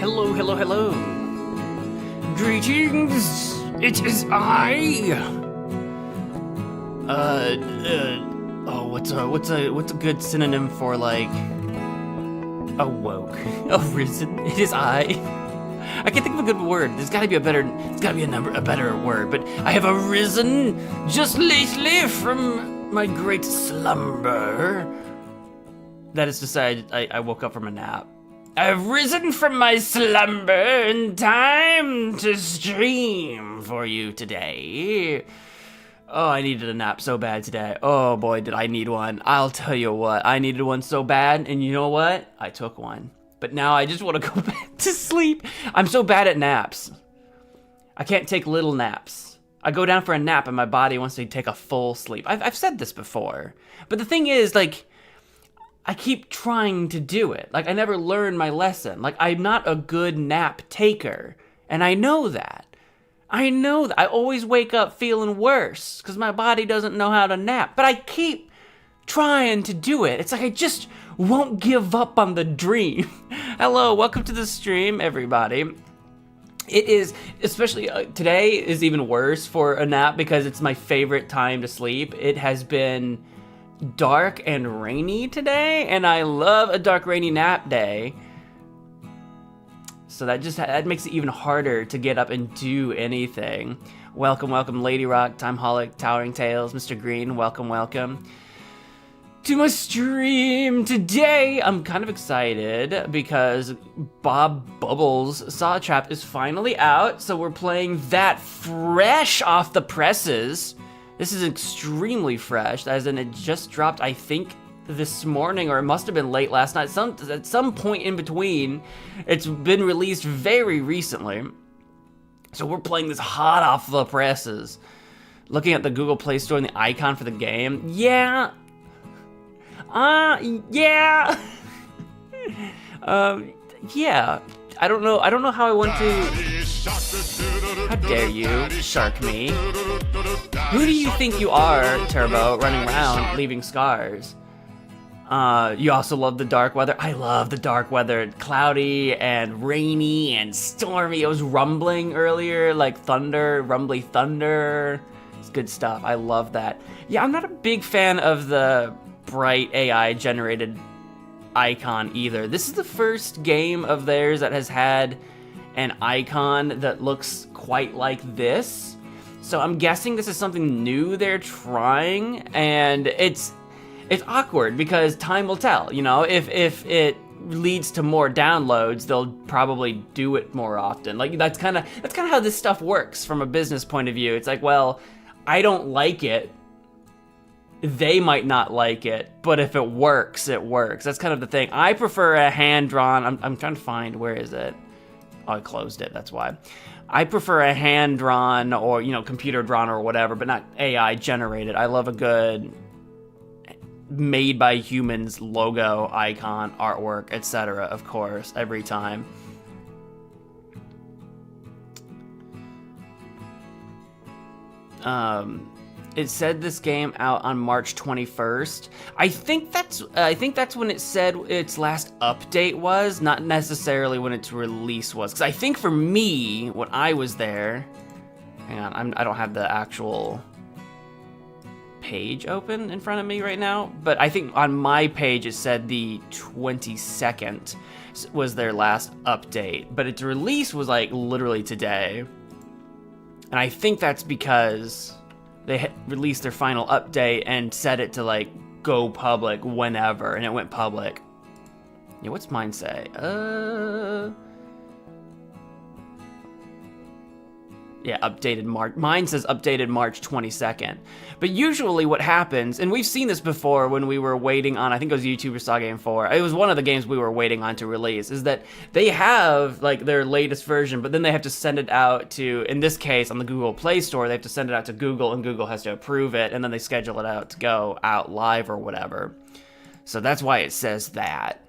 Hello, hello, hello. Greetings. It is I. What's a good synonym for like awoke? Arisen. It is I. I can't think of a good word. There's gotta be a better. It's gotta be a better word. But I have arisen just lately from my great slumber. That is to say, I woke up from a nap. I've risen from my slumber in time to stream for you today. Oh, I needed a nap so bad today. Oh boy, did I need one. I'll tell you what, I needed one so bad, and you know what? I took one. But now I just want to go back to sleep. I'm so bad at naps. I can't take little naps. I go down for a nap and my body wants to take a full sleep. I've said this before. But the thing is, like, I keep trying to do it. Like, I never learn my lesson. Like, I'm not a good nap taker. And I know that. I know that. I always wake up feeling worse because my body doesn't know how to nap. But I keep trying to do it. It's like I just won't give up on the dream. Hello, welcome to the stream, everybody. It is, especially today is even worse for a nap because it's my favorite time to sleep. It has been dark and rainy today, and I love a dark, rainy nap day. So that makes it even harder to get up and do anything. Welcome, welcome, Lady Rock, Time Holic, Towering Tales, Mr. Green, welcome, welcome to my stream today. I'm kind of excited because Bob Bubbles Saw Trap is finally out, so we're playing that fresh off the presses. This is extremely fresh, as in it just dropped, I think, this morning, or it must have been late last night. At some point in between, it's been released very recently. So we're playing this hot off the presses. Looking at the Google Play Store and the icon for the game, yeah. Yeah. Yeah. I don't know how I want to. How dare you shark me? Who do you think you are, Turbo, running around leaving scars? You also love the dark weather. I love the dark weather. Cloudy and rainy and stormy. It was rumbling earlier, like thunder, rumbly thunder. It's good stuff. I love that. Yeah, I'm not a big fan of the bright AI generated icon either. This is the first game of theirs that has had an icon that looks quite like this. So I'm guessing this is something new they're trying, and it's awkward because time will tell. You know, if it leads to more downloads, they'll probably do it more often. Like that's kind of how this stuff works from a business point of view. It's like, well, I don't like it. They might not like it, but if it works, it works. That's kind of the thing. I prefer a hand-drawn. I'm trying to find, where is it? Oh, I closed it, that's why. I prefer a hand-drawn or, you know, computer-drawn or whatever, but not AI-generated. I love a good made by humans logo, icon, artwork, etc., of course, every time. It said this game out on March 21st. I think that's when it said its last update was, not necessarily when its release was. Because I think for me, when I was there, hang on, I don't have the actual page open in front of me right now, but I think on my page it said the 22nd was their last update, but its release was like literally today. And I think that's because they released their final update and set it to like go public whenever, and it went public. Yeah, what's mine say? Yeah, updated March. Mine says updated March 22nd. But usually what happens, and we've seen this before when we were waiting on, I think it was YouTuber Saw Game 4. It was one of the games we were waiting on to release, is that they have like their latest version, but then they have to send it out to, in this case, on the Google Play Store, they have to send it out to Google, and Google has to approve it, and then they schedule it out to go out live or whatever. So that's why it says that.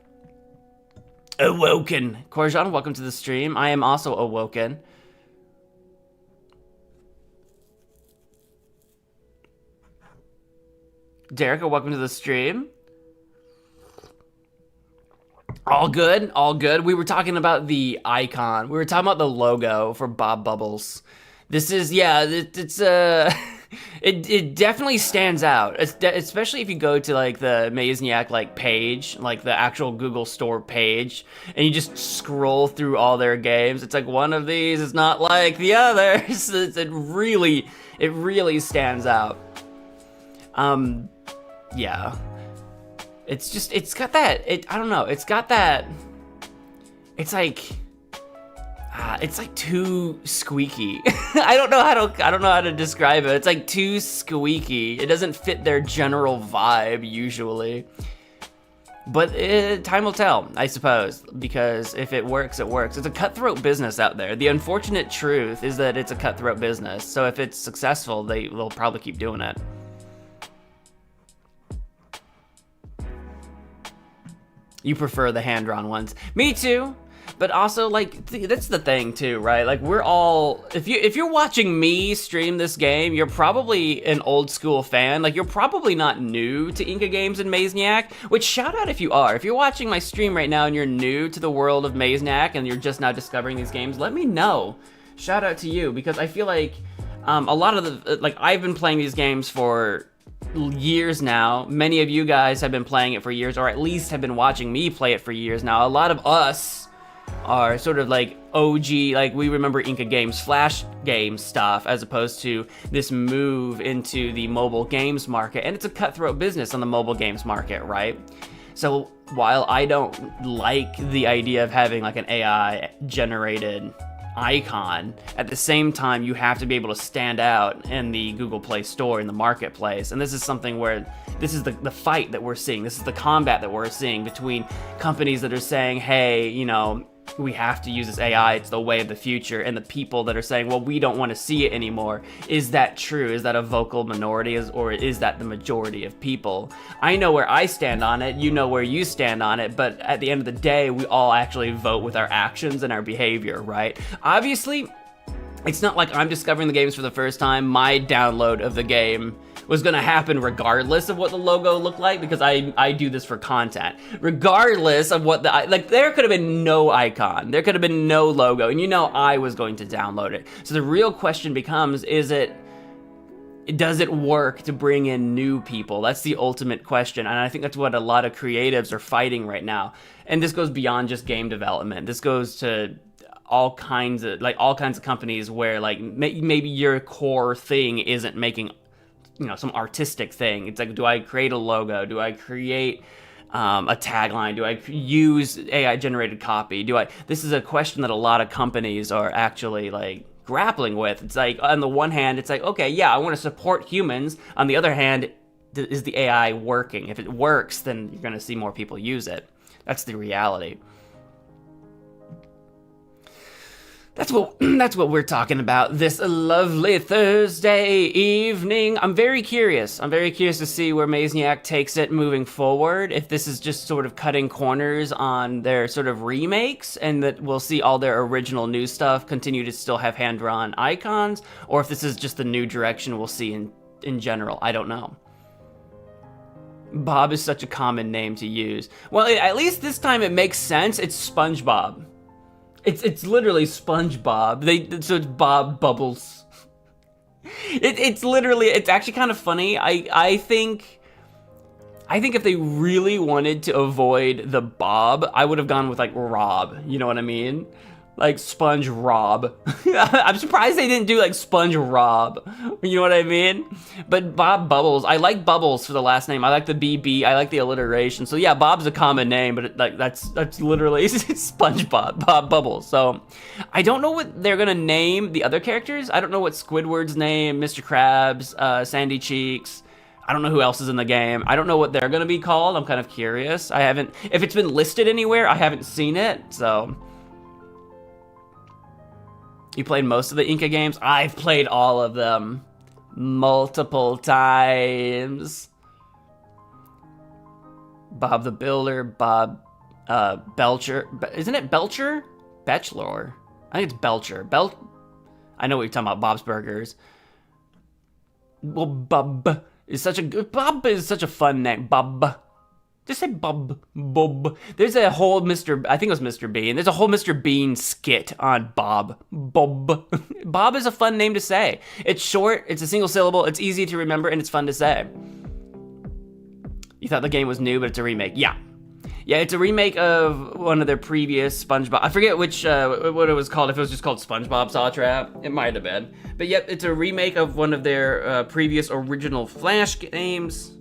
Awoken. Korjan, welcome to the stream. I am also awoken. Derek, welcome to the stream. All good, all good. We were talking about the icon. We were talking about the logo for Bob Bubbles. This is, yeah, it's it definitely stands out, especially if you go to like the Mazniac like page, like the actual Google Store page, and you just scroll through all their games. It's like one of these is not like the others. It really stands out. Yeah. It's got that, I don't know, it's got that, it's like too squeaky. I don't know how to describe it. It's like too squeaky. It doesn't fit their general vibe usually. But time will tell, I suppose, because if it works, it works. It's a cutthroat business out there. The unfortunate truth is that it's a cutthroat business. So if it's successful, they will probably keep doing it. You prefer the hand-drawn ones. Me too. But also, like, that's the thing too, right? Like, we're all, if you're watching me stream this game, you're probably an old school fan. Like, you're probably not new to Inkagames and Mazniac, which shout out if you are. If you're watching my stream right now and you're new to the world of Mazniac and you're just now discovering these games, let me know. Shout out to you, because I feel like a lot of the, like, I've been playing these games for years now. Many of you guys have been playing it for years, or at least have been watching me play it for years now. A lot of us are sort of like OG, like we remember Inkagames Flash game stuff, as opposed to this move into the mobile games market. And it's a cutthroat business on the mobile games market, right? So while I don't like the idea of having like an AI generated icon, at the same time you have to be able to stand out in the Google Play Store, in the marketplace. And this is something where this is the fight that we're seeing. This is the combat that we're seeing between companies that are saying, hey, you know, we have to use this AI, it's the way of the future, and the people that are saying, well, we don't want to see it anymore. Is that true? Is that a vocal minority, or is that the majority of people? I know where I stand on it, you know where you stand on it, but at the end of the day, we all actually vote with our actions and our behavior, right? Obviously, it's not like I'm discovering the games for the first time. My download of the game was gonna happen regardless of what the logo looked like, because I do this for content. Regardless of what like, there could have been no icon, there could have been no logo, and you know I was going to download it. So the real question becomes, does it work to bring in new people? That's the ultimate question, and I think that's what a lot of creatives are fighting right now. And this goes beyond just game development. This goes to all kinds of companies where like maybe your core thing isn't making, you know, some artistic thing. It's like, do I create a logo? Do I create a tagline? Do I use AI generated copy? This is a question that a lot of companies are actually like grappling with. It's like, on the one hand, it's like, okay, yeah, I want to support humans. On the other hand, is the AI working? If it works, then you're going to see more people use it. That's the reality. That's what we're talking about this lovely Thursday evening. I'm very curious. I'm very curious to see where Mazniac takes it moving forward. If this is just sort of cutting corners on their sort of remakes, and that we'll see all their original new stuff continue to still have hand-drawn icons, or if this is just the new direction we'll see in general. I don't know. Bob is such a common name to use. Well, at least this time it makes sense. It's SpongeBob. It's literally SpongeBob. So it's Bob Bubbles. It's actually kind of funny. I think if they really wanted to avoid the Bob, I would have gone with like Rob. You know what I mean? Like Sponge Rob. I'm surprised they didn't do like Sponge Rob. You know what I mean? But Bob Bubbles, I like Bubbles for the last name. I like the BB. I like the alliteration. So yeah, Bob's a common name, but that's literally SpongeBob, Bob Bubbles. So I don't know what they're gonna name the other characters. I don't know what Squidward's name, Mr. Krabs, Sandy Cheeks. I don't know who else is in the game. I don't know what they're gonna be called. I'm kind of curious. If it's been listed anywhere, I haven't seen it. So. You played most of the Inkagames? I've played all of them multiple times. Bob the Builder, Bob Belcher. Isn't it Belcher? Betchlor. I think it's Belcher. I know what you're talking about, Bob's Burgers. Well, Bob is such a fun name. Bob. Just say bub, bub. There's a whole I think it was Mr. Bean. There's a whole Mr. Bean skit on Bob. Bob. Bob is a fun name to say. It's short, it's a single syllable, it's easy to remember, and it's fun to say. You thought the game was new, but it's a remake. Yeah. Yeah, it's a remake of one of their previous SpongeBob. I forget which, what it was called. If it was just called SpongeBob Saw Trap, it might have been. But yep, it's a remake of one of their previous original Flash games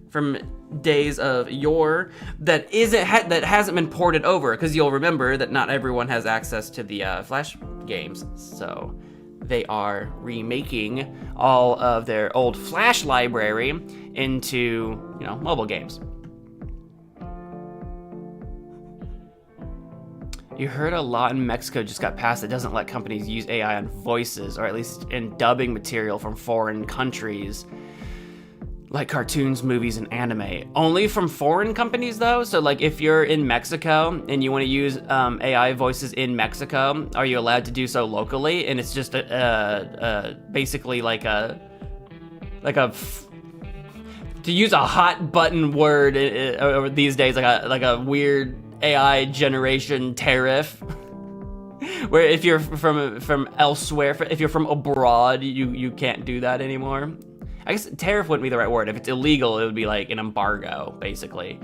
from days of yore that hasn't been ported over, because you'll remember that not everyone has access to the Flash games, so they are remaking all of their old Flash library into, you know, mobile games. You heard a lot in Mexico just got passed that doesn't let companies use AI on voices, or at least in dubbing material from foreign countries, like cartoons, movies, and anime. Only from foreign companies, though? So, like, if you're in Mexico and you want to use AI voices in Mexico, are you allowed to do so locally? And it's just basically like to use a hot button word these days, like a weird AI generation tariff, where if you're from elsewhere, if you're from abroad, you can't do that anymore. I guess tariff wouldn't be the right word. If it's illegal, it would be like an embargo, basically.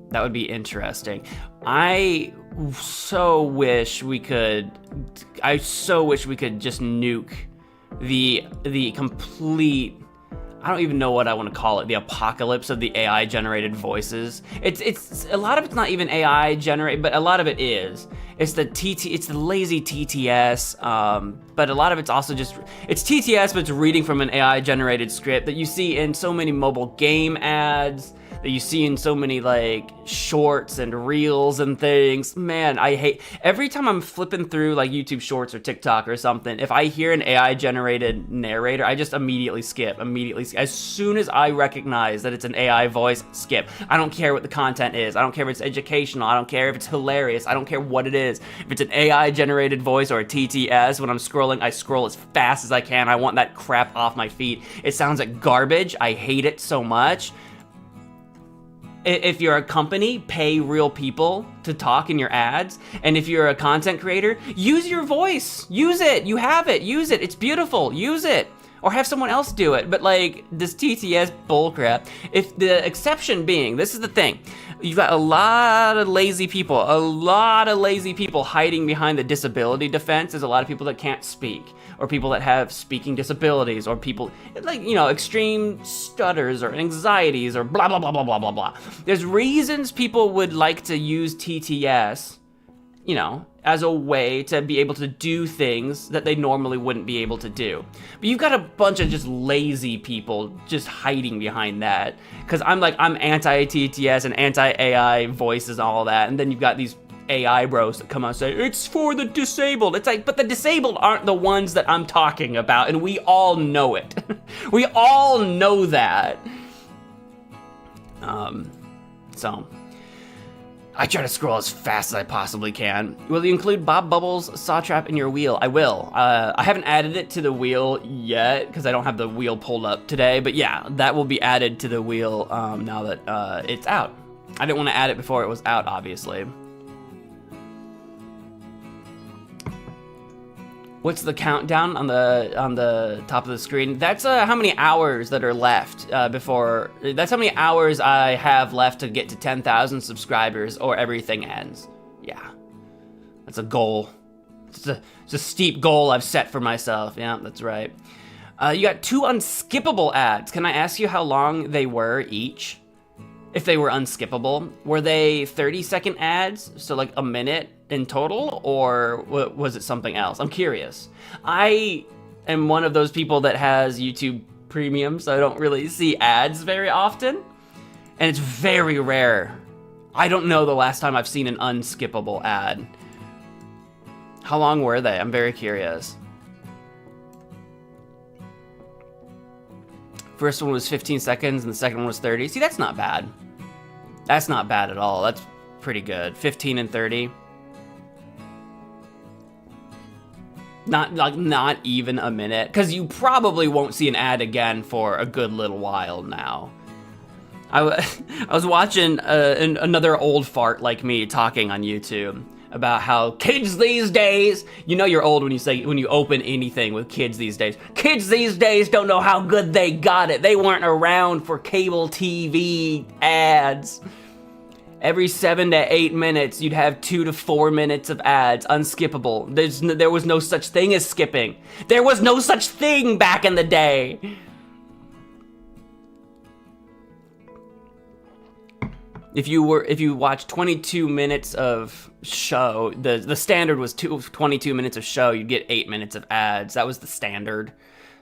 That would be interesting. I so wish we could just nuke the complete, I don't even know what I want to call it, the apocalypse of the AI generated voices. It's a lot of it's not even AI generated, but a lot of it is. It's the lazy TTS, but a lot of it's also just, it's TTS, but it's reading from an AI generated script that you see in so many mobile game ads, that you see in so many like shorts and reels and things. Man, I hate, every time I'm flipping through like YouTube shorts or TikTok or something, if I hear an AI generated narrator, I just immediately skip. As soon as I recognize that it's an AI voice, skip. I don't care what the content is. I don't care if it's educational. I don't care if it's hilarious. I don't care what it is. If it's an AI generated voice or a TTS, when I'm scrolling, I scroll as fast as I can. I want that crap off my feet. It sounds like garbage. I hate it so much. If you're a company, pay real people to talk in your ads. And if you're a content creator, use your voice. Use it. You have it. Use it. It's beautiful. Use it. Or have someone else do it. But like this TTS bullcrap, if the exception being, this is the thing, you've got a lot of lazy people hiding behind the disability defense. There's a lot of people that can't speak, or people that have speaking disabilities, or people like, you know, extreme stutters or anxieties or blah, blah, blah, blah, blah, blah, blah. There's reasons people would like to use TTS, you know, as a way to be able to do things that they normally wouldn't be able to do. But you've got a bunch of just lazy people just hiding behind that. Because I'm anti-TTS and anti-AI voices and all that. And then you've got these AI bros that come out and say, it's for the disabled. It's like, but the disabled aren't the ones that I'm talking about. And we all know it. We all know that. So I try to scroll as fast as I possibly can. Will you include Bob Bubbles Saw Trap in your wheel? I will. I haven't added it to the wheel yet because I don't have the wheel pulled up today. But yeah, that will be added to the wheel now that it's out. I didn't want to add it before it was out, obviously. What's the countdown on the top of the screen? That's how many hours that are left before. That's how many hours I have left to get to 10,000 subscribers, or everything ends. Yeah, that's a goal. It's a steep goal I've set for myself. Yeah, that's right. You got 2 unskippable ads. Can I ask you how long they were each? If they were unskippable, were they 30-second ads? So like a minute in total, or was it something else? I'm curious. I am one of those people that has YouTube Premium, so I don't really see ads very often. And it's very rare. I don't know the last time I've seen an unskippable ad. How long were they? I'm very curious. First one was 15 seconds and the second one was 30. See, that's not bad. That's not bad at all. That's pretty good. 15 and 30. Not even a minute, because you probably won't see an ad again for a good little while now. I was watching another old fart like me talking on YouTube about how kids these days, you know you're old when you open anything with kids these days. Kids these days don't know how good they got it. They weren't around for cable TV ads. Every 7 to 8 minutes, you'd have 2 to 4 minutes of ads, unskippable. There was no such thing as skipping. There was no such thing back in the day. If you watch 22 minutes of show, the standard was 22 minutes of show, you'd get 8 minutes of ads. That was the standard.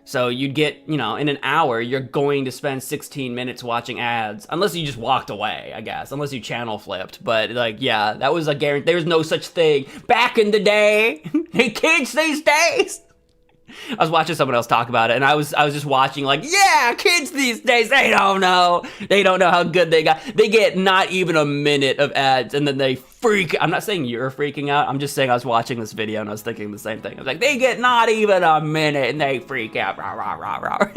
So you'd get, in an hour, you're going to spend 16 minutes watching ads. Unless you just walked away, I guess. Unless you channel flipped. But, yeah, that was a guarantee. There was no such thing. Back in the day. Hey, kids these days. I was watching someone else talk about it, and I was just watching, yeah, kids these days, they don't know how good they got. They get not even a minute of ads, and then they freak. I'm not saying you're freaking out. I'm just saying I was watching this video, and I was thinking the same thing. I was like, they get not even a minute, and they freak out. Rah, rah, rah, rah.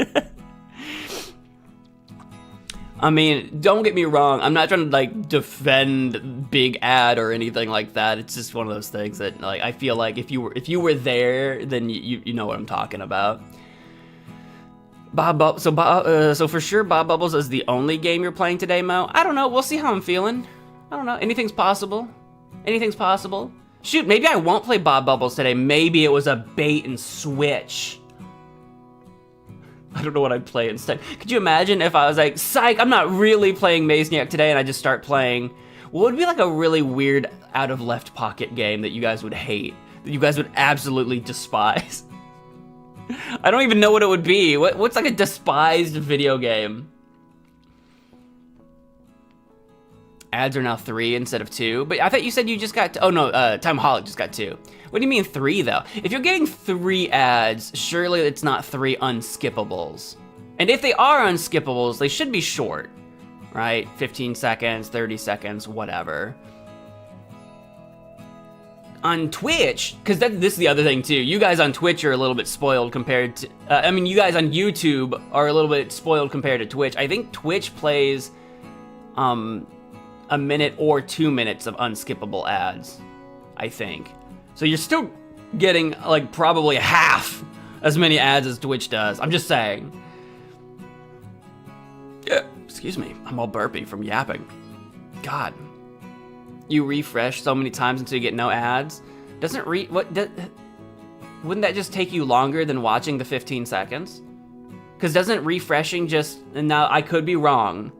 I mean, don't get me wrong. I'm not trying to defend big ad or anything like that. It's just one of those things that I feel like if you were there, then you know what I'm talking about. So for sure, Bob Bubbles is the only game you're playing today, Mo. I don't know. We'll see how I'm feeling. I don't know. Anything's possible. Anything's possible. Shoot, maybe I won't play Bob Bubbles today. Maybe it was a bait and switch. I don't know what I'd play instead. Could you imagine if I was like, psych, I'm not really playing Mazniac today, and I just start playing what would be a really weird out of left pocket game that you guys would hate, that you guys would absolutely despise. I don't even know what it would be. What's a despised video game? Ads are now 3 instead of 2, but I thought you said you just got, Timeholic just got 2. What do you mean 3 though? If you're getting 3 ads, surely it's not 3 unskippables. And if they are unskippables, they should be short, right? 15 seconds, 30 seconds, whatever. On Twitch, because this is the other thing too, you guys on Twitch are a little bit spoiled compared to, you guys on YouTube are a little bit spoiled compared to Twitch. I think Twitch plays, a minute or 2 minutes of unskippable ads, I think. So you're still getting probably half as many ads as Twitch does. I'm just saying. Excuse me, I'm all burpy from yapping. God. You refresh so many times until you get no ads? Wouldn't that just take you longer than watching the 15 seconds? Because doesn't refreshing and now I could be wrong,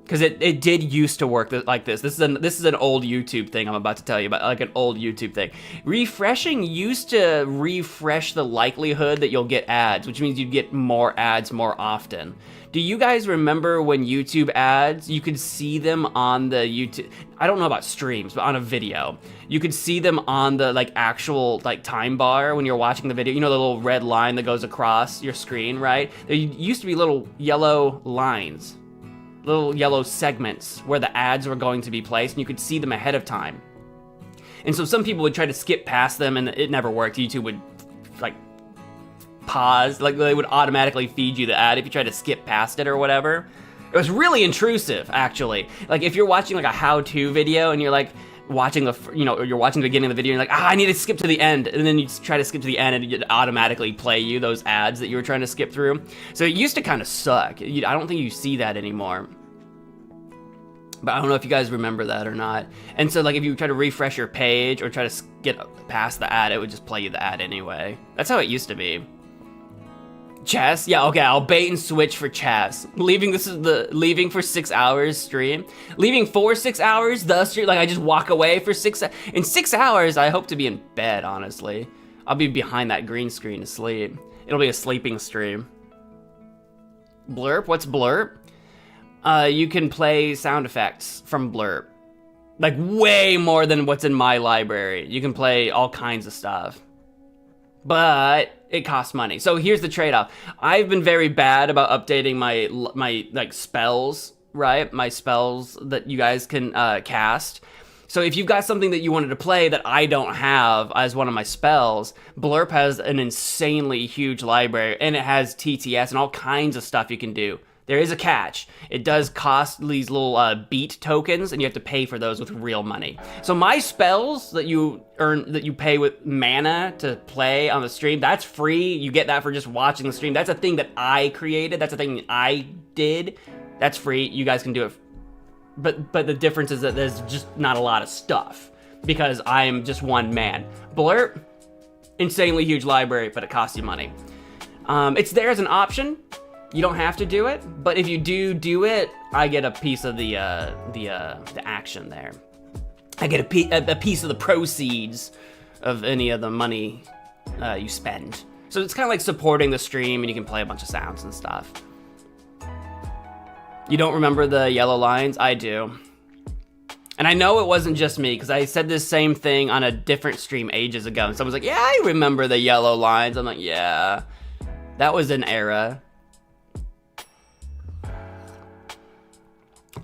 because it did used to work like this. This is an old YouTube thing I'm about to tell you about, an old YouTube thing. Refreshing used to refresh the likelihood that you'll get ads, which means you'd get more ads more often. Do you guys remember when YouTube ads, you could see them on the YouTube, I don't know about streams, but on a video, you could see them on the actual time bar when you're watching the video, the little red line that goes across your screen, right? There used to be little yellow lines, little yellow segments where the ads were going to be placed, and you could see them ahead of time. And so some people would try to skip past them, and it never worked. YouTube would pause, they would automatically feed you the ad if you try to skip past it or whatever. It was really intrusive, actually. If you're watching a how-to video and you're watching you're watching the beginning of the video and you're I need to skip to the end, and then you try to skip to the end and it automatically play you those ads that you were trying to skip through. So it used to kind of suck. I don't think you see that anymore. But I don't know if you guys remember that or not. And so if you try to refresh your page or try to get past the ad, it would just play you the ad anyway. That's how it used to be. Chess? Yeah, okay, I'll bait and switch for chess. Leaving for 6 hours stream. Leaving for 6 hours, the stream, I just walk away for 6 hours. In 6 hours, I hope to be in bed, honestly. I'll be behind that green screen asleep. It'll be a sleeping stream. Blurp? What's blurp? You can play sound effects from blurp. Way more than what's in my library. You can play all kinds of stuff. But it costs money. So here's the trade-off. I've been very bad about updating my spells, right? My spells that you guys can cast. So if you've got something that you wanted to play that I don't have as one of my spells, Blurp has an insanely huge library, and it has TTS and all kinds of stuff you can do. There is a catch. It does cost these little beat tokens, and you have to pay for those with real money. So my spells that you earn, that you pay with mana to play on the stream, that's free. You get that for just watching the stream. That's a thing that I created. That's a thing that I did. That's free. You guys can do it. But the difference is that there's just not a lot of stuff because I'm just one man. Blurp, insanely huge library, but it costs you money. It's there as an option. You don't have to do it, but if you do it, I get a piece of the action there. I get a piece of the proceeds of any of the money you spend. So it's kind of like supporting the stream, and you can play a bunch of sounds and stuff. You don't remember the yellow lines? I do. And I know it wasn't just me, because I said this same thing on a different stream ages ago, and someone's like, yeah, I remember the yellow lines. I'm like, yeah, that was an era.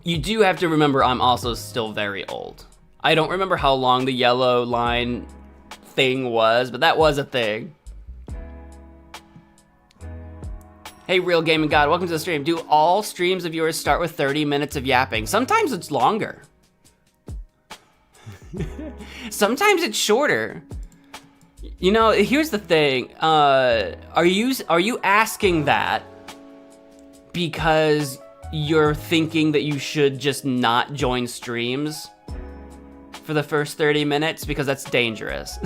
You do have to remember I'm also still very old. I don't remember how long the yellow line thing was, but that was a thing. Hey, Real Gaming God, welcome to the stream. Do all streams of yours start with 30 minutes of yapping? Sometimes it's longer. Sometimes it's shorter. You know, here's the thing. Are you asking that because you're thinking that you should just not join streams for the first 30 minutes? Because that's dangerous.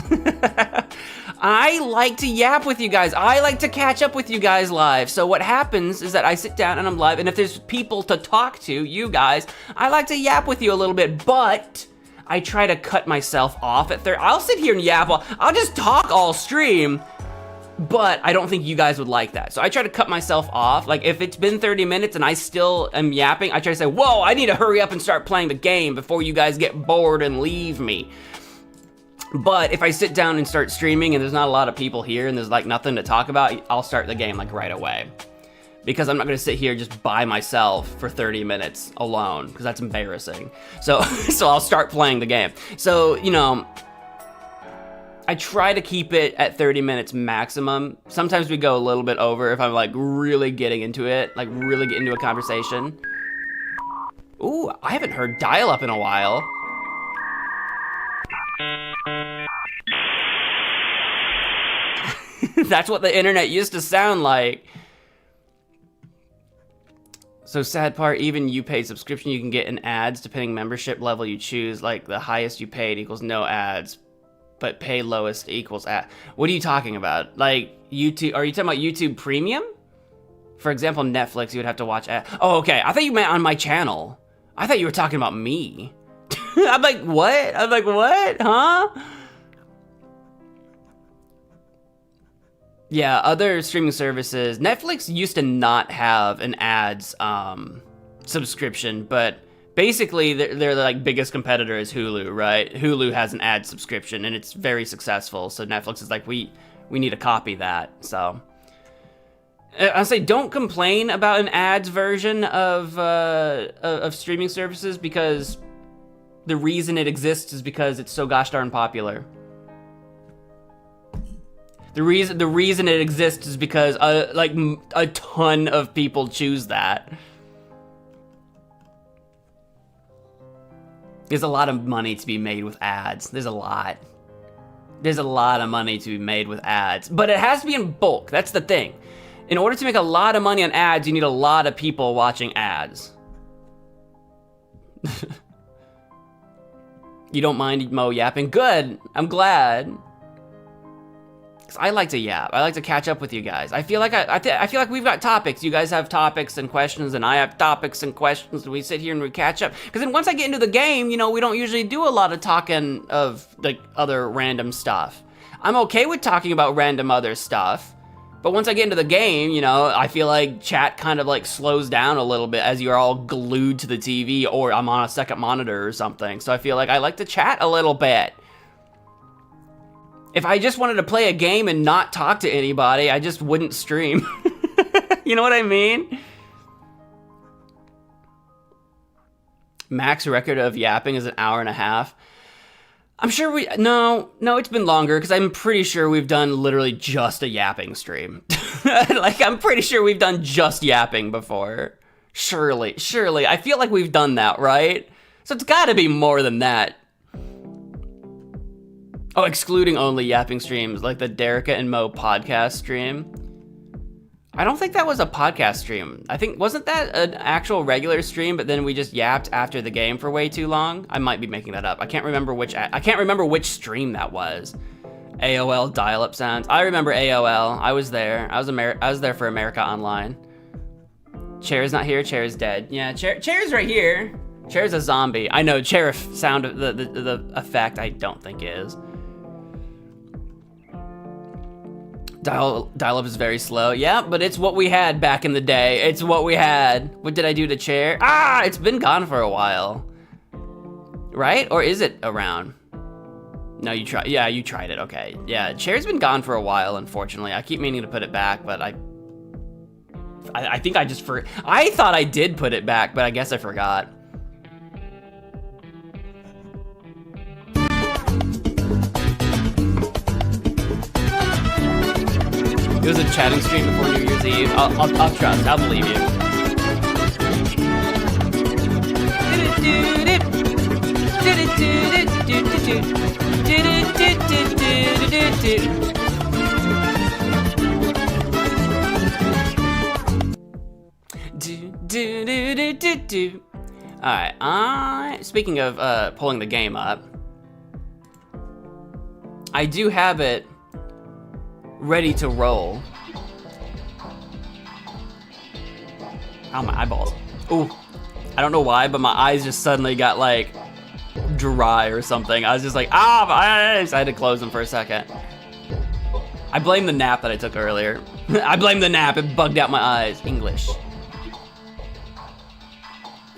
I like to yap with you guys. I like to catch up with you guys live. So what happens is that I sit down and I'm live, and if there's people to talk to, you guys, I like to yap with you a little bit, but I try to cut myself off at 30. I'll sit here and yap. I'll just talk all stream, but I don't think you guys would like that. So I try to cut myself off. Like if it's been 30 minutes and I still am yapping, I try to say, whoa, I need to hurry up and start playing the game before you guys get bored and leave me. But if I sit down and start streaming and there's not a lot of people here and there's like nothing to talk about, I'll start the game like right away. Because I'm not gonna sit here just by myself for 30 minutes alone, because that's embarrassing. So, so I'll start playing the game. So, you know, I try to keep it at 30 minutes maximum. Sometimes we go a little bit over if I'm like really getting into it, like really get into a conversation. Ooh, I haven't heard dial-up in a while. That's what the internet used to sound like. So sad part, even you paid subscription, you can get in ads depending membership level you choose. Like the highest you paid equals no ads, but pay lowest equals ad. What are you talking about? Like YouTube, are you talking about YouTube Premium? For example, Netflix, you would have to watch ads. Oh, okay, I thought you meant on my channel. I thought you were talking about me. I'm like, what? I'm like, what? Huh? Yeah, other streaming services. Netflix used to not have an ads subscription, but basically their like biggest competitor is Hulu, right? Hulu has an ad subscription and it's very successful. So Netflix is like, we need to copy that. So I'll say, don't complain about an ads version of streaming services, because the reason it exists is because it's so gosh darn popular. The reason it exists is because like a ton of people choose that. There's a lot of money to be made with ads. There's a lot of money to be made with ads, but it has to be in bulk. That's the thing. In order to make a lot of money on ads, you need a lot of people watching ads. You don't mind Mo yapping? Good. I'm glad. I like to yap. I like to catch up with you guys. I feel like I feel like we've got topics. You guys have topics and questions, and I have topics and questions, and we sit here and we catch up. Because then once I get into the game, you know, we don't usually do a lot of talking of like other random stuff. I'm okay with talking about random other stuff, but once I get into the game, you know, I feel like chat kind of like slows down a little bit as you're all glued to the TV, or I'm on a second monitor or something. So I feel like I like to chat a little bit. If I just wanted to play a game and not talk to anybody, I just wouldn't stream. You know what I mean? Max record of yapping is an hour and a half. I'm sure no, it's been longer because I'm pretty sure we've done literally just a yapping stream. Like, I'm pretty sure we've done just yapping before. Surely. I feel like we've done that, right? So it's gotta be more than that. Oh, excluding only yapping streams, like the Derica and Mo podcast stream. I don't think that was a podcast stream. I think, wasn't that an actual regular stream, but then we just yapped after the game for way too long? I might be making that up. I can't remember which stream that was. AOL dial-up sounds. I remember AOL. I was there. I was there for America Online. Chair's not here. Chair's dead. Yeah, Chair's right here. Chair's a zombie. I know. Chair sound the effect. I don't think is. Dial-up is very slow. Yeah, but it's what we had back in the day. It's what we had. What did I do to Chair? Ah, it's been gone for a while. Right? Or is it around? No, you tried. Yeah, you tried it. Okay. Yeah, Chair's been gone for a while, unfortunately. I keep meaning to put it back, but I think I just I thought I did put it back, but I guess I forgot. It was a chatting stream before New Year's Eve. I'll trust. I'll believe you. Alright, speaking of pulling the game up, I do have it ready to roll. Ow, my eyeballs. Ooh, I don't know why, but my eyes just suddenly got like dry or something. I was just like, ah, my eyes. I had to close them for a second. I blame the nap that I took earlier. I blame the nap, it bugged out my eyes. English.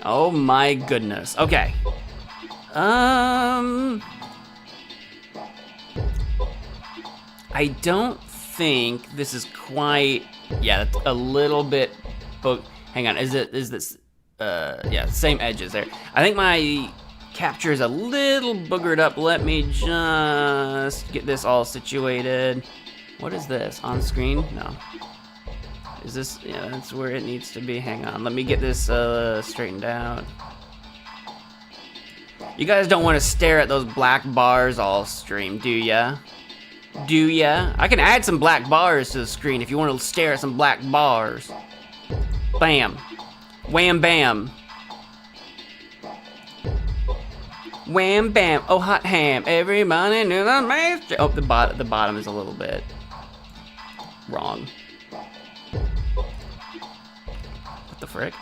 Oh my goodness. Okay. I don't think this is quite, yeah, a little bit, hang on, is this, yeah, same edges there. I think my capture is a little boogered up. Let me just get this all situated. What is this, on screen? No. Is this, yeah, that's where it needs to be. Hang on, let me get this straightened out. You guys don't want to stare at those black bars all stream, do ya? Do ya? I can add some black bars to the screen if you want to stare at some black bars. Bam. Wham bam. Wham bam. Oh, hot ham. Everybody knew the master. Oh, the bottom is a little bit wrong. What the frick?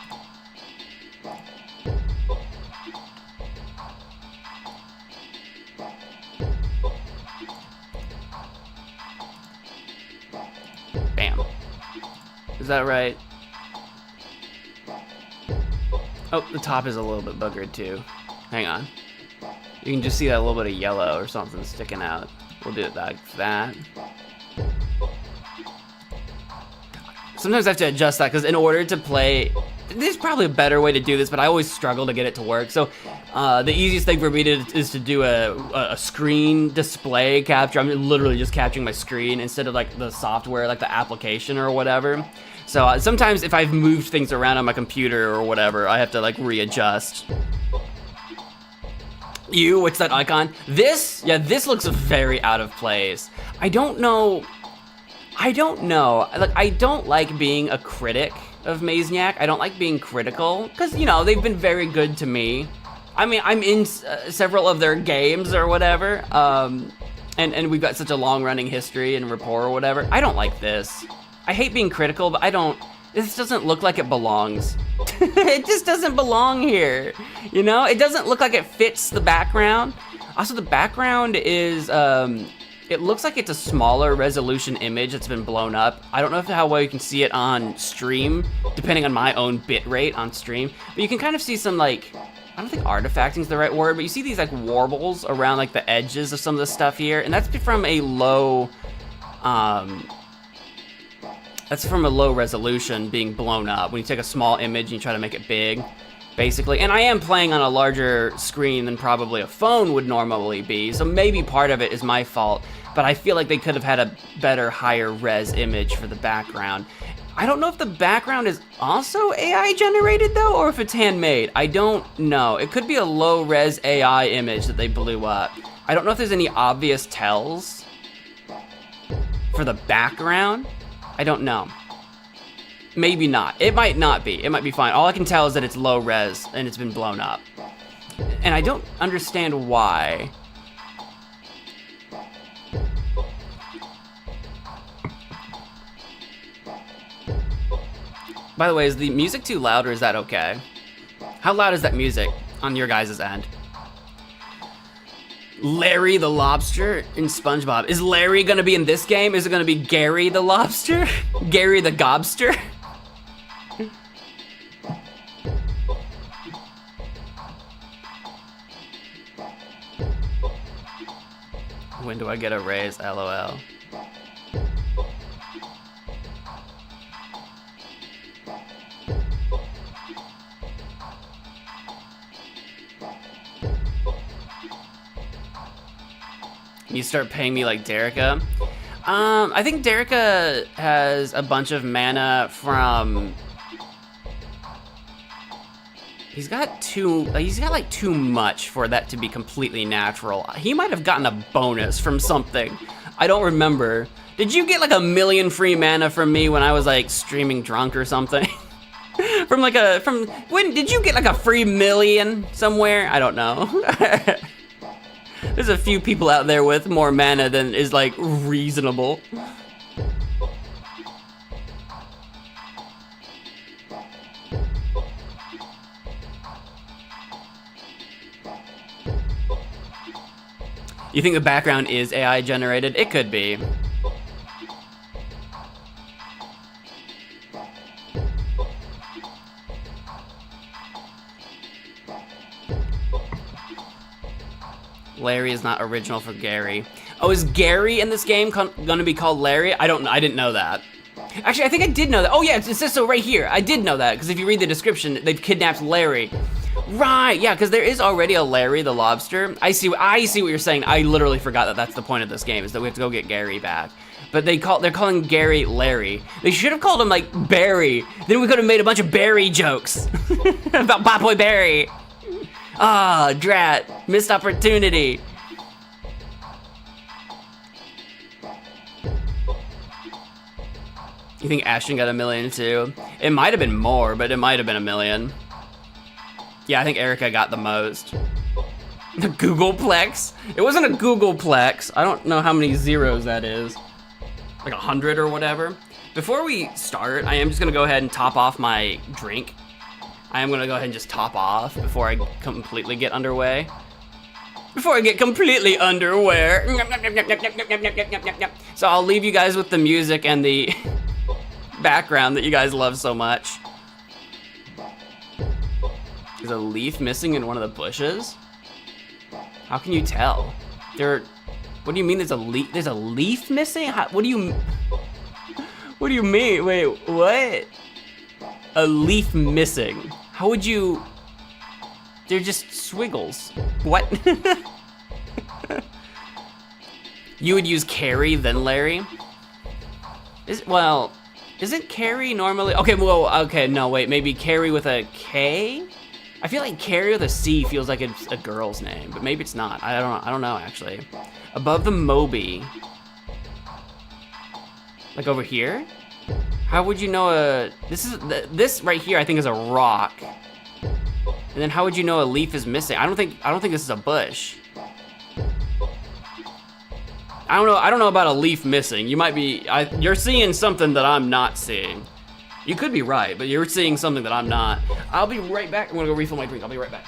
Bam. Is that right? Oh, the top is a little bit boogered too. Hang on. You can just see that little bit of yellow or something sticking out. We'll do it like that. Sometimes I have to adjust that because in order to play, there's probably a better way to do this, but I always struggle to get it to work. So the easiest thing for me is to do a screen display capture. I'm literally just capturing my screen instead of like the software, like the application or whatever. So sometimes if I've moved things around on my computer or whatever, I have to like readjust. What's that icon? This looks very out of place. I don't know. Like, I don't like being a critic of Mazniac. I don't like being critical because, you know, they've been very good to me. I mean, I'm in several of their games or whatever, and we've got such a long-running history and rapport or whatever. I don't like this. I hate being critical, but this doesn't look like it belongs. It just doesn't belong here, you know? It doesn't look like it fits the background. Also, the background is, it looks like it's a smaller resolution image that's been blown up. I don't know how well you can see it on stream, depending on my own bit rate on stream, but you can kind of see some, like, I don't think artifacting is the right word, but you see these, like, warbles around, like, the edges of some of the stuff here, and that's from a low, resolution being blown up. When you take a small image and you try to make it big, basically. And I am playing on a larger screen than probably a phone would normally be, so maybe part of it is my fault, but I feel like they could have had a better, higher res image for the background. I don't know if the background is also AI generated though, or if it's handmade. I don't know. It could be a low res AI image that they blew up. I don't know if there's any obvious tells for the background. I don't know. Maybe not. It might not be. It might be fine. All I can tell is that it's low res and it's been blown up. And I don't understand why. By the way, is the music too loud or is that okay? How loud is that music on your guys' end? Larry the Lobster in SpongeBob. Is Larry gonna be in this game? Is it gonna be Gary the Lobster? Gary the Gobster? When do I get a raise? LOL. You start paying me like Derica. I think Derica has a bunch of mana from. He's got like too much for that to be completely natural. He might have gotten a bonus from something. I don't remember. Did you get like 1,000,000 free mana from me when I was like streaming drunk or something? When did you get like a free million somewhere? I don't know. There's a few people out there with more mana than is like reasonable. You think the background is AI generated? It could be. Larry is not original for Gary. Oh, is Gary in this game gonna be called Larry? I didn't know that. Actually, I think I did know that. Oh yeah, it says so right here. I did know that, because if you read the description, they've kidnapped Larry. Right, yeah, because there is already a Larry the Lobster. I see what you're saying. I literally forgot that that's the point of this game, is that we have to go get Gary back. But they're calling Gary Larry. They should have called him like Barry. Then we could have made a bunch of Barry jokes about Bad Boy Barry. Ah, drat, missed opportunity. You think Ashton got 1,000,000 too? It might have been more, but it might have been 1,000,000. Yeah, I think Erica got the most. The Googleplex? It wasn't a Googleplex. I don't know how many zeros that is. Like 100 or whatever. Before we start, I am just gonna go ahead and top off my drink. I am gonna go ahead and just top off before I completely get underway. Before I get completely underwear. So I'll leave you guys with the music and the background that you guys love so much. Is a leaf missing in one of the bushes? How can you tell? What do you mean there's a leaf? There's a leaf missing? What do you mean? Wait, what? A leaf missing. How would you? They're just swiggles. What? You would use Carrie then Larry? Isn't Carrie normally? Okay, no, wait, maybe Carrie with a K? I feel like Carrie with a C feels like it's a girl's name, but maybe it's not. I don't know actually. Above the Moby. Like over here? How would you know this right here I think is a rock. And then how would you know a leaf is missing? I don't think this is a bush. I don't know about a leaf missing. You might be you're seeing something that I'm not seeing. You could be right, but you're seeing something that I'm not. I'll be right back. I'm gonna go refill my drink. I'll be right back.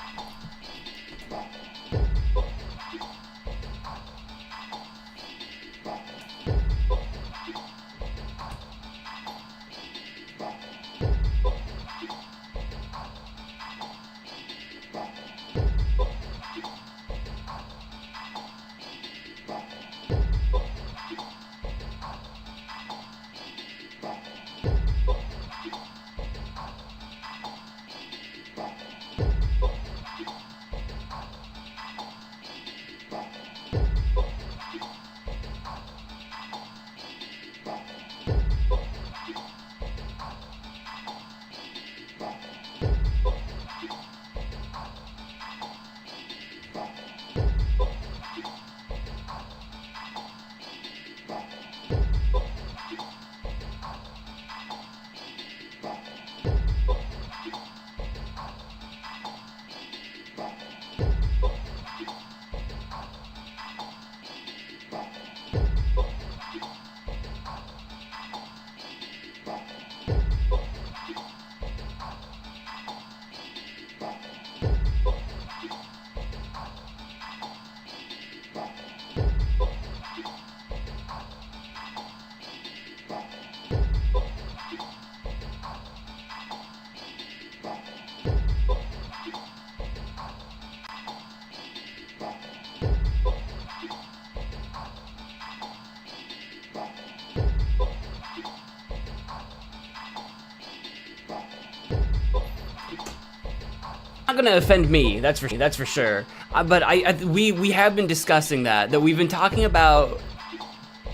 Not gonna offend me, that's for sure. But we have been discussing that we've been talking about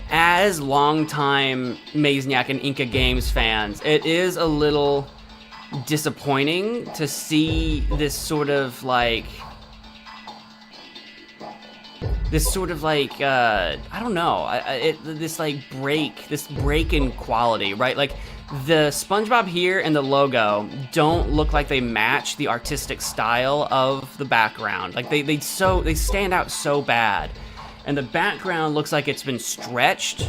as longtime Mazniac and Inkagames fans. It is a little disappointing to see this sort of like I don't know, this break in quality, right? Like the SpongeBob here and the logo don't look like they match the artistic style of the background. Like they stand out so bad, and the background looks like it's been stretched,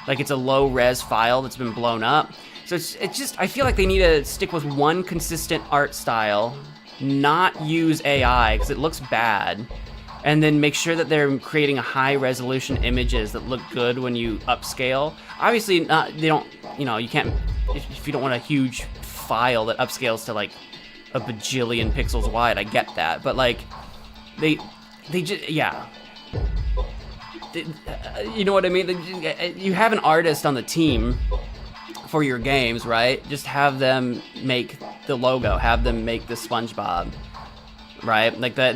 like it's a low res file that's been blown up. So it's just, I feel like they need to stick with one consistent art style, not use AI because it looks bad, and then make sure that they're creating high resolution images that look good when you upscale. Obviously, you can't, if you don't want a huge file that upscales to like a bajillion pixels wide, I get that. But like, they just, yeah. You know what I mean? You have an artist on the team for your games, right? Just have them make the logo, have them make the SpongeBob, right? Like I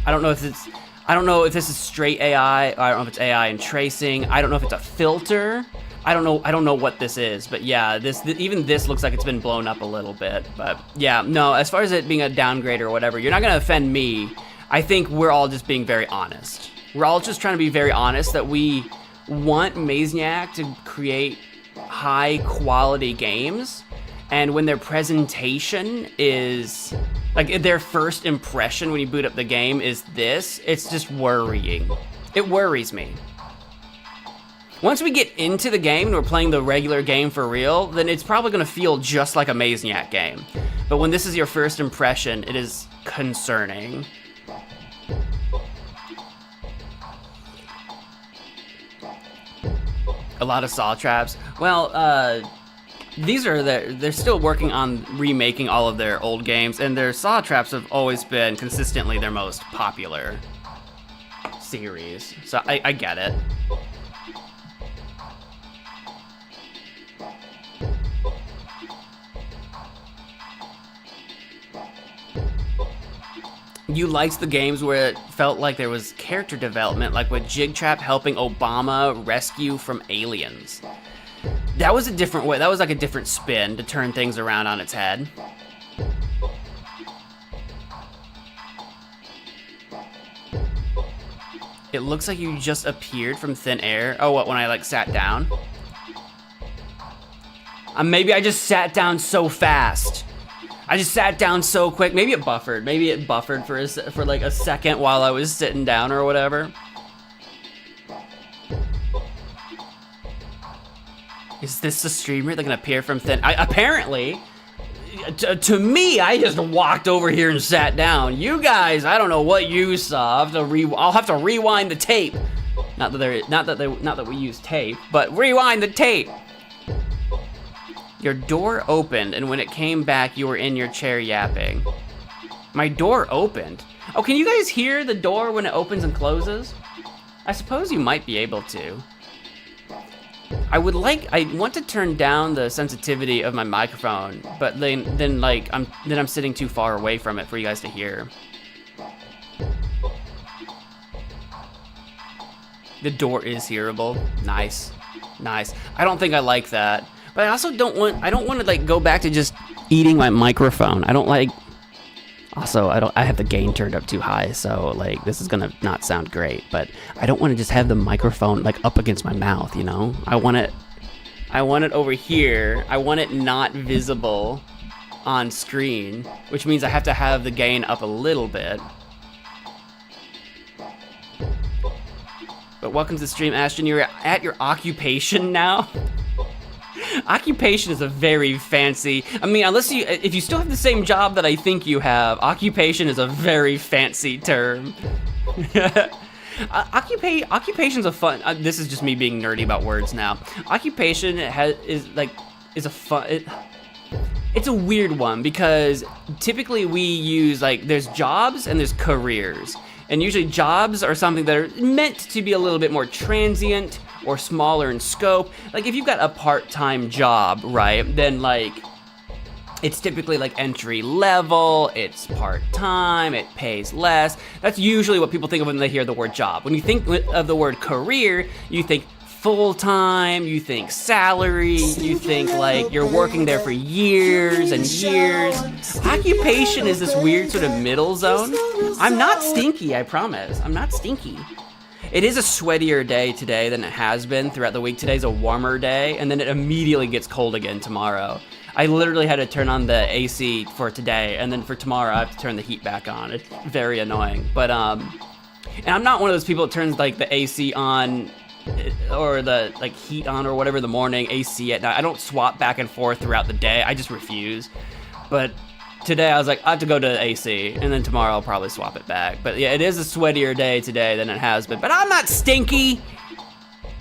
don't know if this is straight AI, or I don't know if it's AI and tracing. I don't know if it's a filter. I don't know what this is, but yeah, even this looks like it's been blown up a little bit. But yeah, no, as far as it being a downgrade or whatever, you're not gonna offend me. I think we're all just being very honest. We're all just trying to be very honest that we want Mazniac to create high quality games, and when their presentation is like their first impression when you boot up the game is this, it's just worrying. It worries me. Once we get into the game and we're playing the regular game for real, then it's probably gonna feel just like a Mazniac game. But when this is your first impression, it is concerning. A lot of saw traps. Well, they're still working on remaking all of their old games, and their saw traps have always been consistently their most popular series. So I get it. You liked the games where it felt like there was character development, like with Jig Trap helping Obama rescue from aliens. That was a different way, that was like a different spin to turn things around on its head. It looks like you just appeared from thin air. Oh, what, when I like sat down? Maybe I just sat down so fast. I just sat down so quick. Maybe it buffered. Maybe it buffered for like a second while I was sitting down or whatever. Is this the streamer that can appear from thin? Apparently, to me, I just walked over here and sat down. You guys, I don't know what you saw. I'll have to rewind the tape. Not that we use tape, but rewind the tape. Your door opened, and when it came back, you were in your chair yapping. My door opened? Oh, can you guys hear the door when it opens and closes? I suppose you might be able to. I want to turn down the sensitivity of my microphone, but then I'm sitting too far away from it for you guys to hear. The door is hearable. Nice. Nice. I don't think I like that. But I also don't want to like go back to just eating my microphone. I have the gain turned up too high, so like this is gonna not sound great, but I don't want to just have the microphone like up against my mouth, you know? I want it over here. I want it not visible on screen, which means I have to have the gain up a little bit. But welcome to the stream, Ashton. You're at your occupation now. Occupation is a very fancy, I mean, if you still have the same job that I think you have, occupation is a very fancy term. Occupation's a fun, this is just me being nerdy about words now. Occupation is it's a weird one because typically we use there's jobs and there's careers. And usually jobs are something that are meant to be a little bit more transient or smaller in scope. Like if you've got a part-time job, right, then It's typically like entry level, it's part-time, it pays less. That's usually what people think of when they hear the word job. When you think of the word career, you think full-time, you think salary, you think like you're working there for years and years. Occupation is this weird sort of middle zone. I'm not stinky, I promise. I'm not stinky. It is a sweatier day today than it has been throughout the week. Today's a warmer day, and then it immediately gets cold again tomorrow. I literally had to turn on the AC for today, and then for tomorrow I have to turn the heat back on. It's very annoying. But and I'm not one of those people that turns like the AC on or the like heat on or whatever in the morning, AC at night. I don't swap back and forth throughout the day. I just refuse. But today I was like, I have to go to AC, and then tomorrow I'll probably swap it back. But yeah, it is a sweatier day today than it has been. But I'm not stinky.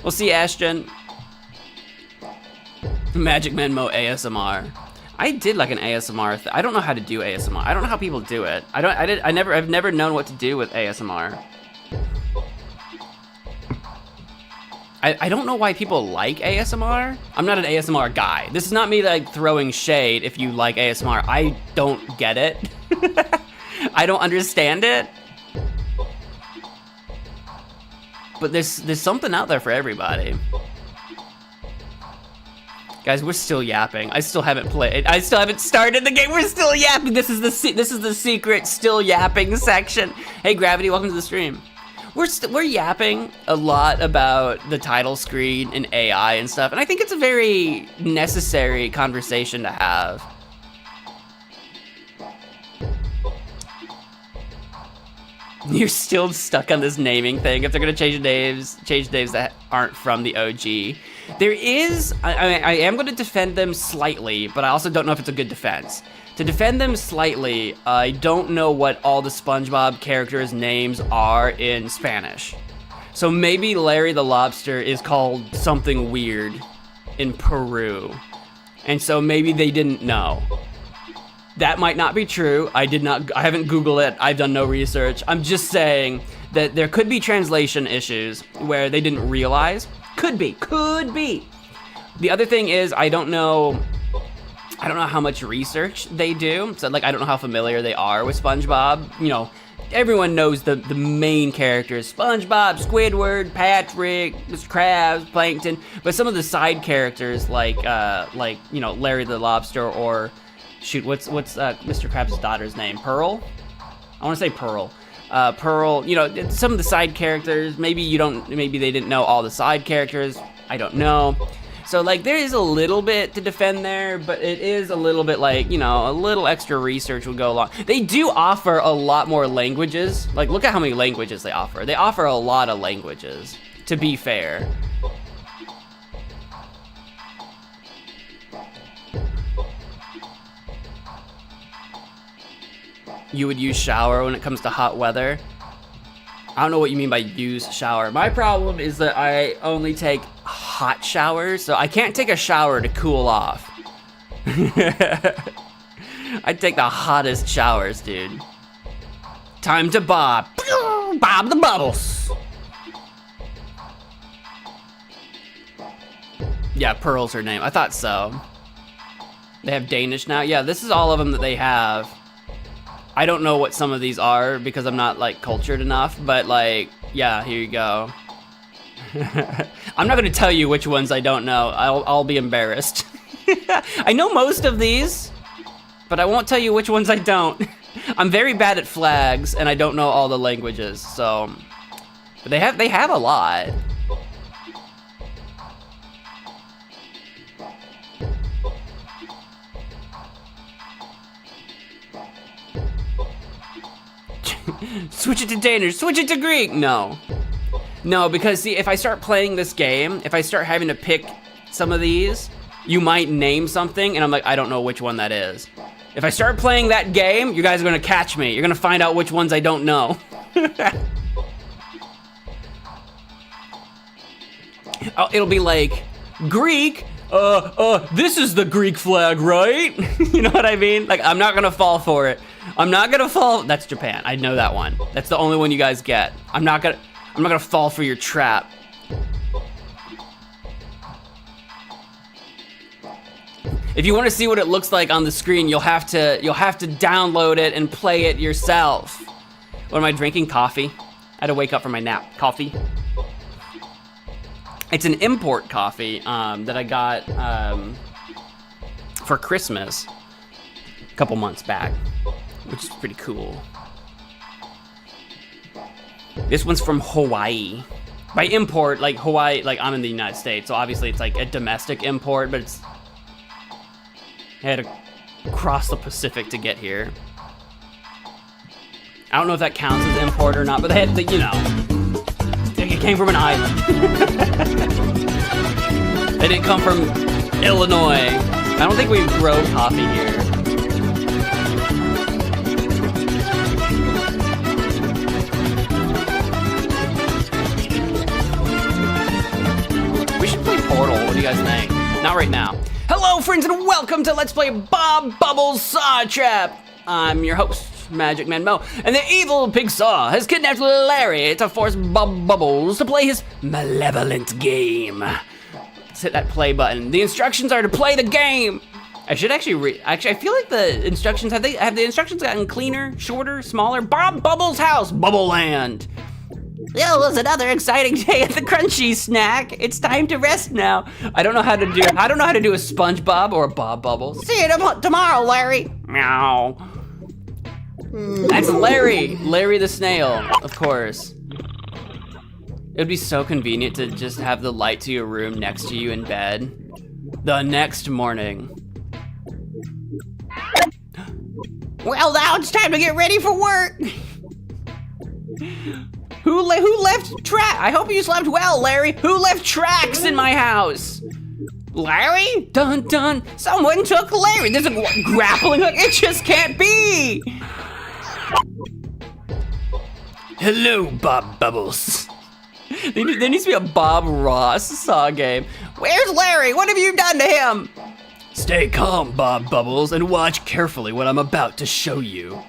We'll see, Ashton. MagicManMo ASMR. I did like an ASMR. I don't know how to do ASMR. I don't know how people do it. I've never known what to do with ASMR. I don't know why people like ASMR. I'm not an ASMR guy. This is not me like throwing shade if you like ASMR. I don't get it. I don't understand it. But there's something out there for everybody. Guys, we're still yapping. I still haven't played. I still haven't started the game. We're still yapping. This is the secret still yapping section. Hey, Gravity, welcome to the stream. We're yapping a lot about the title screen and AI and stuff, and I think it's a very necessary conversation to have. You're still stuck on this naming thing. If they're gonna change names that aren't from the OG. There is, I am gonna defend them slightly, but I also don't know if it's a good defense. To defend them slightly, I don't know what all the SpongeBob characters' names are in Spanish. So maybe Larry the Lobster is called something weird in Peru. And so maybe they didn't know. That might not be true. I haven't Googled it. I've done no research. I'm just saying that there could be translation issues where they didn't realize. Could be. The other thing is, I don't know how much research they do. So like, I don't know how familiar they are with SpongeBob. You know, everyone knows the main characters: SpongeBob, Squidward, Patrick, Mr. Krabs, Plankton. But some of the side characters, like you know, Larry the Lobster, or shoot, what's Mr. Krabs' daughter's name? Pearl? I want to say Pearl. Pearl, you know, some of the side characters, maybe they didn't know all the side characters. I don't know. So like, there is a little bit to defend there, but it is a little bit like, you know, a little extra research will go along. They do offer a lot more languages. Like, look at how many languages they offer. They offer a lot of languages, to be fair. You would use shower when it comes to hot weather. I don't know what you mean by use shower. My problem is that I only take hot showers, so I can't take a shower to cool off. I take the hottest showers, dude. Time to bob. Bob the bubbles. Yeah, Pearl's her name. I thought so. They have Danish now. Yeah, this is all of them that they have. I don't know what some of these are because I'm not like cultured enough, but like, yeah, here you go. I'm not gonna tell you which ones I don't know. I'll be embarrassed. I know most of these, but I won't tell you which ones I don't. I'm very bad at flags, and I don't know all the languages, so. But they have a lot. Switch it to Danish, switch it to Greek. No, because see, if I start playing this game, if I start having to pick some of these, you might name something, and I'm like, I don't know which one that is. If I start playing that game, you guys are gonna catch me. You're gonna find out which ones I don't know. Oh, it'll be like, Greek, this is the Greek flag, right? You know what I mean? Like, I'm not gonna fall for it. I'm not gonna fall. That's Japan. I know that one. That's the only one you guys get. I'm not gonna fall for your trap. If you want to see what it looks like on the screen, you'll have to download it and play it yourself. What am I drinking? Coffee. I had to wake up from my nap. Coffee. It's an import coffee that I got for Christmas a couple months back, which is pretty cool. This one's from Hawaii. By import, like Hawaii, like I'm in the United States, so obviously it's like a domestic import, but it's, I had to cross the Pacific to get here. I don't know if that counts as import or not, but they had, you know, it came from an island. They didn't come from Illinois. I don't think we grow coffee here. We should play Portal. What do you guys think? Not right now. Hello, friends, and welcome to Let's Play Bob Bubbles Saw Trap. I'm your host, MagicManMo, and the evil pig saw has kidnapped Larry to force Bob Bubbles to play his malevolent game. Let's hit that play button. The instructions are to play the game. I should actually I feel like the instructions, have the instructions gotten cleaner, shorter, smaller? Bob Bubbles' house, Bubble Land. It was another exciting day at the Crunchy Snack. It's time to rest now. I don't know how to do a SpongeBob or a Bob Bubbles. See you tomorrow, Larry. Meow. That's Larry the snail, of course. It would be so convenient to just have the light to your room next to you in bed. The next morning. Well, now it's time to get ready for work. Who left track? I hope you slept well, Larry. Who left tracks in my house? Larry? Dun dun. Someone took Larry. There's a grappling hook. It just can't be. Hello, Bob Bubbles. There needs to be a Bob Ross Saw game. Where's Larry? What have you done to him? Stay calm, Bob Bubbles, and watch carefully what I'm about to show you.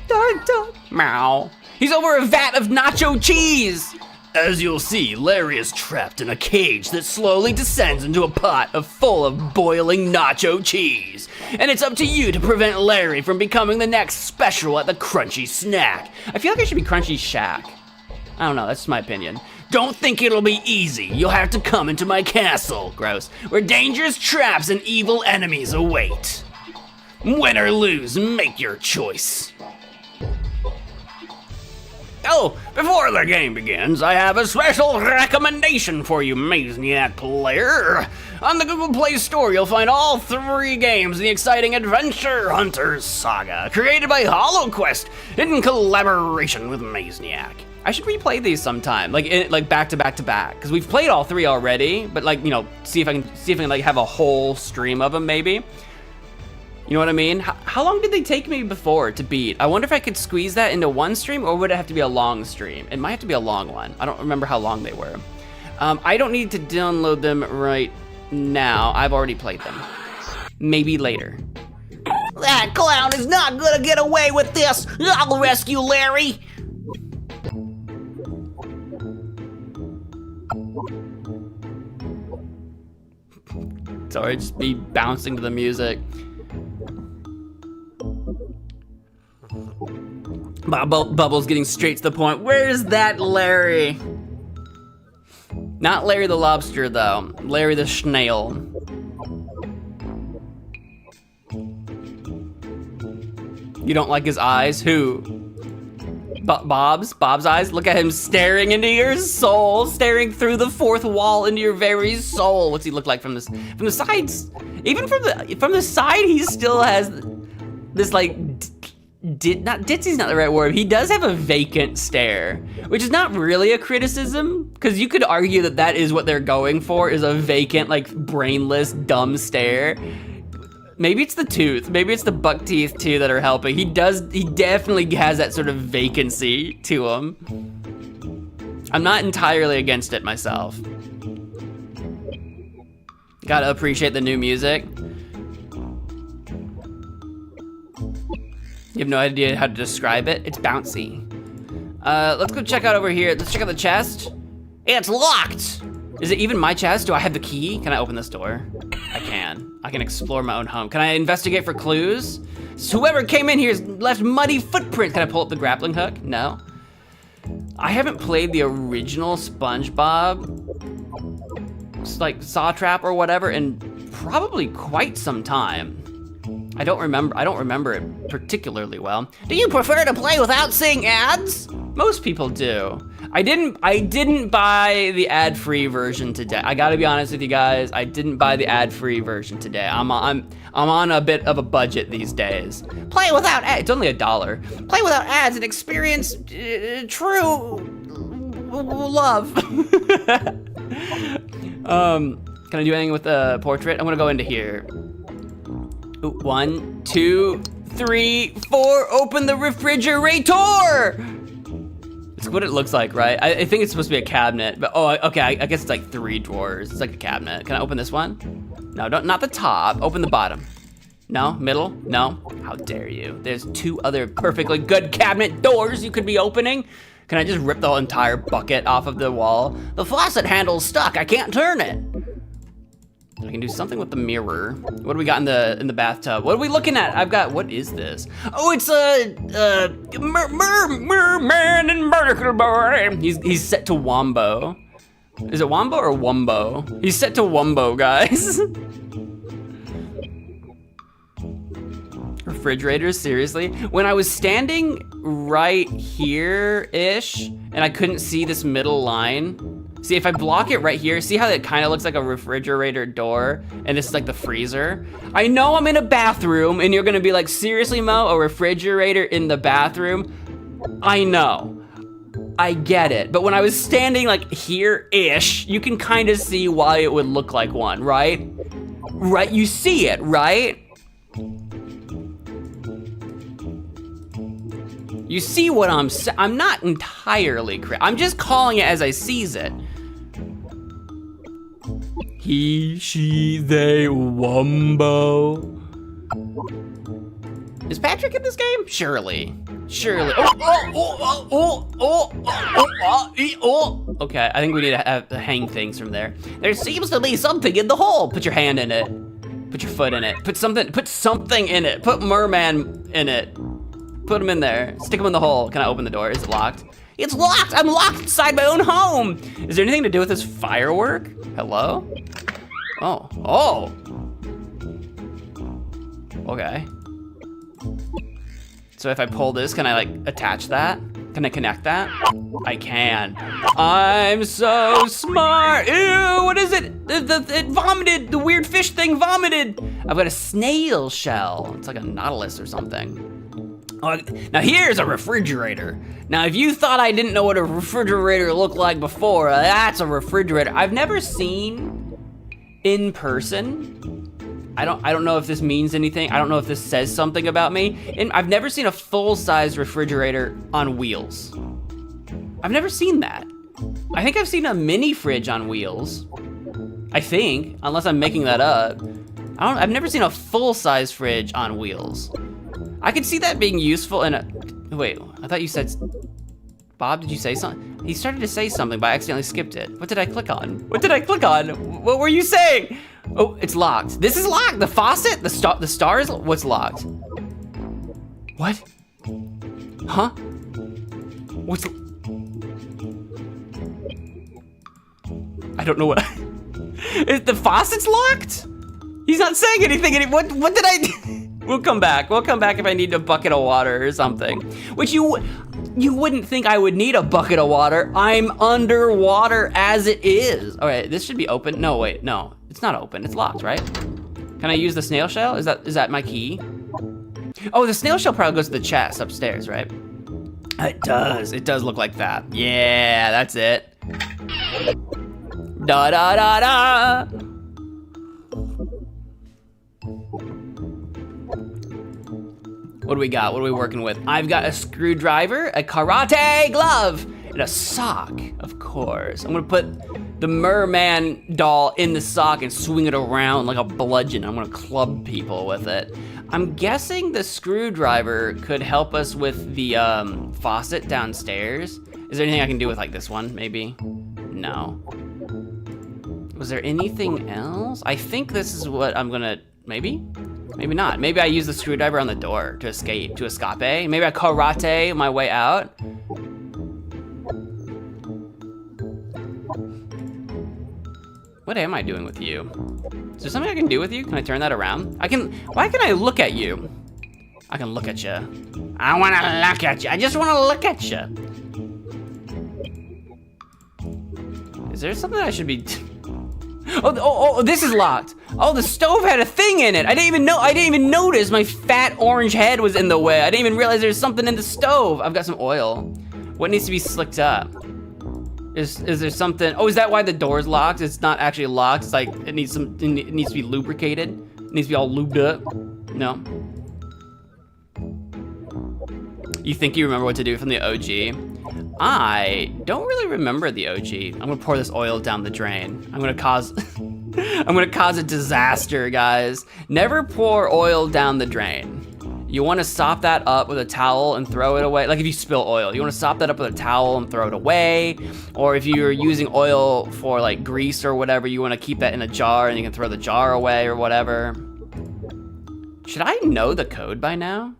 Dun dun. Meow. He's over a vat of nacho cheese. As you'll see, Larry is trapped in a cage that slowly descends into a pot full of boiling nacho cheese. And it's up to you to prevent Larry from becoming the next special at the Crunchy Snack. I feel like it should be Crunchy Shack. I don't know, that's my opinion. Don't think it'll be easy. You'll have to come into my castle, gross, where dangerous traps and evil enemies await. Win or lose, make your choice. Oh, before the game begins, I have a special recommendation for you, Mazniac player. On the Google Play Store, you'll find all 3 games in the exciting Adventure Hunters saga, created by HoloQuest in collaboration with Mazniac. I should replay these sometime, like back to back to back, because we've played all 3 already. But like, you know, see if I can like have a whole stream of them, maybe. You know what I mean? How long did they take me before to beat? I wonder if I could squeeze that into one stream, or would it have to be a long stream? It might have to be a long one. I don't remember how long they were. I don't need to download them right now. I've already played them. Maybe later. That clown is not gonna get away with this. I'll rescue Larry. Sorry, just be bouncing to the music. Bubbles getting straight to the point. Where's that Larry? Not Larry the lobster, though. Larry the snail. You don't like his eyes? Who? Bob's eyes? Look at him staring into your soul, staring through the 4th wall into your very soul. What's he look like from the sides? Even from the side, he still has this like, not ditzy's not the right word. He does have a vacant stare, which is not really a criticism, because you could argue that is what they're going for, is a vacant, like brainless, dumb stare. Maybe it's the tooth. Maybe it's the buck teeth too that are helping. He definitely has that sort of vacancy to him. I'm not entirely against it myself. Gotta appreciate the new music. You have no idea how to describe it. It's bouncy. Let's go check out over here. Let's check out the chest. It's locked. Is it even my chest? Do I have the key? Can I open this door? I can. I can explore my own home. Can I investigate for clues? So whoever came in here has left muddy footprints. Can I pull up the grappling hook? No. I haven't played the original SpongeBob, like Saw Trap or whatever, in probably quite some time. I don't remember it particularly well. Do you prefer to play without seeing ads? Most people do. I didn't buy the ad-free version today. I gotta be honest with you guys. I didn't buy the ad-free version today. I'm on a bit of a budget these days. Play without ads. It's only $1. Play without ads and experience true love. Can I do anything with the portrait? I'm gonna go into here. Ooh, 1, 2, 3, 4. Open the refrigerator. It's what it looks like, right? I think it's supposed to be a cabinet, but oh, okay. I guess it's like 3 drawers. It's like a cabinet. Can I open this one? No, not the top. Open the bottom. No, middle. No. How dare you? There's 2 other perfectly good cabinet doors you could be opening. Can I just rip the whole entire bucket off of the wall? The faucet handle's stuck. I can't turn it. I can do something with the mirror. What do we got in the bathtub? What are we looking at? I've got, what is this? Oh, it's a merman and miracle boy. He's set to Wombo. Is it Wombo or Wumbo? He's set to Wumbo, guys. Refrigerators, seriously? When I was standing right here-ish, and I couldn't see this middle line, see, if I block it right here, see how it kind of looks like a refrigerator door, and this is like the freezer? I know I'm in a bathroom, and you're gonna be like, seriously, Mo, a refrigerator in the bathroom? I know, I get it, but when I was standing like here-ish, you can kind of see why it would look like one, right? Right, you see it, right? You see what I'm not entirely correct. I'm just calling it as I sees it. He, she, they, Wumbo. Is Patrick in this game? Surely. Oh. Okay, I think we need to hang things from there. There seems to be something in the hole. Put your hand in it. Put your foot in it. Put something in it. Put merman in it. Put him in there. Stick him in the hole. Can I open the door? Is it locked? It's locked! I'm locked inside my own home! Is there anything to do with this firework? Hello? Oh. Okay. So if I pull this, can I like attach that? Can I connect that? I can. I'm so smart. Ew, what is it? It vomited. The weird fish thing vomited. I've got a snail shell. It's like a nautilus or something. Now here's a refrigerator. Now if you thought I didn't know what a refrigerator looked like before, that's a refrigerator. I've never seen in person. I don't know if this means anything. I don't know if this says something about me. And I've never seen a full-size refrigerator on wheels. I've never seen that. I think I've seen a mini fridge on wheels. I think, unless I'm making that up. I've never seen a full-size fridge on wheels. I could see that being useful in a, wait, I thought you said, Bob, did you say something? He started to say something, but I accidentally skipped it. What did I click on? What were you saying? Oh, it's locked. This is locked. The faucet, the stars, what's locked? What? Huh? What's, I don't know what, is the faucet's locked? He's not saying anything. What did I do? We'll come back if I need a bucket of water or something. Which you wouldn't think I would need a bucket of water. I'm underwater as it is. All right, this should be open. No, wait, no, it's not open. It's locked, right? Can I use the snail shell? Is that my key? Oh, the snail shell probably goes to the chest upstairs, right? It does look like that. Yeah, that's it. Da da da da. What do we got? What are we working with? I've got a screwdriver, a karate glove, and a sock, of course. I'm gonna put the merman doll in the sock and swing it around like a bludgeon. I'm gonna club people with it. I'm guessing the screwdriver could help us with the faucet downstairs. Is there anything I can do with like this one, maybe? No. Was there anything else? I think this is what I'm gonna, maybe? Maybe not. Maybe I use the screwdriver on the door to escape, to escape. Maybe I karate my way out. What am I doing with you? Is there something I can do with you? Can I turn that around? Why can I look at you? I can look at you. I wanna look at you. I just wanna look at you. Is there something I should be? Oh, this is locked. Oh, the stove had a thing in it. I didn't even notice my fat orange head was in the way. I didn't even realize there's something in the stove. I've got some oil. What needs to be slicked up? Is there something? Oh, is that why the door's locked? It's not actually locked. It's like it needs to be lubricated. It needs to be all lubed up. No. You think you remember what to do from the OG? I don't really remember the OG. I'm gonna pour this oil down the drain. I'm gonna cause a disaster, guys. Never pour oil down the drain. You wanna sop that up with a towel and throw it away. Like if you spill oil, you wanna sop that up with a towel and throw it away. Or if you're using oil for like grease or whatever, you wanna keep that in a jar and you can throw the jar away or whatever. Should I know the code by now?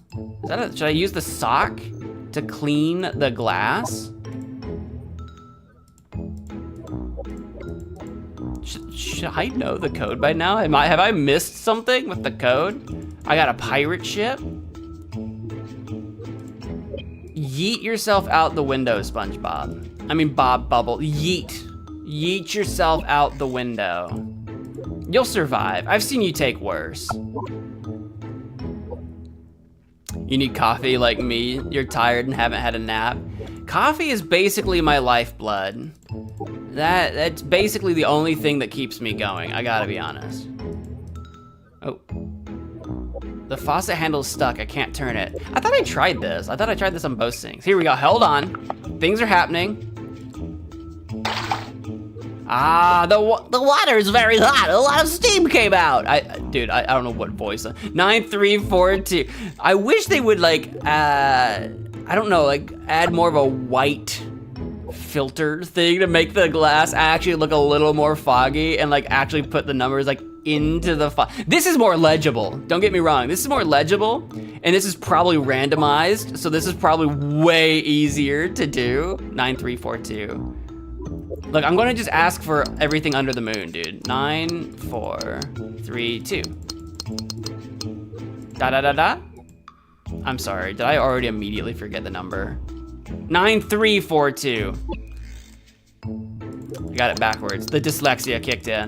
Should I use the sock to clean the glass? Should I know the code by now? Have I missed something with the code? I got a pirate ship. Yeet yourself out the window, SpongeBob. I mean, Bob Bubble. Yeet. Yeet yourself out the window. You'll survive. I've seen you take worse. You need coffee like me. You're tired and haven't had a nap. Coffee is basically my lifeblood. That's basically the only thing that keeps me going. I gotta be honest. Oh. The faucet handle's stuck. I can't turn it. I thought I tried this. I thought I tried this on both things. Here we go. Hold on. Things are happening. Ah, the water is very hot. A lot of steam came out. Dude, I don't know what voice. 9342. I wish they would like, I don't know, like add more of a white filter thing to make the glass actually look a little more foggy and like actually put the numbers like into the This is more legible. Don't get me wrong. This is more legible and this is probably randomized. So this is probably way easier to do. 9342. Look, I'm gonna just ask for everything under the moon, dude. 9432. Da. I'm sorry, did I already immediately forget the number? 9342. I got it backwards. The dyslexia kicked in.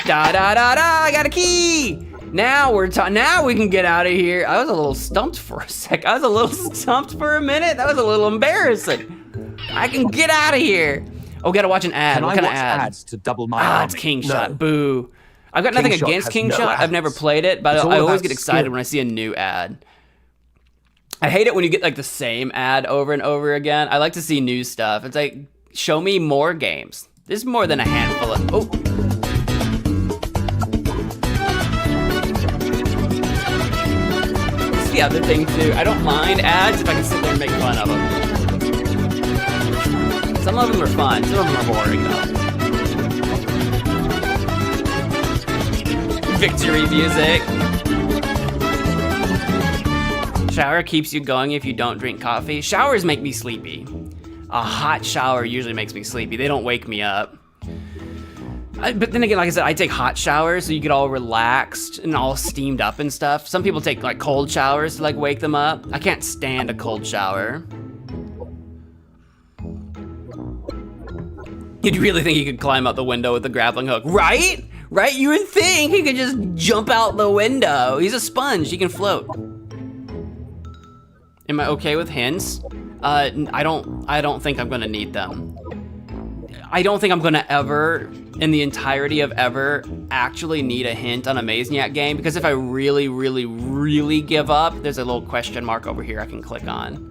Da, I got a key! Now now we can get out of here. I was a little stumped for a sec. I was a little stumped for a minute. That was a little embarrassing. I can get out of here. Oh, gotta watch an ad. What kind of ad? Ads to double my army? It's King Shot. Boo. I've got nothing against King Shot. I've never played it, but I always get excited when I see a new ad. I hate it when you get like the same ad over and over again. I like to see new stuff. It's like, show me more games. There's more than a handful of, oh. That's the other thing too. I don't mind ads if I can sit there and make fun of them. Some of them are fun, some of them are boring though. Victory music. Shower keeps you going if you don't drink coffee. Showers make me sleepy. A hot shower usually makes me sleepy. They don't wake me up. But then again, like I said, I take hot showers so you get all relaxed and all steamed up and stuff. Some people take like cold showers to like wake them up. I can't stand a cold shower. You'd really think he could climb out the window with the grappling hook, right? Right? You would think he could just jump out the window. He's a sponge, he can float. Am I okay with hints? I don't think I'm gonna need them. I don't think I'm gonna ever, in the entirety of ever, actually need a hint on a Mazniac game, because if I really, really, really give up, there's a little question mark over here I can click on.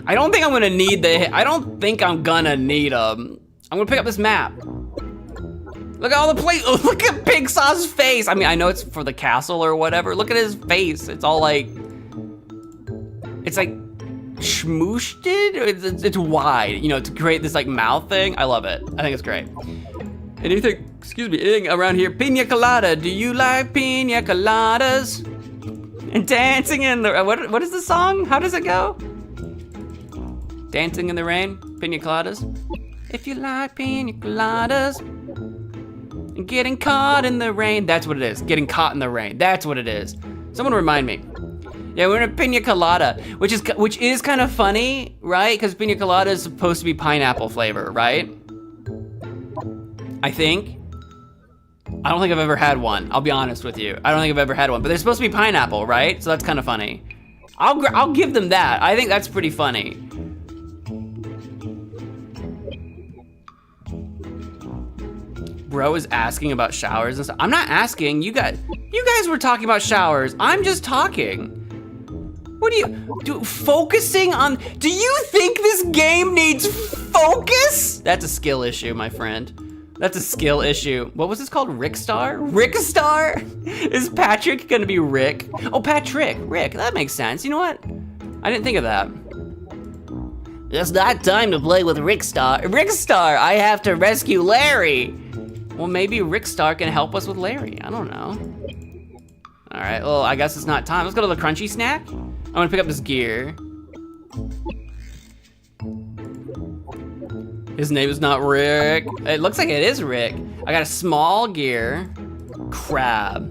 I don't think I'm gonna need I don't think I'm gonna need them. I'm gonna pick up this map. Look at all the places. Oh, look at Pig Saw's face. I mean, I know it's for the castle or whatever. Look at his face. It's all like, it's like schmooshed it. It's wide, you know, to create this like mouth thing. I love it. I think it's great. Anything, excuse me, anything around here? Pina colada. Do you like pina coladas? And dancing in the, what is the song? How does it go? Dancing in the rain, pina coladas. If you like pina coladas. And getting caught in the rain. That's what it is, getting caught in the rain. That's what it is. Someone remind me. Yeah, we're in a pina colada, which is kind of funny, right? Because pina colada is supposed to be pineapple flavor, right? I think. I don't think I've ever had one. I'll be honest with you. I don't think I've ever had one, but they're supposed to be pineapple, right? So that's kind of funny. I'll give them that. I think that's pretty funny. Bro is asking about showers and stuff. I'm not asking. You guys were talking about showers. I'm just talking. What do you focusing on? Do you think this game needs focus? That's a skill issue, my friend. That's a skill issue. What was this called? Rickstar? Rickstar? Is Patrick gonna be Rick? Oh, Patrick, Rick, that makes sense. You know what? I didn't think of that. It's not time to play with Rickstar. Rickstar, I have to rescue Larry. Well, maybe Rickstar can help us with Larry. I don't know. All right, well, I guess it's not time. Let's go to the crunchy snack. I'm gonna pick up this gear. His name is not Rick. It looks like it is Rick. I got a small gear, crab.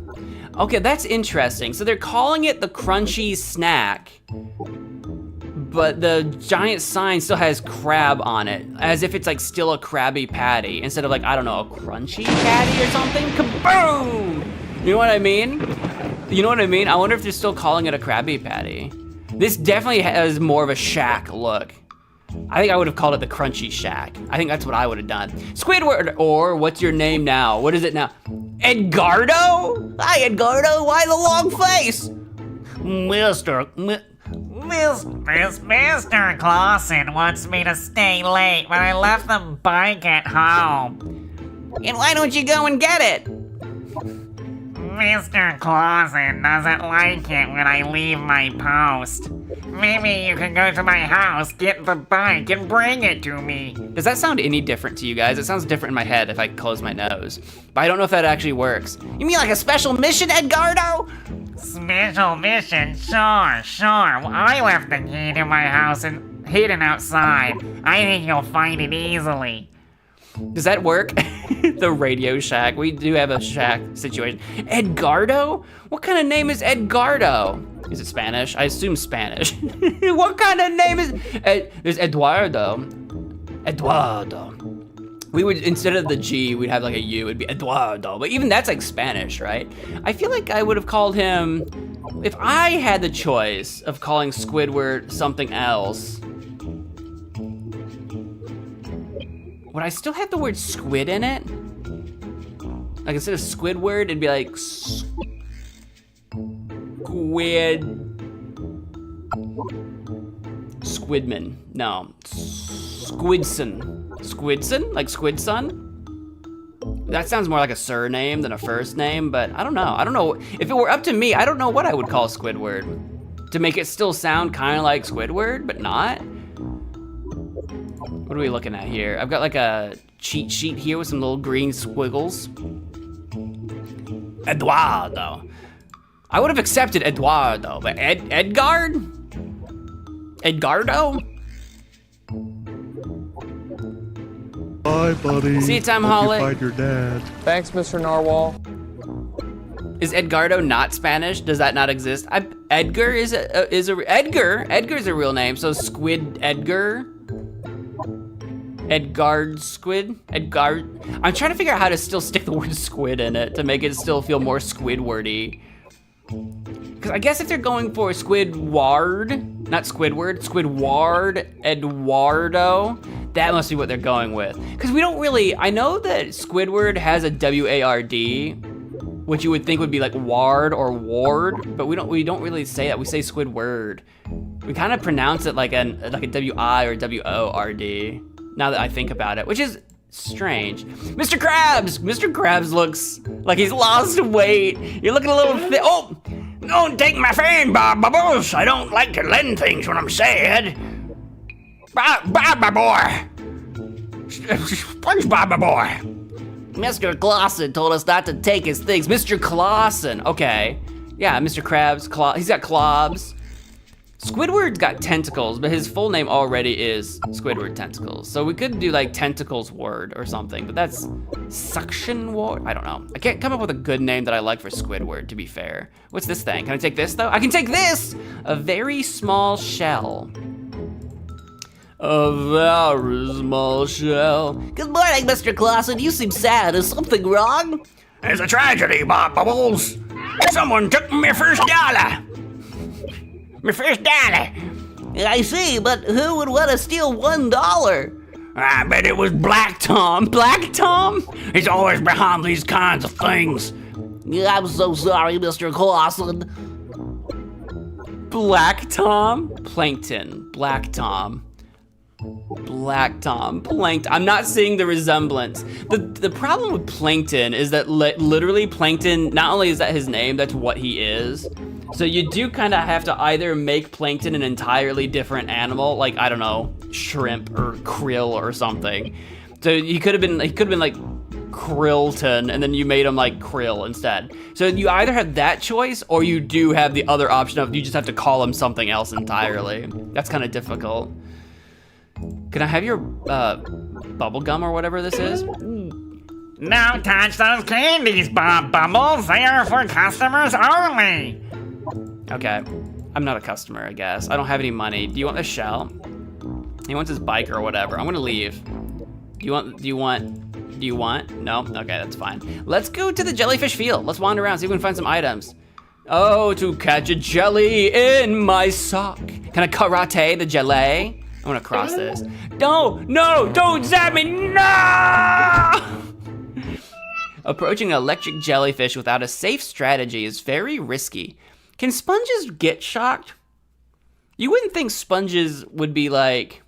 Okay, that's interesting. So they're calling it the crunchy snack, but the giant sign still has crab on it, as if it's like still a Krabby Patty, instead of like, I don't know, a crunchy patty or something. Kaboom! You know what I mean? You know what I mean? I wonder if they're still calling it a Krabby Patty. This definitely has more of a shack look. I think I would have called it the Crunchy Shack. I think that's what I would have done. Squidward, or what's your name now? What is it now? Edgardo? Hi, Edgardo, why the long face? Mr. Clausen wants me to stay late, but I left the bike at home. And why don't you go and get it? Mr. Clausen doesn't like it when I leave my post. Maybe you can go to my house, get the bike, and bring it to me. Does that sound any different to you guys? It sounds different in my head if I close my nose. But I don't know if that actually works. You mean like a special mission, Edgardo? Special mission? Sure. Well, I left the key to my house and hidden outside. I think you'll find it easily. Does that work? The Radio Shack. We do have a shack situation. Edgardo? What kind of name is Edgardo? Is it Spanish? I assume Spanish. What kind of name is... there's Eduardo. We would, instead of the G, we'd have like a U. It'd be Eduardo. But even that's like Spanish, right? I feel like I would have called him... If I had the choice of calling Squidward something else... Would I still have the word squid in it? Like instead of Squidward, it'd be like Squidman. No. Squidson? Like Squidson? That sounds more like a surname than a first name, but I don't know. I don't know. If it were up to me, I don't know what I would call Squidward. To make it still sound kind of like Squidward, but not. What are we looking at here? I've got like a cheat sheet here with some little green squiggles. Eduardo. I would have accepted Eduardo, but Edgardo? Bye, buddy. See you, Tom Hope Holland. you find your dad. Thanks, Mr. Narwhal. Is Edgardo not Spanish? Does that not exist? Edgar is Edgar's a real name. So Squid Edgar. Edgard squid? Edgard. I'm trying to figure out how to still stick the word squid in it to make it still feel more Squidwardy. Because I guess if they're going for Squidward, not Squidward, Squidward, Eduardo, that must be what they're going with. Because we don't really, I know that Squidward has a W-A-R-D, which you would think would be like ward or ward, but we don't really say that. We say Squidward. We kind of pronounce it like a W-I or W-O-R-D, now that I think about it, which is strange. Mr. Krabs! Mr. Krabs looks like he's lost weight. You're looking a little fit. Oh! Don't take my fan, Bob Bubbles. I don't like to lend things when I'm sad. Bob my boy. SpongeBob my boy. Mr. Clausen told us not to take his things. Mr. Clausen, okay. Yeah, Mr. Krabs, he's got claws. Squidward's got tentacles, but his full name already is Squidward Tentacles. So we could do like Tentacles Ward or something, but that's Suction Ward? I don't know. I can't come up with a good name that I like for Squidward, to be fair. What's this thing? Can I take this though? I can take this! A very small shell. A very small shell. Good morning, Mr. Clausen. You seem sad. Is something wrong? There's a tragedy, Bob Bubbles. Someone took my first dollar. My first dollar. I see, but who would want to steal $1? I bet it was Black Tom. Black Tom? He's always behind these kinds of things. I'm so sorry, Mr. Clausen. Black Tom? Plankton. Black Tom. Black Tom, Plankton. I'm not seeing the resemblance. The problem with Plankton is that literally Plankton, not only is that his name, that's what he is. So you do kind of have to either make Plankton an entirely different animal, like, I don't know, shrimp or krill or something. So he could have been like Krillton, and then you made him like Krill instead. So you either have that choice, or you do have the other option of you just have to call him something else entirely. That's kind of difficult. Can I have your bubble gum or whatever this is? Don't touch those candies, Bob Bubbles. They are for customers only. Okay, I'm not a customer, I guess. I don't have any money. Do you want the shell? He wants his bike or whatever. I'm gonna leave. Do you want? No? Okay, that's fine. Let's go to the jellyfish field. Let's wander around, see if we can find some items. Oh, to catch a jelly in my sock. Can I karate the jelly? I'm gonna cross this. No, don't zap me, no! Approaching an electric jellyfish without a safe strategy is very risky. Can sponges get shocked? You wouldn't think sponges would be like,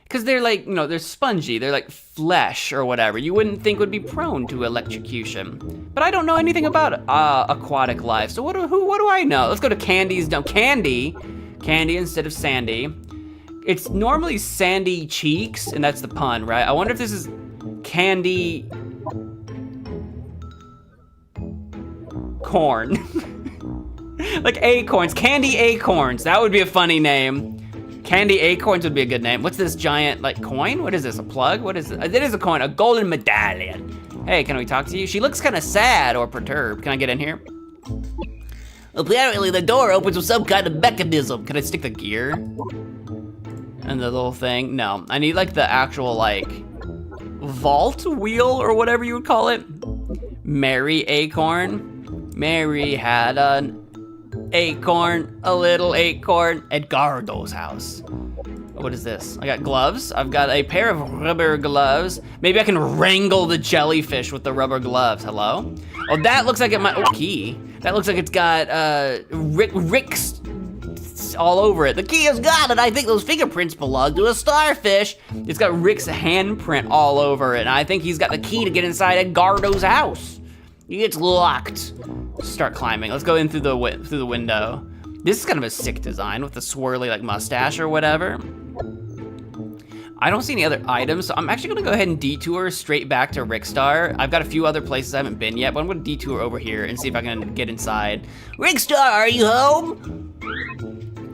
because they're like, you know, they're spongy, they're like flesh or whatever. You wouldn't think would be prone to electrocution. But I don't know anything about aquatic life, so what do I know? Let's go to Candy's, no, Candy instead of Sandy. It's normally Sandy Cheeks, and that's the pun, right? I wonder if this is Candy Corn. Like acorns, Candy Acorns. That would be a funny name. Candy Acorns would be a good name. What's this giant, like, coin? What is this, a plug? What is it? It is a coin, a golden medallion. Hey, can we talk to you? She looks kind of sad or perturbed. Can I get in here? Apparently the door opens with some kind of mechanism. Can I stick the gear? And the little thing? No, I need like the actual like vault wheel or whatever you would call it. Mary Acorn. Mary had an acorn, a little acorn, Edgardo's house. What is this? I got gloves. I've got a pair of rubber gloves. Maybe I can wrangle the jellyfish with the rubber gloves. Hello? Oh, that looks like it might, oh, key. That looks like it's got Rick's all over it. The key has got it. I think those fingerprints belong to a starfish. It's got Rick's handprint all over it, and I think he's got the key to get inside Edgardo's house. It's locked. Start climbing. Let's go in through the window. This is kind of a sick design with the swirly like mustache or whatever. I don't see any other items, so I'm actually gonna go ahead and detour straight back to Rickstar. I've got a few other places I haven't been yet, but I'm gonna detour over here and see if I can get inside. Rickstar, are you home?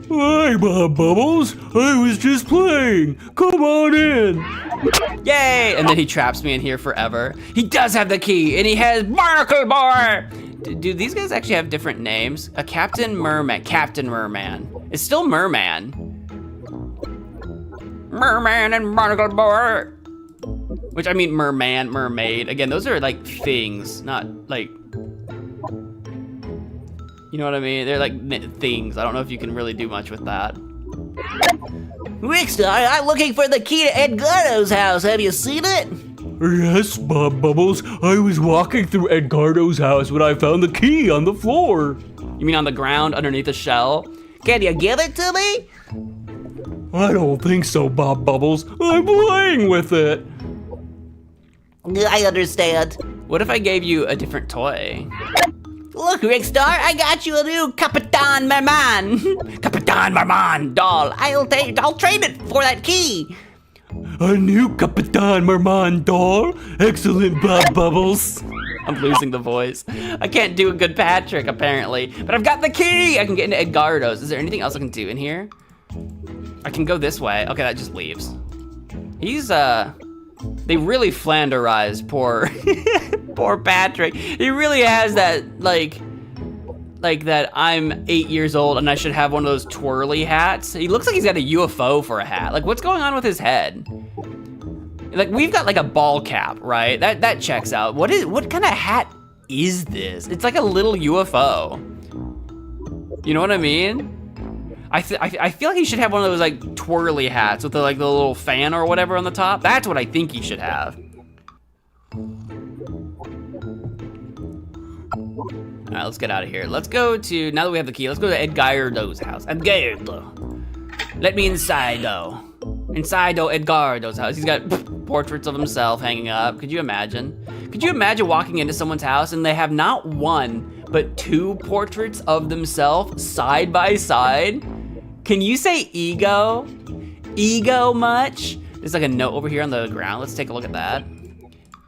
Hi, Bob Bubbles. I was just playing. Come on in. Yay! And then he traps me in here forever. He does have the key, and he has Barnacle Bar. Do these guys actually have different names? A Captain Merman. Captain Merman. It's still Merman. Merman and Barnacle Bar. Which I mean Merman, Mermaid. Again, those are like things, not like, you know what I mean? They're like things. I don't know if you can really do much with that. Rickstar, I'm looking for the key to Edgardo's house. Have you seen it? Yes, Bob Bubbles. I was walking through Edgardo's house when I found the key on the floor. You mean on the ground underneath the shell? Can you give it to me? I don't think so, Bob Bubbles. I'm playing with it. I understand. What if I gave you a different toy? Look, Rickstar, I got you a new Capitan Merman. Capitan Merman doll. I'll trade it for that key. A new Capitan Merman doll? Excellent, Bob Bubbles. I'm losing the voice. I can't do a good Patrick, apparently. But I've got the key! I can get into Edgardo's. Is there anything else I can do in here? I can go this way. Okay, that just leaves. He's, they really flanderized poor, poor Patrick. He really has that, like that I'm 8 years old and I should have one of those twirly hats. He looks like he's got a UFO for a hat. Like, what's going on with his head? Like, we've got like a ball cap, right? That checks out. What kind of hat is this? It's like a little UFO. You know what I mean? I feel like he should have one of those like twirly hats with the little fan or whatever on the top. That's what I think he should have. All right, let's get out of here. Let's go to, now that we have the key, let's go to Edgardo's house. Edgardo. Let me inside though. Inside Edgardo's house. He's got portraits of himself hanging up. Could you imagine? Could you imagine walking into someone's house and they have not one, but 2 portraits of themselves side by side? Can you say ego? Ego much? There's like a note over here on the ground. Let's take a look at that.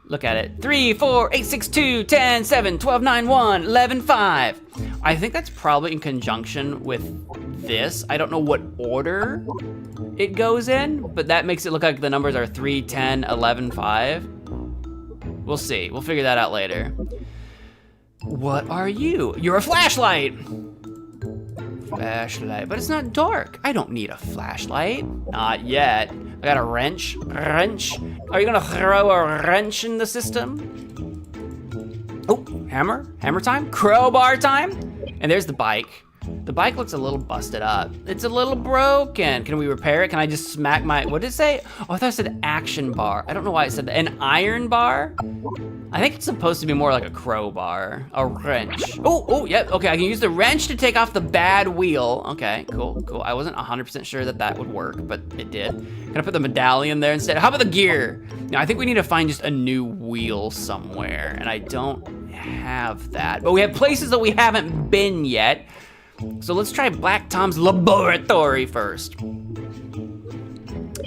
Look at it. 3, 4, 8, 6, 2, 10, 7, 12, 9, 1, 11, 5. I think that's probably in conjunction with this. I don't know what order it goes in, but that makes it look like the numbers are 3, 10, 11, 5. We'll see. We'll figure that out later. What are you? You're a flashlight. Flashlight, but it's not dark. I don't need a flashlight. Not yet. I got a wrench. Wrench. Are you gonna throw a wrench in the system? Oh, hammer. Hammer time. Crowbar time. And there's the bike. The bike looks a little busted up. It's a little broken. Can we repair it? Can I just smack my, what did it say? Oh, I thought it said action bar. I don't know why it said that. An iron bar? I think it's supposed to be more like a crowbar, a wrench. Oh, yep, okay, I can use the wrench to take off the bad wheel. Okay, cool. I wasn't 100% sure that would work, but it did. Can I put the medallion there instead? How about the gear? Now, I think we need to find just a new wheel somewhere, and I don't have that. But we have places that we haven't been yet. So let's try Black Tom's laboratory first.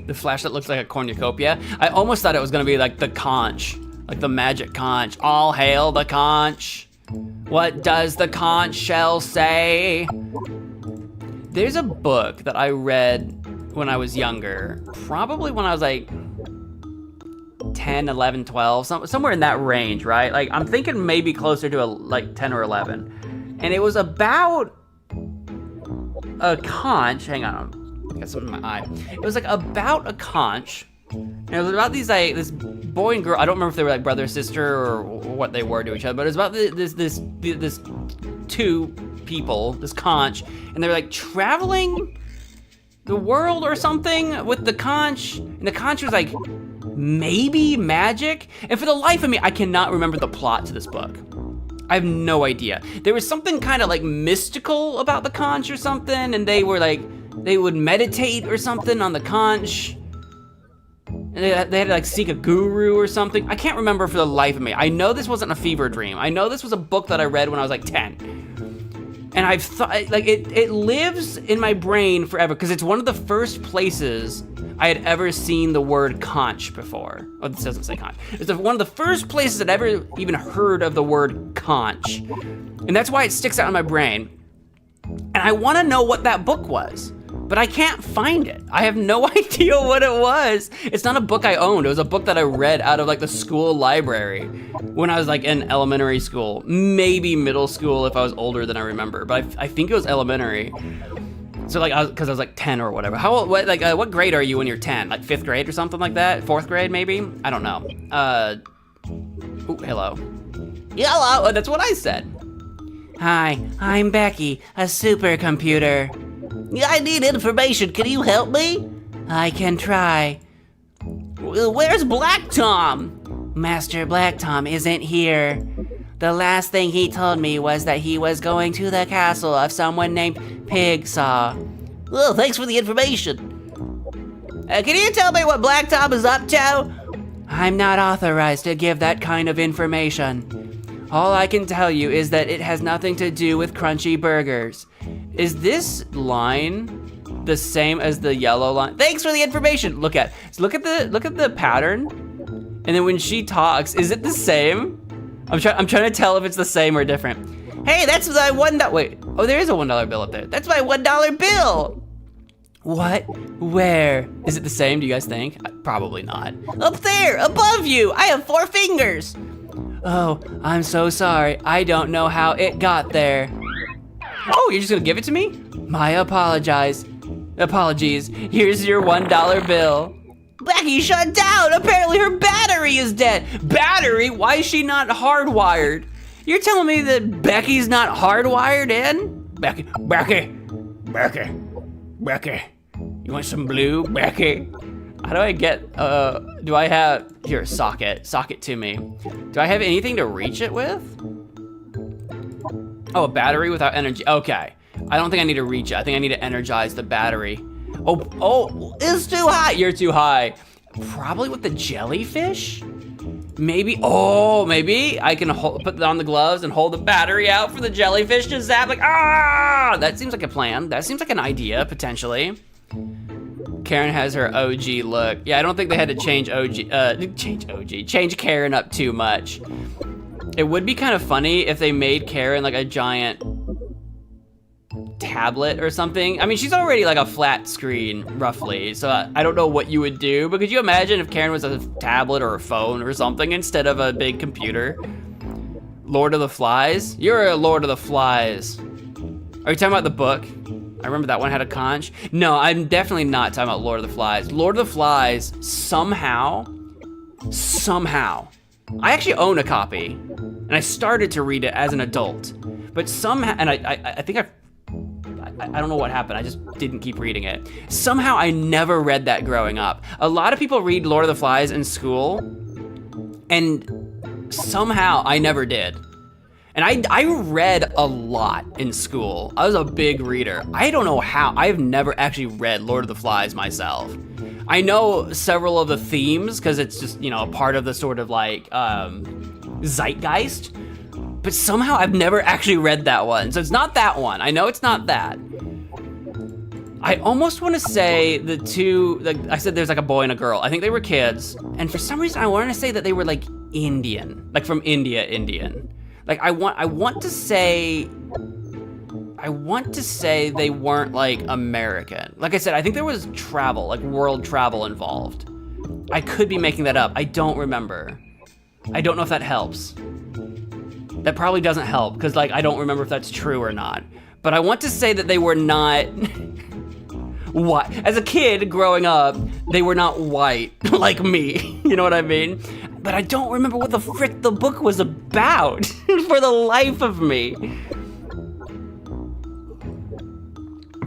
The flashlight looks like a cornucopia. I almost thought it was gonna be like the conch. Like the magic conch. All hail the conch. What does the conch shell say? There's a book that I read when I was younger. Probably when I was like 10, 11, 12, somewhere in that range, right? Like I'm thinking maybe closer to like 10 or 11. And it was about a conch. Hang on, I got something in my eye. It was like about a conch. And it was about these like this boy and girl. I don't remember if they were like brother, sister, or what they were to each other, but it was about this 2 people, this conch, and they were like traveling the world or something with the conch, and the conch was like maybe magic. And for the life of me, I cannot remember the plot to this book. I have no idea. There was something kind of like mystical about the conch or something, and they were like, they would meditate or something on the conch. And they had to like seek a guru or something. I can't remember for the life of me. I know this wasn't a fever dream. I know this was a book that I read when I was like 10. And I've thought, like it lives in my brain forever because it's one of the first places I had ever seen the word conch before. Oh, this doesn't say conch. It's one of the first places I'd ever even heard of the word conch. And that's why it sticks out in my brain. And I want to know what that book was, but I can't find it. I have no idea what it was. It's not a book I owned. It was a book that I read out of like the school library when I was like in elementary school, maybe middle school if I was older than I remember, but I think it was elementary. So like, because I was like 10 or whatever. How old, what grade are you when you're 10? Like 5th grade or something like that? 4th grade maybe? I don't know. Ooh, hello. Hello, that's what I said. Hi, I'm Becky, a supercomputer. I need information, can you help me? I can try. Where's Black Tom? Master Black Tom isn't here. The last thing he told me was that he was going to the castle of someone named Pigsaw. Well, thanks for the information. Can you tell me what Black Tom is up to? I'm not authorized to give that kind of information. All I can tell you is that it has nothing to do with crunchy burgers. Is this line the same as the yellow line? Thanks for the information. Look at the pattern. And then when she talks, is it the same? I'm trying to tell if it's the same or different. Hey, that's my $1. Wait, oh, there is a $1 bill up there. That's my $1 bill. What? Where? Is it the same, do you guys think? Probably not. Up there, above you. I have 4 fingers. Oh, I'm so sorry. I don't know how it got there. Oh, you're just gonna give it to me? My apologies. Here's your $1 bill. Becky shut down. Apparently her battery is dead. Battery? Why is she not hardwired? You're telling me that Becky's not hardwired in? Becky. You want some blue, Becky? How do I get, do I have, here, sock it to me. Do I have anything to reach it with? Oh, a battery without energy, okay. I don't think I need to reach it. I think I need to energize the battery. Oh, it's too high. You're too high. Probably with the jellyfish? Maybe I can put on the gloves and hold the battery out for the jellyfish to zap, like, ah! That seems like a plan. That seems like an idea, potentially. Karen has her OG look. Yeah, I don't think they had to change Karen up too much. It would be kind of funny if they made Karen like a giant tablet or something. I mean, she's already like a flat screen, roughly, so I don't know what you would do, but could you imagine if Karen was a tablet or a phone or something instead of a big computer? Lord of the Flies? You're a Lord of the Flies. Are you talking about the book? I remember that one had a conch. No, I'm definitely not talking about Lord of the Flies. Lord of the Flies, somehow, I actually own a copy, and I started to read it as an adult, but somehow, and I think I don't know what happened, I just didn't keep reading it. Somehow I never read that growing up. A lot of people read Lord of the Flies in school, and somehow I never did. And I read a lot in school. I was a big reader. I don't know how, I've never actually read Lord of the Flies myself. I know several of the themes, because it's just, you know, a part of the sort of like, zeitgeist. But somehow I've never actually read that one. So it's not that one. I know it's not that. I almost want to say the two, like I said, there's like a boy and a girl. I think they were kids. And for some reason I want to say that they were like Indian, like from India, Indian. Like I want to say they weren't like American. Like I said, I think there was travel, like world travel involved. I could be making that up. I don't remember. I don't know if that helps. That probably doesn't help, because like I don't remember if that's true or not. But I want to say that they were not white. As a kid growing up, they were not white like me. You know what I mean? But I don't remember what the frick the book was about for the life of me.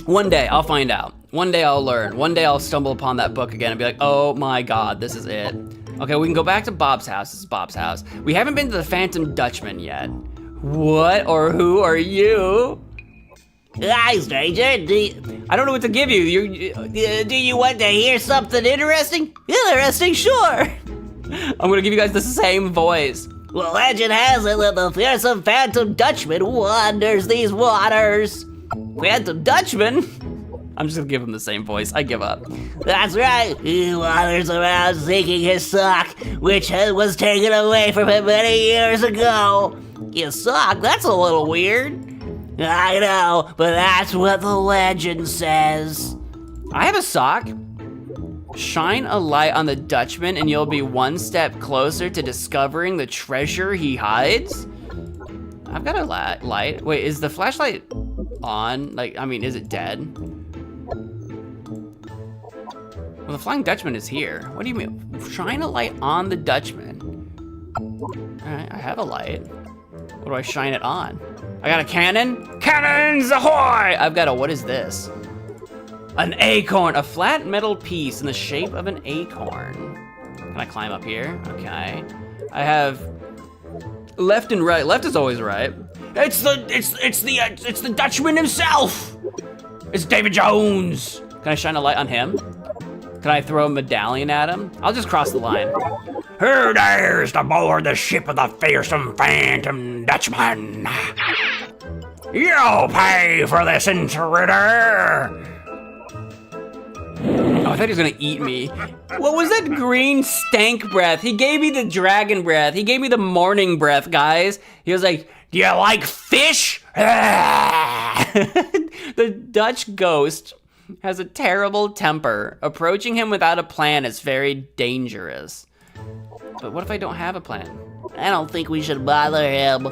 One day I'll find out. One day I'll learn. One day I'll stumble upon that book again and be like, oh my God, this is it. Okay, we can go back to Bob's house. This is Bob's house. We haven't been to the Phantom Dutchman yet. What or who are you? Hi, stranger. I don't know what to give you. Do you want to hear something interesting? Interesting, sure. I'm gonna give you guys the same voice. Well, legend has it that the fearsome Phantom Dutchman wanders these waters. Phantom Dutchman? I'm just gonna give him the same voice. I give up. That's right. He wanders around seeking his sock, which was taken away from him many years ago. His sock? That's a little weird. I know, but that's what the legend says. I have a sock. Shine a light on the Dutchman and you'll be one step closer to discovering the treasure he hides. I've got a light. Wait, is the flashlight on? Like, I mean, is it dead? Well, the Flying Dutchman is here. What do you mean? Shine a light on the Dutchman. All right, I have a light. What do I shine it on? I got a cannon? Cannons ahoy! I've got a, what is this? An acorn, a flat metal piece in the shape of an acorn. Can I climb up here? Okay. I have left and right. Left is always right. It's the Dutchman himself. It's David Jones. Can I shine a light on him? Can I throw a medallion at him? I'll just cross the line. Who dares to board the ship of the fearsome Phantom Phantom Dutchman. You'll pay for this, intruder. Oh, I thought he was gonna eat me. What was that green stank breath? He gave me the dragon breath. He gave me the morning breath, guys. He was like, Do you like fish? the Dutch ghost has a terrible temper. Approaching him without a plan is very dangerous. But what if I don't have a plan? I don't think we should bother him.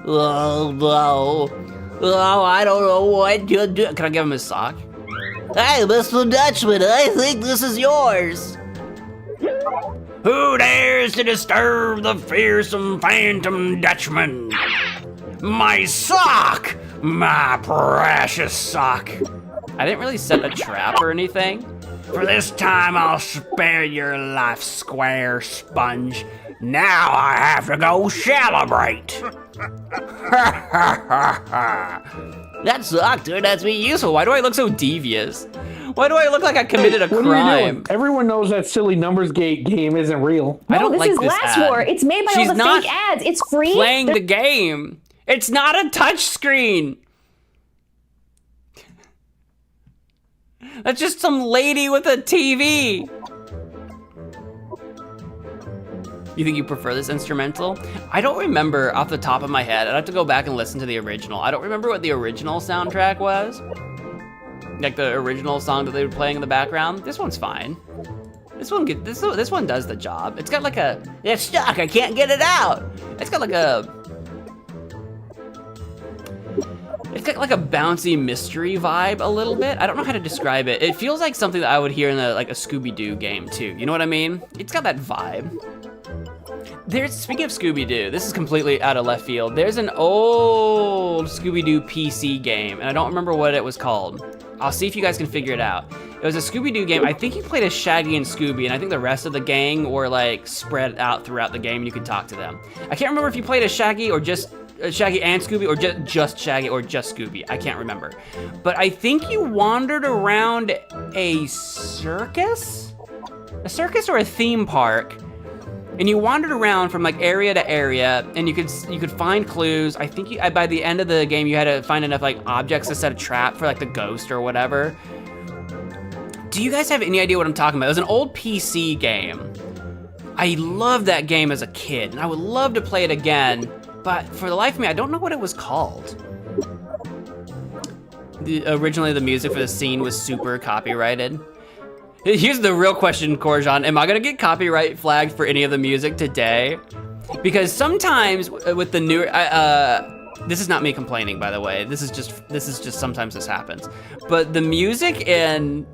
Oh, no. Oh, I don't know what to do. Can I give him his sock? Hey, Mr. Dutchman, I think this is yours. Who dares to disturb the fearsome Phantom Dutchman? My sock! My precious sock. I didn't really set a trap or anything. For this time, I'll spare your life, square sponge. Now I have to go celebrate. That sock turned out to be useful. Why do I look so devious? Why do I look like I committed a What are you crime? doing? Everyone knows that silly numbers gate game isn't real. I don't this like is this Glass ad. War. It's made by She's all the not fake ads. It's free. Playing the game. It's not a touch screen. That's just some lady with a TV. You think you prefer this instrumental? I don't remember off the top of my head. I'd have to go back and listen to the original. I don't remember what the original soundtrack was. Like the original song that they were playing in the background. This one's fine. This one does the job. It's got like a, It's stuck. I can't get it out. it's got like a bouncy mystery vibe a little bit. I don't know how to describe it. It feels like something that I would hear in like a Scooby-Doo game too. You know what I mean? It's got that vibe. Speaking of Scooby-Doo, this is completely out of left field. There's an old Scooby-Doo PC game, and I don't remember what it was called. I'll see if you guys can figure it out. It was a Scooby-Doo game. I think you played as Shaggy and Scooby, and I think the rest of the gang were like spread out throughout the game and you could talk to them. I can't remember if you played as Shaggy or just Shaggy and Scooby, or just Shaggy or just Scooby. I can't remember. But I think you wandered around a circus? A circus or a theme park. And you wandered around from like area to area, and you could find clues. I think by the end of the game, you had to find enough like objects to set a trap for like the ghost or whatever. Do you guys have any idea what I'm talking about? It was an old PC game. I loved that game as a kid, and I would love to play it again, but for the life of me, I don't know what it was called. Originally, the music for the scene was super copyrighted. Here's the real question, Korjan. Am I gonna get copyright flagged for any of the music today? Because sometimes with the new, this is not me complaining, by the way. This is just sometimes this happens. But the music in,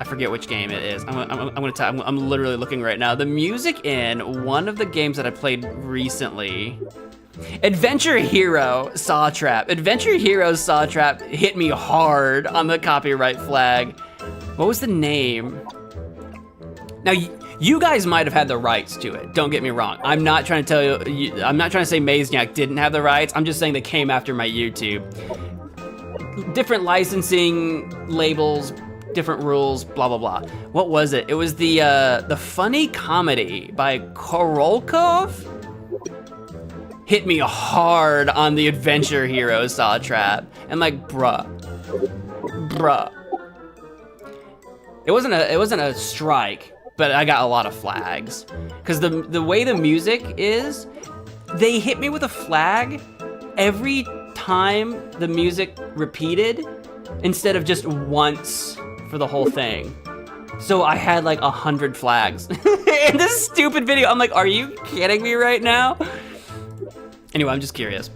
I forget which game it is. I'm literally looking right now. The music in one of the games that I played recently, Adventure Hero Saw Trap. Adventure Hero Saw Trap hit me hard on the copyright flag. What was the name? Now, you guys might have had the rights to it. Don't get me wrong. I'm not trying to tell you, I'm not trying to say Mazniac didn't have the rights. I'm just saying they came after my YouTube. Different licensing labels, different rules, blah, blah, blah. What was it? It was the funny comedy by Korolkov. Hit me hard on the Adventure Hero Saw Trap. And like, bruh. It wasn't a strike, but I got a lot of flags. Cause the way the music is, they hit me with a flag every time the music repeated instead of just once for the whole thing. So I had like 100 flags in this stupid video. I'm like, are you kidding me right now? Anyway, I'm just curious.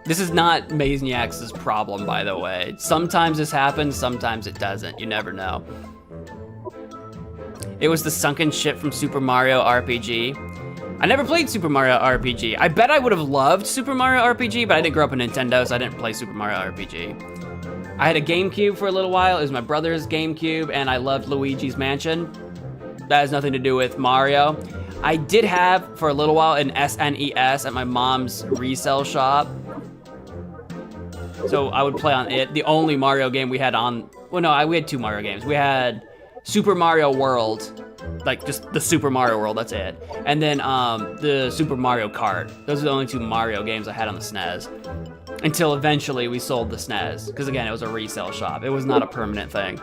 This is not Mazniac's problem, by the way. Sometimes this happens, sometimes it doesn't. You never know. It was the sunken ship from Super Mario RPG. I never played Super Mario RPG. I bet I would have loved Super Mario RPG, but I didn't grow up on Nintendo, so I didn't play Super Mario RPG. I had a GameCube for a little while. It was my brother's GameCube, and I loved Luigi's Mansion. That has nothing to do with Mario. I did have, for a little while, an SNES at my mom's resale shop. So I would play on it. The only Mario game we had on, well no, we had two Mario games. We had Super Mario World like just the Super Mario World, that's it. And then the Super Mario Kart. Those are the only 2 Mario games I had on the SNES. Until eventually we sold the SNES, because again, it was a resale shop. It was not a permanent thing.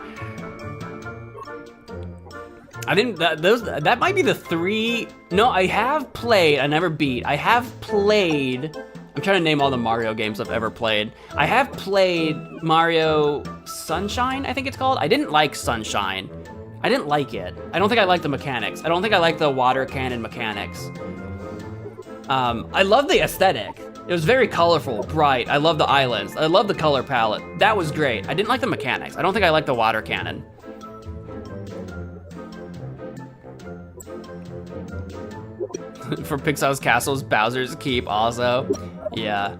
I didn't, that might be the 3, no, I have played, I never beat, I have played, I'm trying to name all the Mario games I've ever played. I have played Mario Sunshine, I think it's called. I didn't like Sunshine. I didn't like it. I don't think I liked the mechanics. I don't think I liked the water cannon mechanics. I love the aesthetic. It was very colorful, bright. I love the islands. I love the color palette. That was great. I didn't like the mechanics. I don't think I liked the water cannon. For Pixar's Castle's Bowser's Keep also. Yeah.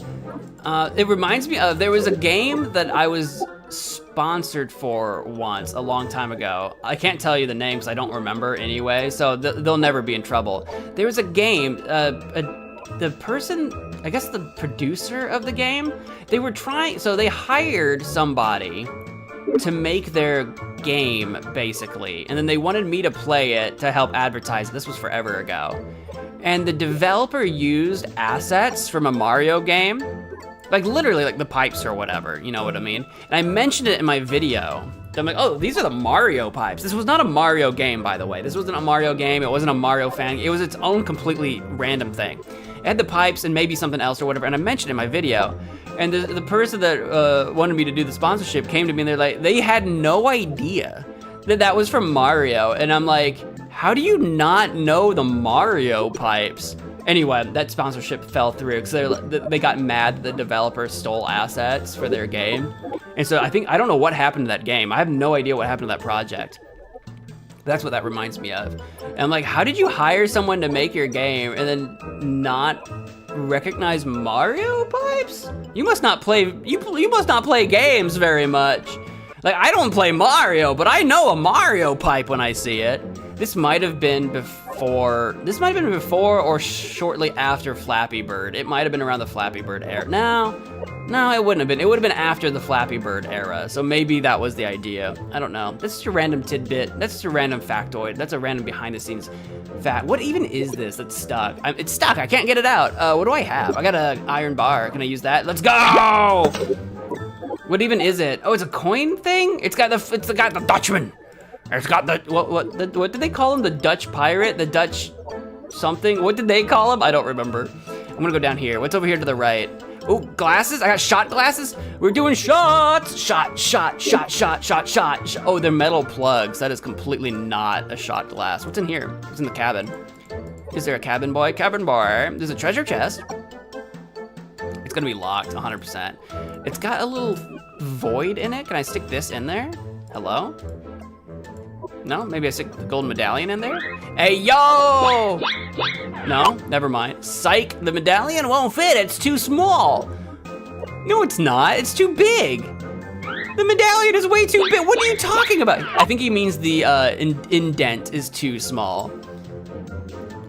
It reminds me of, there was a game that I was sponsored for once, a long time ago. I can't tell you the name because I don't remember anyway, so they'll never be in trouble. There was a game, the person, I guess the producer of the game, they were trying, so they hired somebody to make their game, basically, and then they wanted me to play it to help advertise. This was forever ago. And the developer used assets from a Mario game, like literally like the pipes or whatever, you know what I mean? And I mentioned it in my video. I'm like, oh, these are the Mario pipes. This was not a Mario game, by the way. This wasn't a Mario game, it wasn't a Mario fan, it was its own completely random thing. It had the pipes and maybe something else or whatever, and I mentioned it in my video. And the person that wanted me to do the sponsorship came to me and they're like, they had no idea that that was from Mario. And I'm like, how do you not know the Mario pipes? Anyway, that sponsorship fell through because they got mad that the developer stole assets for their game. And so I don't know what happened to that game. I have no idea what happened to that project. That's what that reminds me of. And I'm like, how did you hire someone to make your game and then not recognize Mario pipes? You must not play, you must not play games very much. Like, I don't play Mario, but I know a Mario pipe when I see it. This might have been before or shortly after Flappy Bird. It might have been around the Flappy Bird era. No, it wouldn't have been. It would have been after the Flappy Bird era. So maybe that was the idea. I don't know. That's just a random tidbit. That's just a random factoid. That's a random behind the scenes fact. What even is this that's stuck? It's stuck, I can't get it out. What do I have? I got an iron bar. Can I use that? Let's go! What even is it? Oh, it's a coin thing? It's got the Dutchman. It's got the, what did they call him? The Dutch pirate? The Dutch something? What did they call him? I don't remember. I'm gonna go down here. What's over here to the right? Oh, glasses? I got shot glasses? We're doing shots! Shot. Oh, they're metal plugs. That is completely not a shot glass. What's in here? What's in the cabin? Is there a cabin boy? Cabin boy. There's a treasure chest. It's gonna be locked, 100%. It's got a little void in it. Can I stick this in there? Hello? No, maybe I stick the golden medallion in there? Hey, yo! No, never mind. Psych, the medallion won't fit, it's too small. No, it's not, it's too big. The medallion is way too big, what are you talking about? I think he means the indent is too small.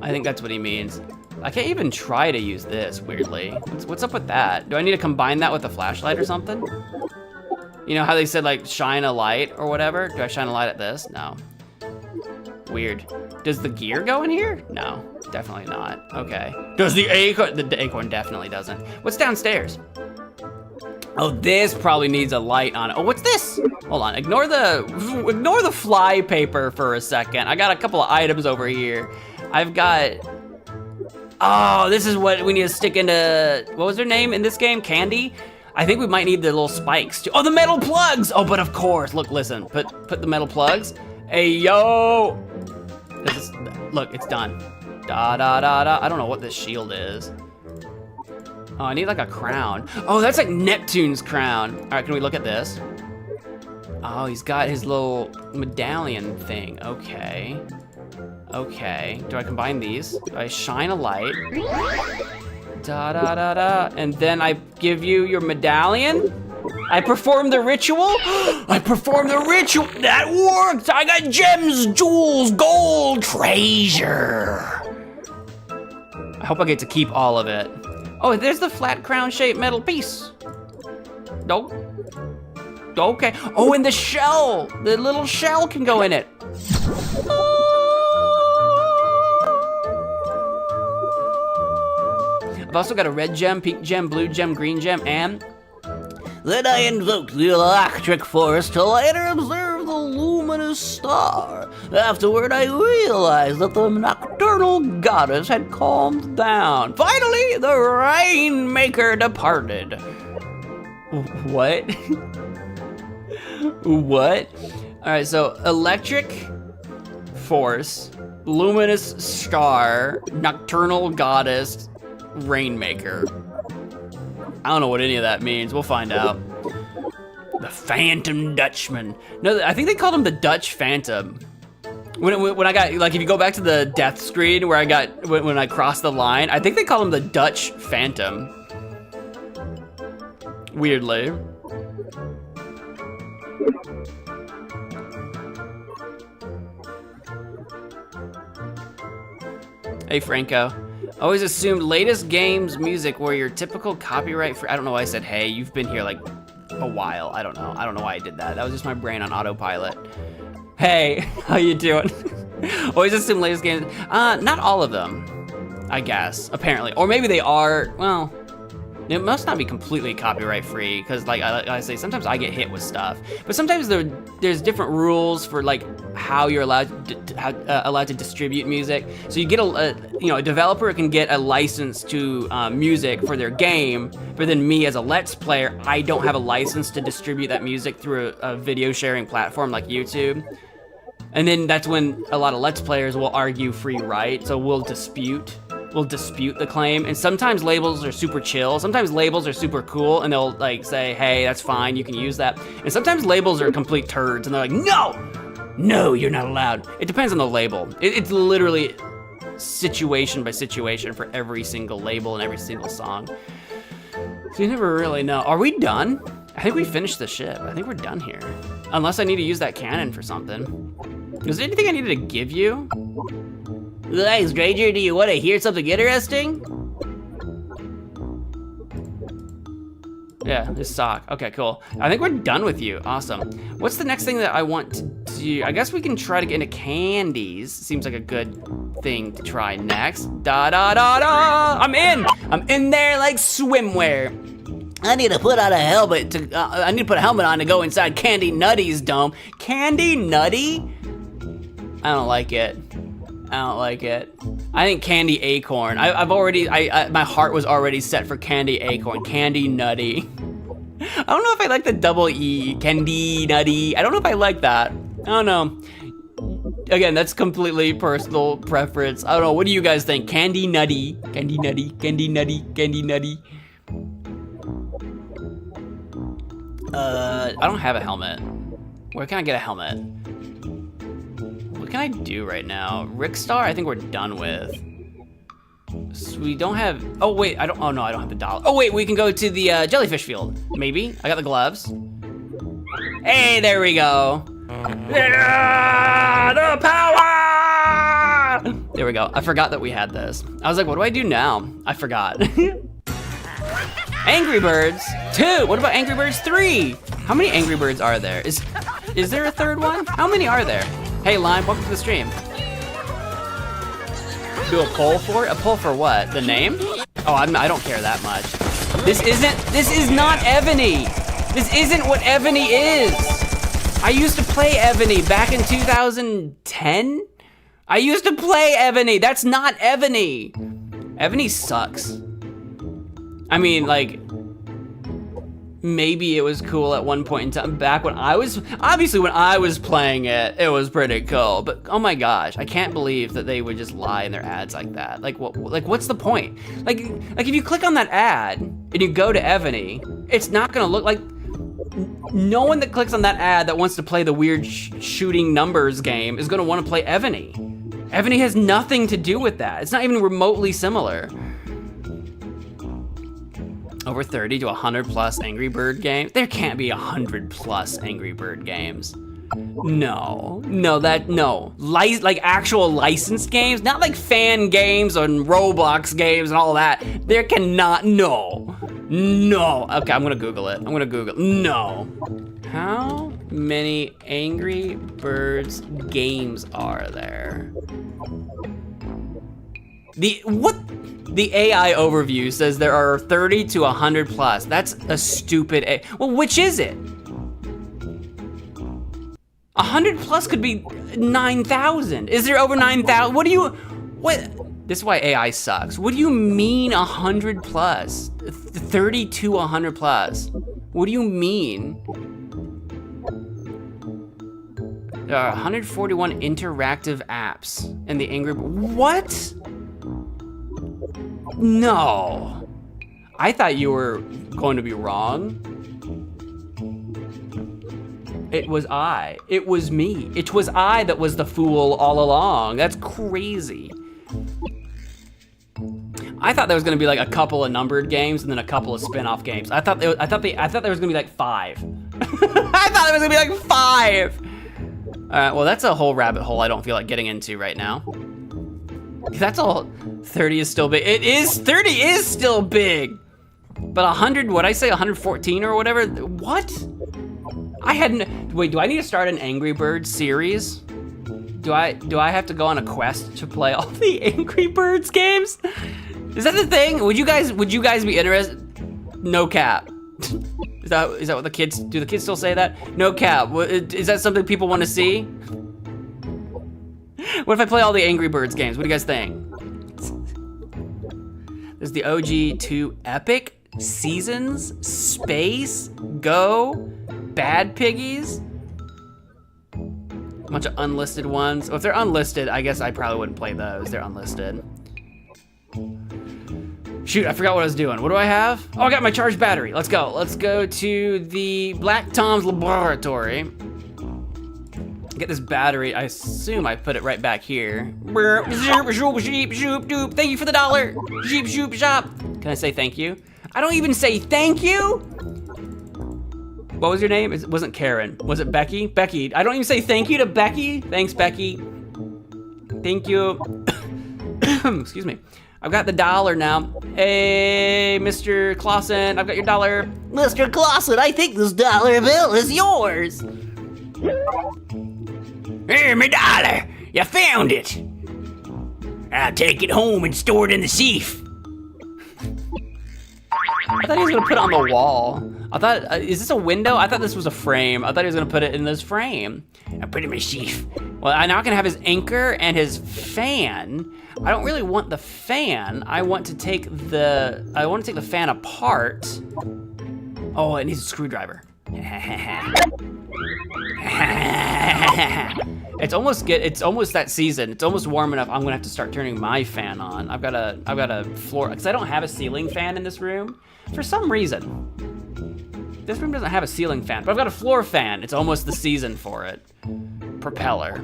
I think that's what he means. I can't even try to use this, weirdly. What's up with that? Do I need to combine that with a flashlight or something? You know how they said, like, shine a light or whatever? Do I shine a light at this? No. Weird. Does the gear go in here? No, definitely not. Okay. Does the acorn? The acorn definitely doesn't. What's downstairs? Oh, this probably needs a light on it. Oh, what's this? Hold on, ignore the fly paper for a second. I got a couple of items over here. I've got, oh, this is what we need to stick into, what was her name in this game? Candy? I think we might need the little spikes too. Oh, the metal plugs! Oh, but of course, look, listen, put the metal plugs. Hey, yo! Look, it's done. Da. I don't know what this shield is. Oh, I need like a crown. Oh, that's like Neptune's crown. All right, can we look at this? Oh, he's got his little medallion thing. Okay. Do I combine these? Do I shine a light? Da. And then I give you your medallion? I perform the ritual? I perform the ritual! That worked! I got gems, jewels, gold, treasure! I hope I get to keep all of it. Oh, there's the flat crown-shaped metal piece. Nope. Okay. Oh, and the shell! The little shell can go in it. I've also got a red gem, pink gem, blue gem, green gem, and Then I invoked the electric force to later observe the luminous star. Afterward, I realized that the nocturnal goddess had calmed down. Finally, the Rainmaker departed. what? What? All right, so electric force, luminous star, nocturnal goddess, rainmaker. I don't know what any of that means. We'll find out. The Phantom Dutchman. No, I think they called him the Dutch Phantom. When I got, like, if you go back to the death screen where I got, when I crossed the line, I think they called him the Dutch Phantom. Weirdly. Hey, Franco. Always assumed latest games music were your typical copyright free. I don't know why I said hey. You've been here like a while. I don't know. I don't know why I did that. That was just my brain on autopilot. Hey, how you doing? Always assumed latest games. Not all of them, I guess, apparently. Or maybe they are, well, it must not be completely copyright free because like I say, sometimes I get hit with stuff. But sometimes there's different rules for like how you're allowed to distribute music. So you get a developer can get a license to music for their game, but then me as a Let's Player, I don't have a license to distribute that music through a video sharing platform like YouTube. And then that's when a lot of Let's Players will argue free right, so we'll dispute the claim. And sometimes labels are super chill, sometimes labels are super cool, and they'll like say, hey, that's fine, you can use that. And sometimes labels are complete turds, and they're like, no, you're not allowed. It depends on the label. It's literally situation by situation for every single label and every single song. So you never really know. Are we done? I think we finished the ship. I think we're done here. Unless I need to use that cannon for something. Is there anything I needed to give you? Hey, stranger, do you want to hear something interesting? Yeah, this sock. Okay, cool. I think we're done with you. Awesome. What's the next thing that I want to do? I guess we can try to get into candies. Seems like a good thing to try next. Da da da da! I'm in there like swimwear. I need to put on a helmet to. I need to put a helmet on to go inside Candy Nutty's dome. Candy Nutty? I don't like it. I don't like it. I think Candy Acorn. My heart was already set for Candy Acorn. Candy Nutty. I don't know if I like the double E. Candy Nutty. I don't know if I like that. I don't know. Again, that's completely personal preference. I don't know. What do you guys think? Candy Nutty. Candy Nutty. Candy Nutty. Candy Nutty. I don't have a helmet. Where can I get a helmet? What can I do right now? Rickstar, I think we're done with. So we don't have, oh wait, oh no, I don't have the dollar. Oh wait, we can go to the jellyfish field, maybe. I got the gloves. Hey, there we go. Yeah, the power! There we go, I forgot that we had this. I was like, what do I do now? I forgot. Angry Birds 2, what about Angry Birds 3? How many Angry Birds are there? Is there a third one? How many are there? Hey Lime, welcome to the stream. Do a poll for it? A poll for what? The name? Oh, I don't care that much. This is not Ebony. This isn't what Ebony is. I used to play Ebony back in 2010. I used to play Ebony. That's not Ebony. Ebony sucks. I mean, like, maybe it was cool at one point in time. Back when I was, obviously when I was playing it, it was pretty cool. But oh my gosh, I can't believe that they would just lie in their ads like that. Like what's the point? Like if you click on that ad and you go to Ebony, it's not gonna look like, no one that clicks on that ad that wants to play the weird shooting numbers game is gonna wanna play Ebony. Ebony has nothing to do with that. It's not even remotely similar. Over 30 to 100 plus Angry Bird games? There can't be 100 plus Angry Bird games. No. Like actual licensed games, not like fan games and Roblox games and all that. There cannot, no. Okay, I'm gonna Google it. No. How many Angry Birds games are there? What? The AI overview says there are 30 to 100 plus. That's a stupid Well, which is it? 100 plus could be 9,000. Is there over 9,000? What? This is why AI sucks. What do you mean 100 plus? 30 to 100 plus. What do you mean? There are 141 interactive apps in the Angry What? No. I thought you were going to be wrong. It was I. It was me. It was I that was the fool all along. That's crazy. I thought there was gonna be like a couple of numbered games and then a couple of spin-off games. I thought there was gonna be like 5. I thought there was gonna be like 5. All right, well that's a whole rabbit hole I don't feel like getting into right now. That's all. 30 is still big. 30 is still big. But 100, what'd I say, 114 or whatever? What? Wait, do I need to start an Angry Birds series? Do I have to go on a quest to play all the Angry Birds games? Is that the thing? Would you guys be interested? No cap. Is that what the kids, do the kids still say that? No cap. Is that something people want to see? What if I play all the Angry Birds games? What do you guys think? There's the OG 2 Epic, Seasons, Space, Go, Bad Piggies. A bunch of unlisted ones. Well, if they're unlisted, I guess I probably wouldn't play those. They're unlisted. Shoot, I forgot what I was doing. What do I have? Oh, I got my charged battery. Let's go. Let's go to the Black Tom's Laboratory. Get this battery. I assume I put it right back here. Thank you for the $1. Sheep, shoop, shop. Can I say thank you? I don't even say thank you. What was your name? It wasn't Karen. Was it Becky? Becky. I don't even say thank you to Becky. Thanks, Becky. Thank you. Excuse me. I've got the $1 now. Hey, Mr. Clausen, I've got your $1. Mr. Clausen, I think this dollar bill is yours. Here, my $1. You found it. I'll take it home and store it in the safe. I thought he was gonna put it on the wall. I thought, is this a window? I thought this was a frame. I thought he was gonna put it in this frame. I put it in my safe. Well, I now can have his anchor and his fan. I don't really want the fan. I want to take the fan apart. Oh, it needs a screwdriver. It's almost that season. It's almost warm enough. I'm gonna have to start turning my fan on. I've got a floor, because I don't have a ceiling fan in this room. For some reason. This room doesn't have a ceiling fan, but I've got a floor fan. It's almost the season for it. Propeller.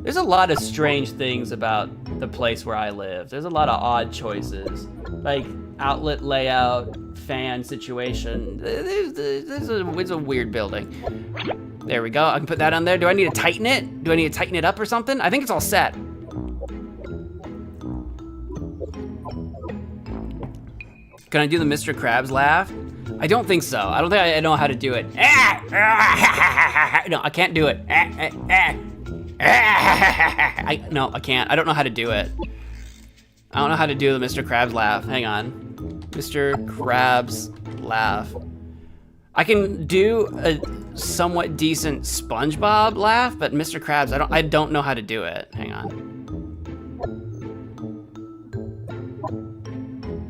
There's a lot of strange things about the place where I live. There's a lot of odd choices. Like outlet layout, fan situation. It's a weird building. There we go, I can put that on there. Do I need to tighten it? Do I need to tighten it up or something? I think it's all set. Can I do the Mr. Krabs laugh? I don't think so. I don't think I know how to do it. No, I can't do it. No, I can't. I don't know how to do it. I don't know how to do the Mr. Krabs laugh. Hang on. Mr. Krabs laugh. I can do a somewhat decent SpongeBob laugh, but Mr. Krabs, I don't know how to do it. Hang on.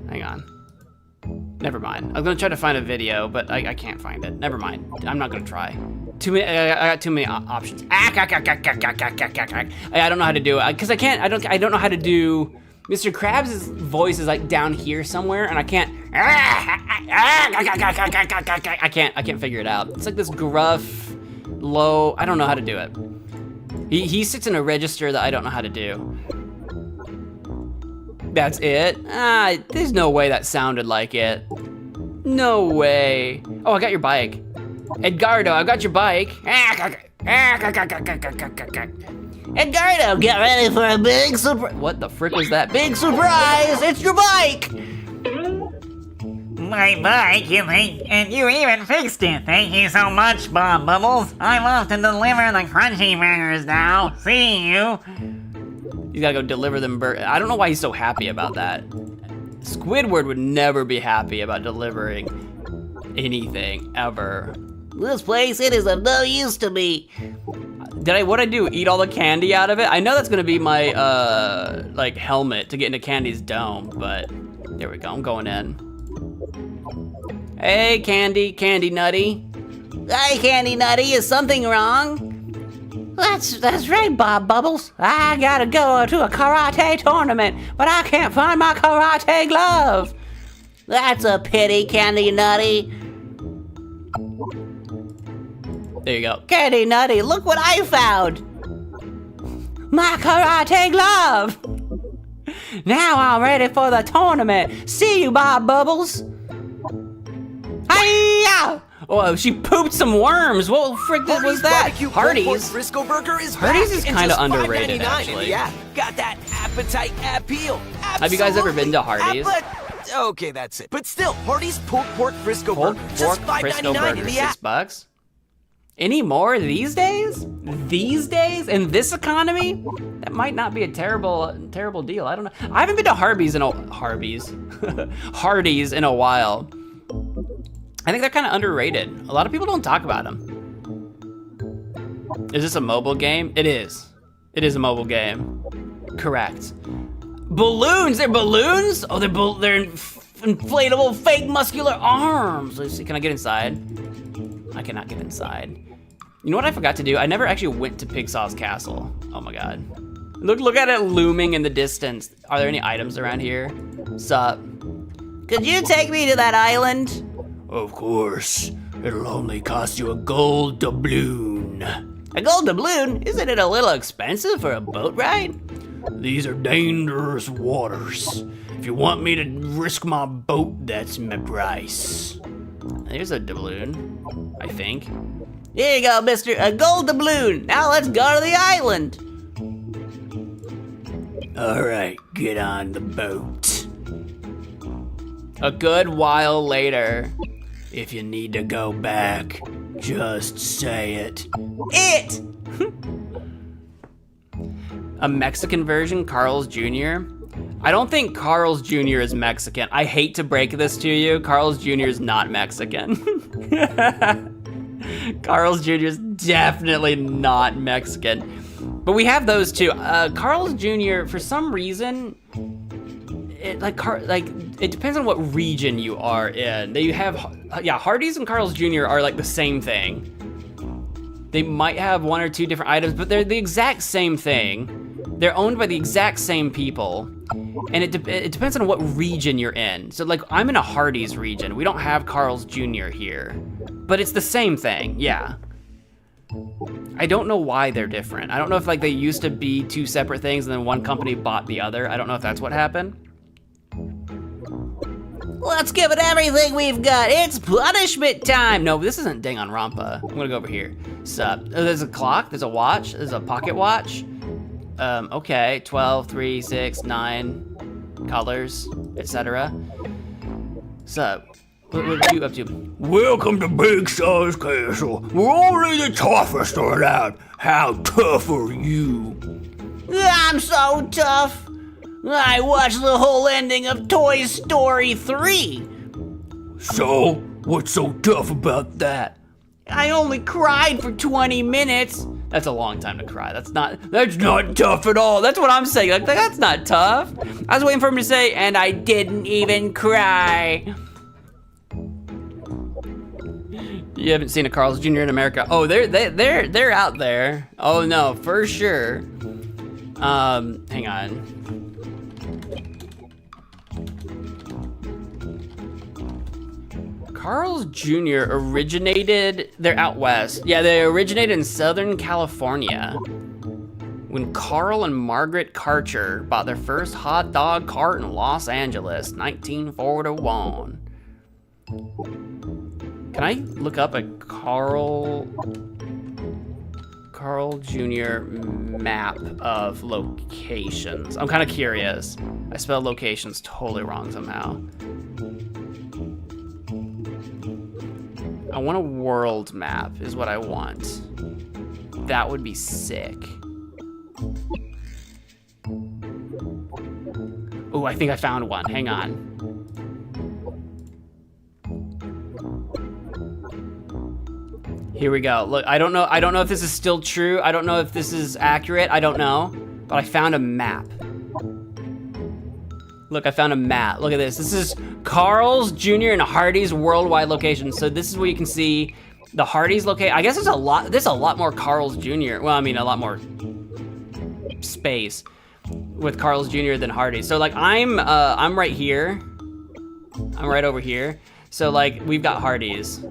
Hang on. Never mind. I'm gonna try to find a video, but I can't find it. Never mind. I'm not gonna try. I got too many options. I don't know how to do it because I don't know how to do. Mr. Krabs' voice is like down here somewhere, and I can't. I can't figure it out. It's like this gruff, low. I don't know how to do it. He sits in a register that I don't know how to do. That's it? There's no way that sounded like it. No way. Oh, I got your bike. Edgardo, I got your bike. Edgardo, get ready for a big surprise. What the frick was that? Big surprise! It's your bike! My bike, you think? And you even fixed it. Thank you so much, Bob Bubbles. I'm off to deliver the crunchy burgers now. See you. He's gotta go deliver them I don't know why he's so happy about that. Squidward would never be happy about delivering anything, ever. This place, it is of no use to me. What'd I do? Eat all the candy out of it? I know that's gonna be my, like, helmet to get into Candy's dome, but there we go, I'm going in. Hey, Candy Nutty. Hey, Candy Nutty, is something wrong? That's right, Bob Bubbles. I gotta go to a karate tournament, but I can't find my karate glove. That's a pity, Candy Nutty. There you go. Candy Nutty, look what I found. My karate glove. Now I'm ready for the tournament. See you, Bob Bubbles. Hiya! Oh, she pooped some worms. What the frick was that? Hardee's. Frisco Burger is Hardee's is back kind of and just underrated, $5.99 actually. in the app. Got that appetite appeal. Have you guys ever been to Hardee's? Okay, that's it. But still, Hardee's pulled pork Frisco Pulled Burger, pork just Frisco $5.99 burger, in the app. $6. Any more these days? These days? In this economy? That might not be a terrible deal. I don't know. I haven't been to Hardee's in a while. I think they're kind of underrated. A lot of people don't talk about them. Is this a mobile game? It is. It is a mobile game. Correct. Balloons! They're balloons? Oh, they're inflatable fake muscular arms. Let's see, can I get inside? I cannot get inside. You know what I forgot to do? I never actually went to Pigsaw's castle. Oh my god. Look at it looming in the distance. Are there any items around here? Sup? Could you take me to that island? Of course. It'll only cost you a gold doubloon. A gold doubloon? Isn't it a little expensive for a boat ride? These are dangerous waters. If you want me to risk my boat, that's my price. There's a doubloon, I think. Here you go, mister. A gold doubloon. Now let's go to the island. All right, get on the boat. A good while later. If you need to go back, just say it. It! A Mexican version, Carl's Jr.? I don't think Carl's Jr. is Mexican. I hate to break this to you, Carl's Jr. is not Mexican. Carl's Jr. is definitely not Mexican. But we have those too. Carl's Jr., for some reason, it depends on what region you are in. They have, Hardee's and Carl's Jr. are like the same thing. They might have one or two different items, but they're the exact same thing. They're owned by the exact same people. And it depends on what region you're in. So like, I'm in a Hardee's region. We don't have Carl's Jr. here. But it's the same thing, yeah. I don't know why they're different. I don't know if like they used to be two separate things and then one company bought the other. I don't know if that's what happened. Let's give it everything we've got. It's punishment time. No, this isn't Danganronpa. I'm gonna go over here. Sup? Oh, there's a clock, there's a watch, there's a pocket watch. Okay, 12, 3, 6, 9 colors, etc. Sup? What are you up to? Welcome to Big Saw's Castle. We're only the toughest around. How tough are you? I'm so tough. I watched the whole ending of Toy Story 3. So, what's so tough about that? I only cried for 20 minutes. That's a long time to cry. That's not tough at all. That's what I'm saying. Like, that's not tough. I was waiting for him to say, and I didn't even cry. You haven't seen a Carl's Jr. in America. Oh, they're out there. Oh no, for sure. Hang on. Carl's Jr. originated, they're out west. Yeah, they originated in Southern California when Carl and Margaret Karcher bought their first hot dog cart in Los Angeles, 1941. Can I look up a Carl Jr. map of locations? I'm kind of curious. I spelled locations totally wrong somehow. I want a world map is what I want. That would be sick. Ooh, I think I found one. Hang on. Here we go. Look, I don't know if this is still true. I don't know if this is accurate. I don't know. But I found a map. Look, I found a map. Look at this. This is Carl's Jr. and Hardee's worldwide location. So this is where you can see the Hardee's location. I guess there's a lot more Carl's Jr. Well, I mean, a lot more space with Carl's Jr. than Hardee's. So like I'm right here. I'm right over here. So like we've got Hardee's.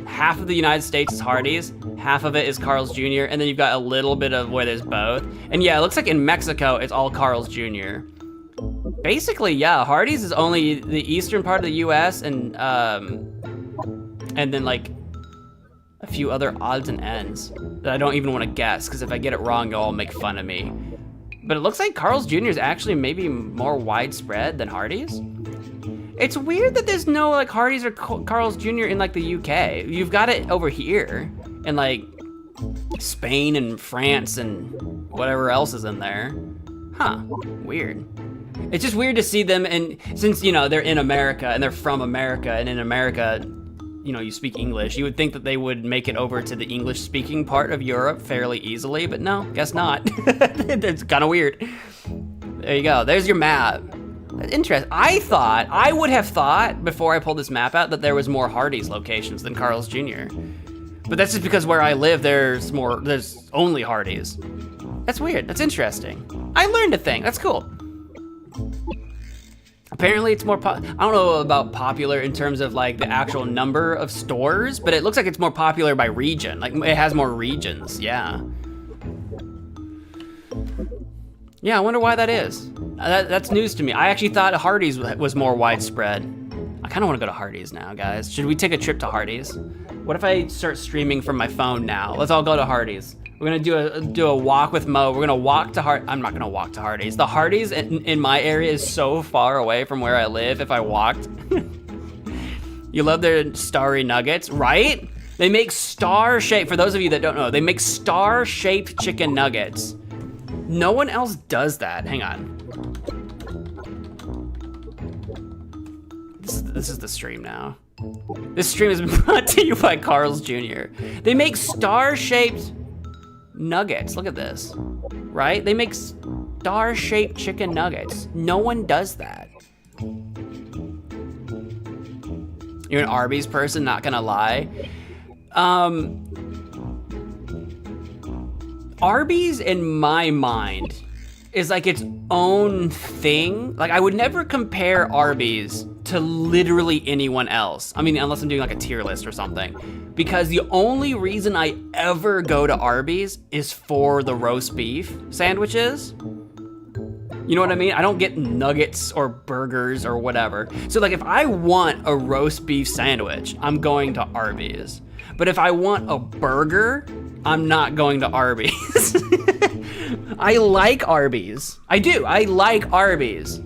Half of the United States is Hardee's, half of it is Carl's Jr., and then you've got a little bit of where there's both. And yeah, it looks like in Mexico, it's all Carl's Jr. Basically, yeah, Hardee's is only the eastern part of the US and then like a few other odds and ends that I don't even want to guess, because if I get it wrong, you'll all make fun of me. But it looks like Carl's Jr. is actually maybe more widespread than Hardee's. It's weird that there's no like Hardee's or Carl's Jr. in like the UK. You've got it over here in like Spain and France and whatever else is in there. Huh, weird. It's just weird to see them, and since, you know, they're in America and they're from America, and in America, you know, you speak English, you would think that they would make it over to the English speaking part of Europe fairly easily, but no, guess not. It's kind of weird. There you go, there's your map. That's interesting. I would have thought before I pulled this map out that there was more Hardee's locations than Carl's Jr. But that's just because where I live, there's only Hardee's. That's weird, that's interesting. I learned a thing, that's cool. Apparently it's more, I don't know about popular in terms of like the actual number of stores, but it looks like it's more popular by region. Like it has more regions, yeah. Yeah, I wonder why that is. That's news to me. I actually thought Hardee's was more widespread. I kind of want to go to Hardee's now, guys. Should we take a trip to Hardee's? What if I start streaming from my phone now? Let's all go to Hardee's. We're gonna do a walk with Mo. We're gonna walk to I'm not gonna walk to Hardee's. The Hardee's in my area is so far away from where I live if I walked. You love their starry nuggets, right? They make star-shaped, for those of you that don't know, they make star-shaped chicken nuggets. No one else does that. Hang on. This is the stream now. This stream has been brought to you by Carl's Jr. They make star-shaped nuggets. Look at this, right? They make star-shaped chicken nuggets. No one does that. You're an Arby's person, not gonna lie. Arby's, in my mind, is like its own thing. Like I would never compare Arby's to literally anyone else. I mean, unless I'm doing like a tier list or something. Because the only reason I ever go to Arby's is for the roast beef sandwiches. You know what I mean? I don't get nuggets or burgers or whatever. So like if I want a roast beef sandwich, I'm going to Arby's. But if I want a burger, I'm not going to Arby's. I like Arby's. I do, I like Arby's.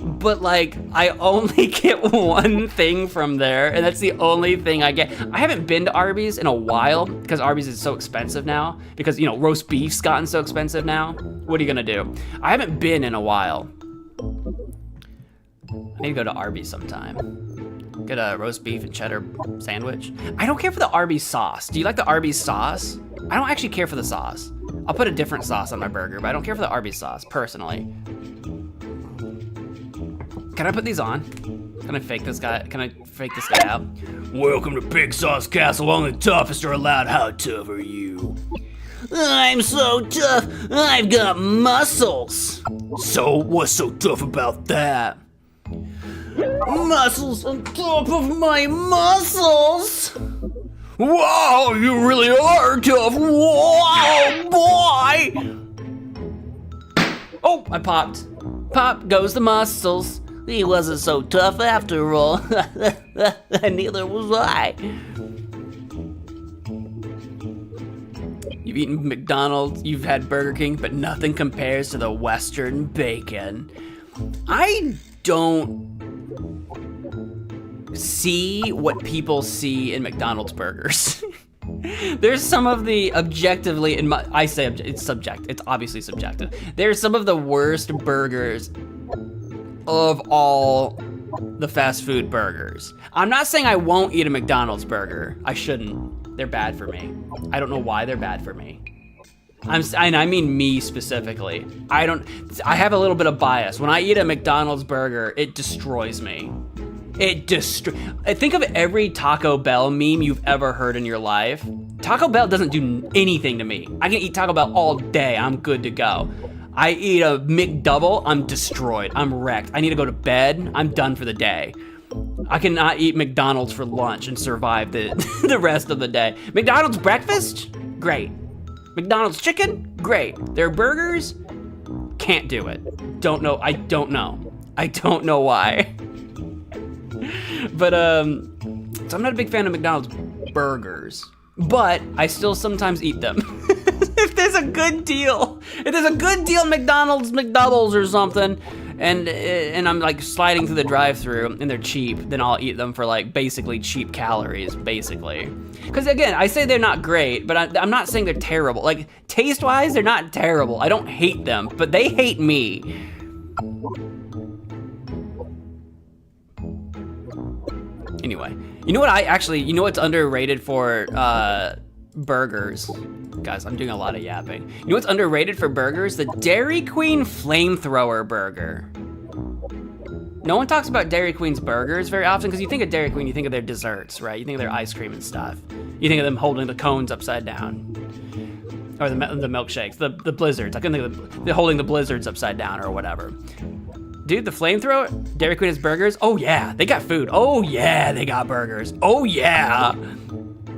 But like, I only get one thing from there, and that's the only thing I get. I haven't been to Arby's in a while, because Arby's is so expensive now, because, you know, roast beef's gotten so expensive now. What are you gonna do? I haven't been in a while. I need to go to Arby's sometime. Get a roast beef and cheddar sandwich. I don't care for the Arby's sauce. Do you like the Arby's sauce? I don't actually care for the sauce. I'll put a different sauce on my burger, but I don't care for the Arby's sauce, personally. Can I put these on? Can I fake this guy? Can I fake this guy out? Welcome to Pig Sauce Castle. I'm the toughest or allowed. How tough are you? I'm so tough. I've got muscles. So, what's so tough about that? Muscles on top of my muscles. Wow, you really are tough. Wow, boy. Oh, I popped. Pop goes the muscles. He wasn't so tough after all. Neither was I. You've eaten McDonald's, you've had Burger King, but nothing compares to the Western bacon. I don't see what people see in McDonald's burgers. There's some of the objectively, it's obviously subjective. There's some of the worst burgers of all the fast food burgers. I'm not saying I won't eat a McDonald's burger. I shouldn't. They're bad for me. I don't know why they're bad for me. And I mean me specifically. I have a little bit of bias. When I eat a McDonald's burger, it destroys me. Think of every Taco Bell meme you've ever heard in your life. Taco Bell doesn't do anything to me. I can eat Taco Bell all day, I'm good to go. I eat a McDouble, I'm destroyed, I'm wrecked. I need to go to bed, I'm done for the day. I cannot eat McDonald's for lunch and survive the, the rest of the day. McDonald's breakfast? Great. McDonald's chicken? Great. Their burgers? Can't do it. Don't know, I don't know. I don't know why. But, so I'm not a big fan of McDonald's burgers, but I still sometimes eat them. If there's a good deal, McDonald's McDoubles or something, and I'm like sliding through the drive-thru and they're cheap, then I'll eat them for like basically cheap calories, basically. Because again, I say they're not great, but I'm not saying they're terrible. Like taste-wise, they're not terrible. I don't hate them, but they hate me. Anyway, you know what's underrated for burgers? Guys, I'm doing a lot of yapping. You know what's underrated for burgers? The Dairy Queen flamethrower burger. No one talks about Dairy Queen's burgers very often because you think of Dairy Queen, you think of their desserts, right? You think of their ice cream and stuff. You think of them holding the cones upside down. Or the milkshakes, the blizzards. I couldn't think of holding the blizzards upside down or whatever. Dude, the flamethrower, Dairy Queen has burgers. Oh yeah, they got food. Oh yeah, they got burgers. Oh yeah.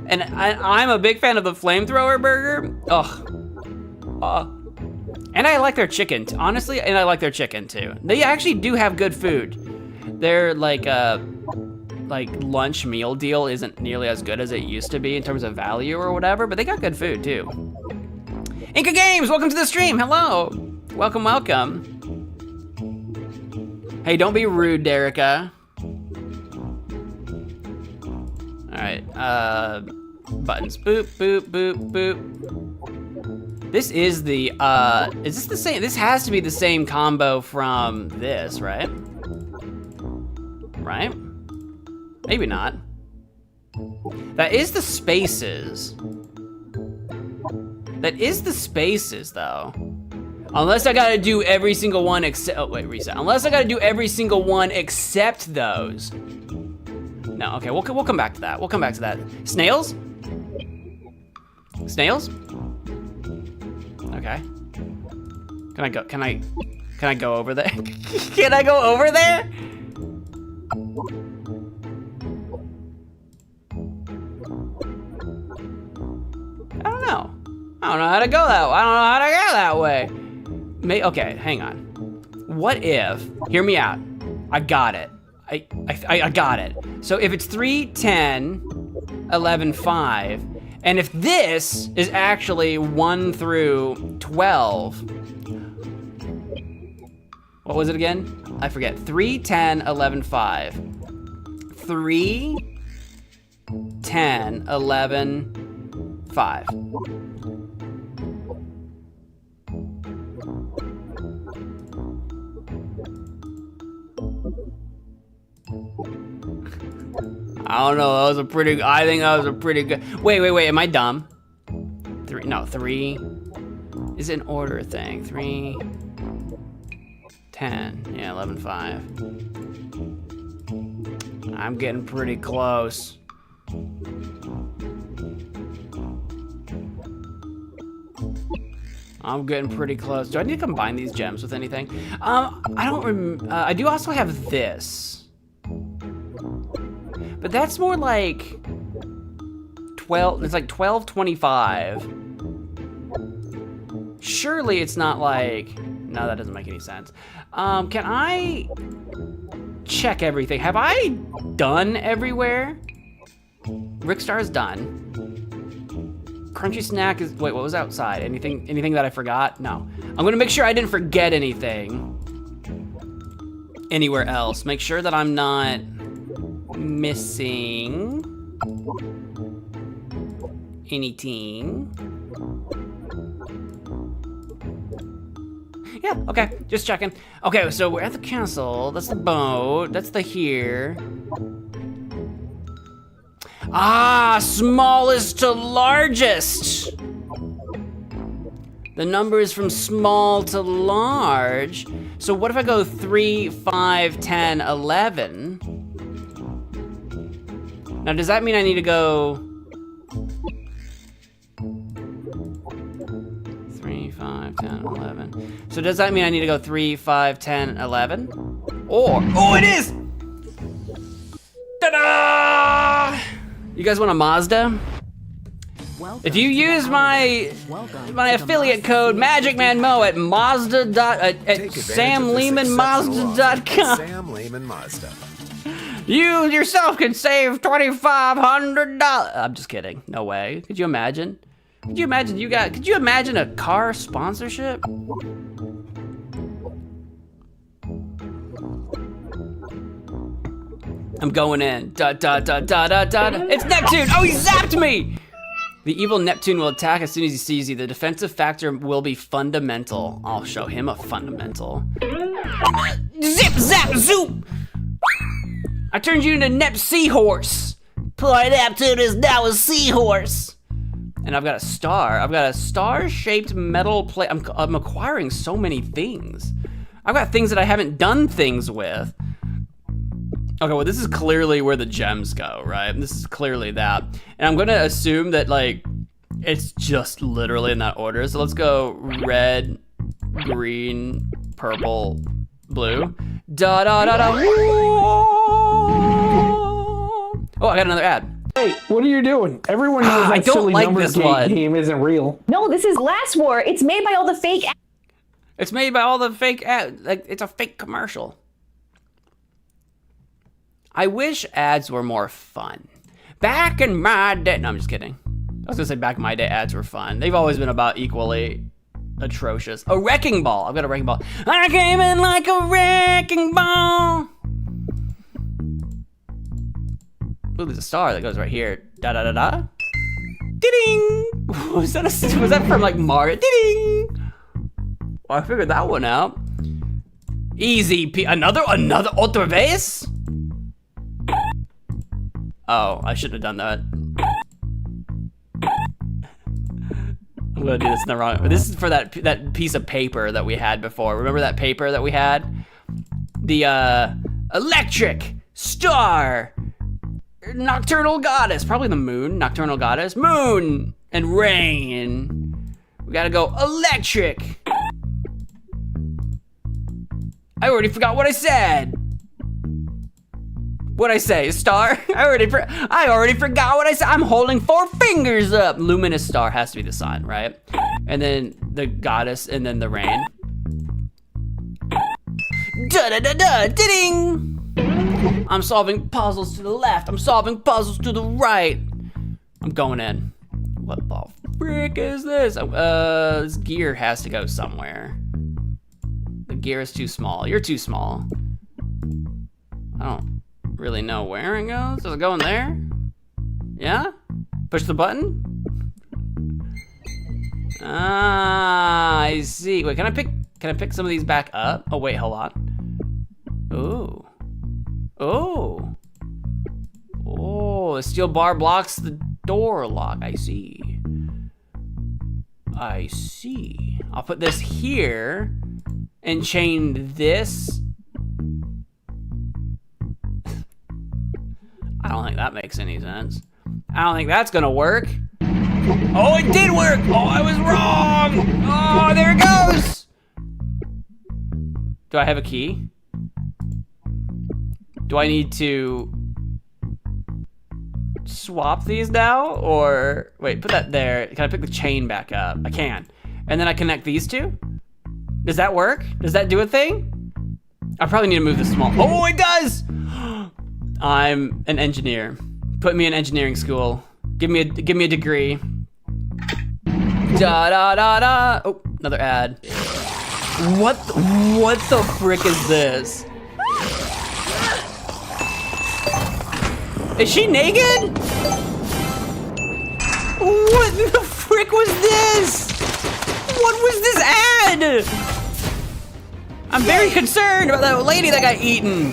And I'm a big fan of the flamethrower burger. Ugh. And I like their chicken, honestly, and I like their chicken too. They actually do have good food. Their like lunch meal deal isn't nearly as good as it used to be in terms of value or whatever, but they got good food too. Inkagames, welcome to the stream, hello. Welcome, welcome. Hey, don't be rude, Derica. All right, buttons, boop, boop, boop, boop. This is the, is this the same? This has to be the same combo from this, right? Right? Maybe not. That is the spaces. That is the spaces, though. Unless I gotta do every single one except, oh wait, reset. Unless I gotta do every single one except those. No, okay, we'll come back to that. We'll come back to that. Snails? Snails? Okay. Can I go over there? Can I go over there? I don't know. I don't know how to go that way. I don't know how to go that way. Okay, hang on. What if, hear me out. I got it. I got it. So if it's 3, 10, 11, 5, and if this is actually 1 through 12, what was it again? I forget. 3, 10, 11, 5. 3, 10, 11, 5. I don't know, I think that was a pretty good, wait, am I dumb? 3, is it an order thing? 3, 10, yeah, 11, 5. I'm getting pretty close. I'm getting pretty close. Do I need to combine these gems with anything? I do also have this. But that's more like 12, it's like 12.25. Surely it's not like, no, that doesn't make any sense. Can I check everything? Have I done everywhere? Rickstar's done. Crunchy snack is, wait, what was outside? Anything that I forgot? No. I'm gonna make sure I didn't forget anything anywhere else. Make sure that I'm not missing anything. Yeah, okay, just checking. Okay, so we're at the castle. That's the boat. That's the here. Ah, smallest to largest. The number is from small to large. So what if I go 3, 5, 10, 11? Now, does that mean I need to go 3, 5, 10, 11? So does that mean I need to go 3, 5, 10, 11? Or, oh, it is! Ta-da! You guys want a Mazda? If you use my affiliate code MagicManMo at SamLehmanMazda.com, Sam Lehman Mazda. you yourself can save $2,500. I'm just kidding. No way. Could you imagine? Could you imagine a car sponsorship? I'm going in. It's Neptune! Oh, he zapped me! The evil Neptune will attack as soon as he sees you. The defensive factor will be fundamental. I'll show him a fundamental. Zip, zap, zoop! I turned you into Nep Seahorse. Poor Neptune is now a seahorse. And I've got a star. I've got a star-shaped metal plate. I'm acquiring so many things. I've got things that I haven't done things with. Okay, well, this is clearly where the gems go, right? This is clearly that. And I'm gonna assume that, like, it's just literally in that order. So let's go red, green, purple, blue. Da-da-da-da. Oh, I got another ad. Hey, what are you doing? Everyone knows I that don't silly like numbers this one. game isn't real. No, this is Last War. It's made by all the fake. It's made by all the fake ads. Like, it's a fake commercial. I wish ads were more fun. Back in my day, no, I'm just kidding. I was gonna say back in my day ads were fun. They've always been about equally atrocious. A wrecking ball, I've got a wrecking ball. I came in like a wrecking ball. Ooh, there's a star that goes right here. Da da da da. Ding! Was that from like Mario? Ding! Well, I figured that one out. Easy, another otra vez? Oh, I shouldn't have done that. I'm gonna do this in the wrong. This is for that piece of paper that we had before. Remember that paper that we had? The electric star nocturnal goddess, probably the moon. Nocturnal goddess, moon and rain. We gotta go electric. I already forgot what I said. What'd I say? A star? I already forgot what I said. I'm holding 4 fingers up. Luminous star has to be the sun, right? And then the goddess, and then the rain. Da-da-da-da, ding! I'm solving puzzles to the left. I'm solving puzzles to the right. I'm going in. What the frick is this? This gear has to go somewhere. The gear is too small. You're too small. I don't really know where it goes. Does it go in there? Yeah? Push the button? Ah, I see. Wait, can I pick some of these back up? Oh wait, hold on. Ooh. Oh. Oh, the steel bar blocks the door lock. I see. I see. I'll put this here and chain this. I don't think that makes any sense. I don't think that's gonna work. Oh, it did work! Oh, I was wrong! Oh, there it goes! Do I have a key? Do I need to swap these now? Or, wait, put that there. Can I pick the chain back up? I can. And then I connect these two? Does that work? Does that do a thing? I probably need to move this small. Oh, it does! I'm an engineer. Put me in engineering school. Give me a degree. Da da da da. Oh, another ad. What the frick is this? Is she naked? What the frick was this? What was this ad? I'm very concerned about that lady that got eaten.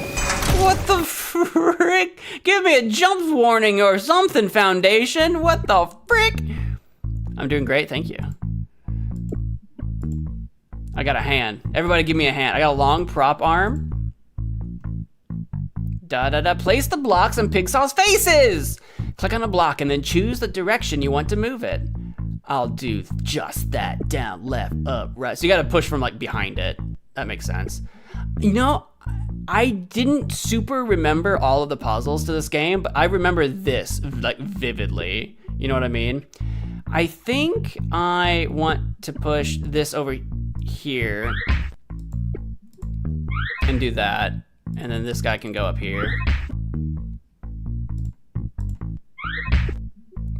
What the frick? Give me a jump warning or something, Foundation. What the frick? I'm doing great, thank you. I got a hand. Everybody give me a hand. I got a long prop arm. Da-da-da. Place the blocks on Pigsaw's faces. Click on a block and then choose the direction you want to move it. I'll do just that. Down, left, up, right. So you gotta push from like behind it. That makes sense. You know, I didn't super remember all of the puzzles to this game, but I remember this like vividly. You know what I mean? I think I want to push this over here and do that. And then this guy can go up here.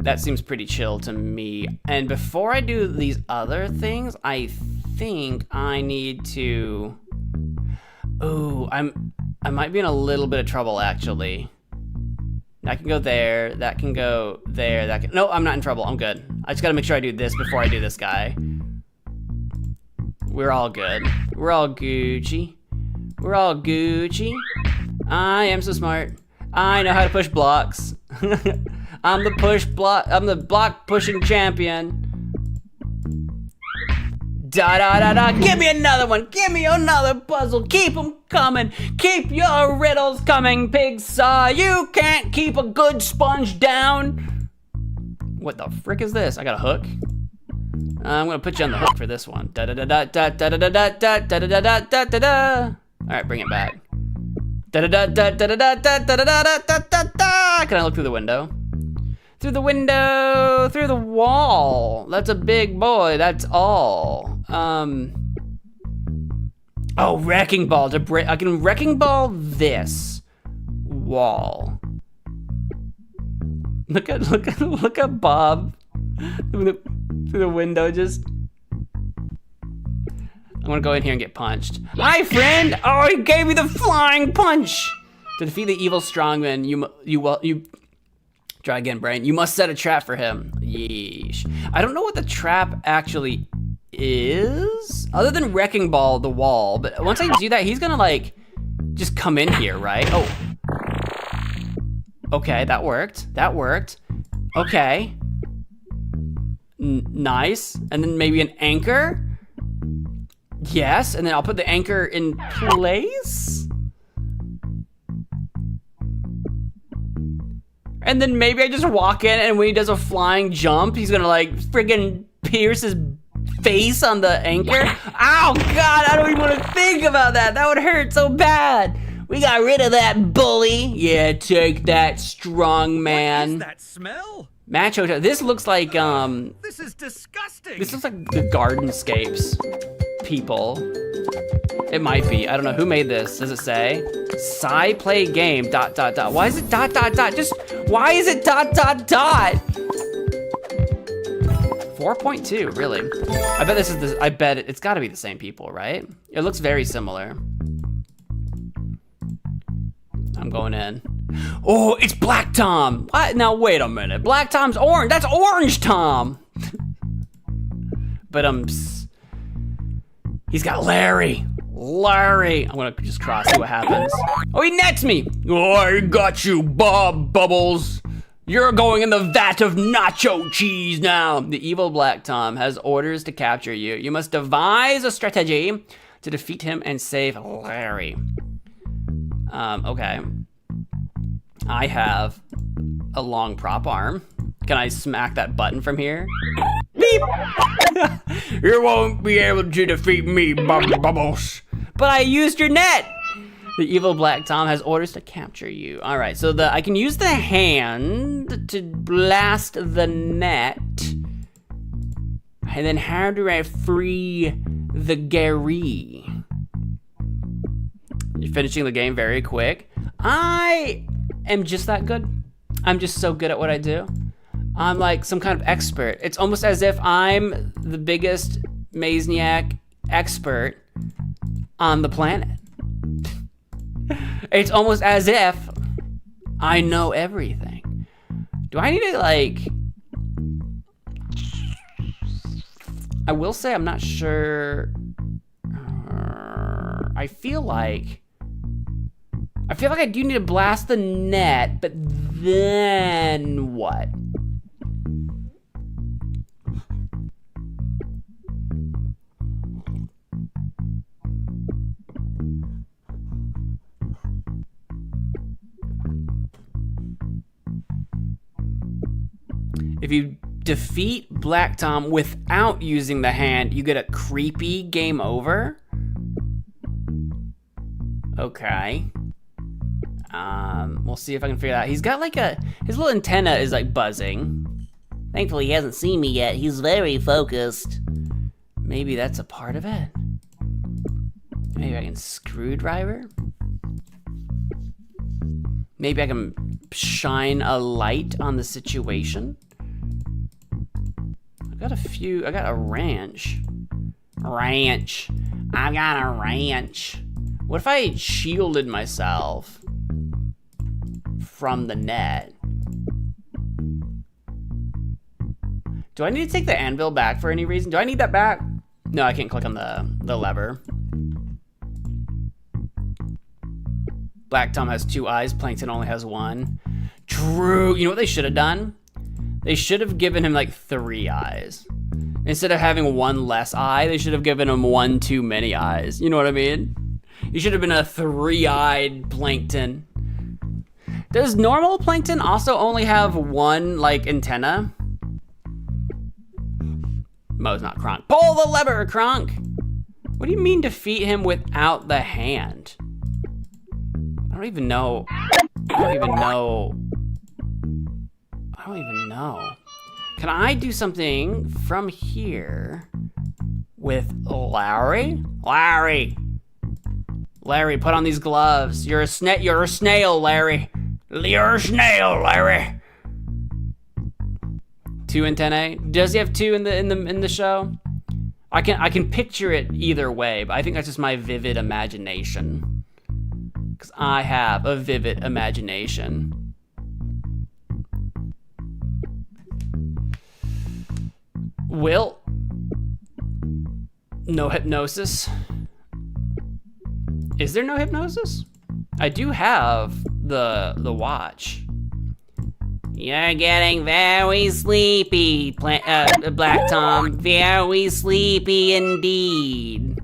That seems pretty chill to me. And before I do these other things, I think I need to... Ooh, I might be in a little bit of trouble actually. That can go there, that can go there, that can... No, I'm not in trouble, I'm good. I just gotta make sure I do this before I do this guy. We're all good. We're all Gucci. We're all Gucci. I am so smart. I know how to push blocks. I'm the block pushing champion. Da da da da, give me another one, give me another puzzle, keep them coming, keep your riddles coming, Pigsaw, you can't keep a good sponge down. What the frick is this? I got a hook. I'm gonna put you on the hook for this one. Da da da da da da da da da da da da da da da. All right, bring it back. Da da da da da da da da da da da da da. Can I look through the window? Through the window, through the wall. That's a big boy, that's all. Oh, wrecking ball to break. I can wrecking ball this wall. Look at Bob through the window. Just, I'm gonna go in here and get punched. Hi, friend. Oh, he gave me the flying punch. To defeat the evil strongman, you try again, brain. You must set a trap for him. Yeesh. I don't know what the trap actually is, other than wrecking ball the wall, but once I do that, he's gonna like, just come in here, right? Oh. Okay, that worked. Okay. Nice. And then maybe an anchor? Yes, and then I'll put the anchor in place? And then maybe I just walk in and when he does a flying jump, he's gonna like friggin' pierce his face on the anchor. Ow, God, I don't even wanna think about that. That would hurt so bad. We got rid of that bully. Yeah, take that, strong man. What is that smell? Macho, this looks like, This is disgusting. this looks like the Gardenscapes people. It might be, I don't know, who made this? Does it say? Psy play game, ... Why is it ... Just, why is it ... 4.2, really? I bet this is the, I bet it's gotta be the same people, right? It looks very similar. I'm going in. Oh, it's Black Tom. What? Now, wait a minute. Black Tom's orange. That's Orange Tom. But he's got Larry. I'm gonna just cross, see what happens. Oh, he nets me. Oh, I got you, Bob Bubbles. You're going in the vat of nacho cheese now. The evil Black Tom has orders to capture you. You must devise a strategy to defeat him and save Larry. Okay. I have a long prop arm. Can I smack that button from here? Beep! You won't be able to defeat me, Bubbles. But I used your net! The evil Black Tom has orders to capture you. All right, so I can use the hand to blast the net. And then how do I free the Gary? You're finishing the game very quick. I am just that good. I'm just so good at what I do. I'm like some kind of expert. It's almost as if I'm the biggest Mazniac expert on the planet. It's almost as if I know everything. Do I need to like... I will say I'm not sure... I feel like I do need to blast the net, but then what? If you defeat Black Tom without using the hand, you get a creepy game over. Okay. We'll see if I can figure that out. He's got like his little antenna is like buzzing. Thankfully, he hasn't seen me yet. He's very focused. Maybe that's a part of it. Maybe I can screwdriver. Maybe I can shine a light on the situation. I got a ranch. I got a ranch. What if I shielded myself from the net? Do I need to take the anvil back for any reason? Do I need that back? No, I can't click on the lever. Black Tom has 2 eyes, Plankton only has 1. True, you know what they should have done? They should have given him like 3 eyes. Instead of having 1 less eye, they should have given him 1 too many eyes. You know what I mean? You should have been a 3-eyed Plankton. Does normal Plankton also only have 1 like antenna? Mo's not Kronk. Pull the lever, Kronk! What do you mean defeat him without the hand? I don't even know. Can I do something from here with Larry? Larry, put on these gloves. You're a snail, Larry. You're a snail, Larry. 2 antennae. Does he have 2 in the show? I can picture it either way, but I think that's just my vivid imagination. Because I have a vivid imagination. Will? No hypnosis. Is there no hypnosis? I do have the watch. You're getting very sleepy, Black Tom. Very sleepy indeed.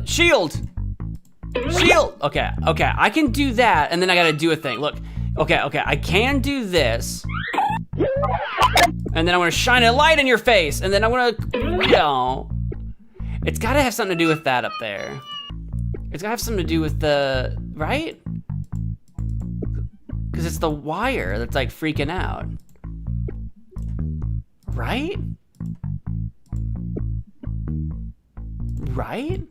Shield! Okay, I can do that, and then I gotta do a thing. Look, okay, I can do this. And then I'm gonna shine a light in your face, and then I'm gonna, it's gotta have something to do with that up there. It's gotta have something to do with the, right? Because it's the wire that's like freaking out. Right? Right?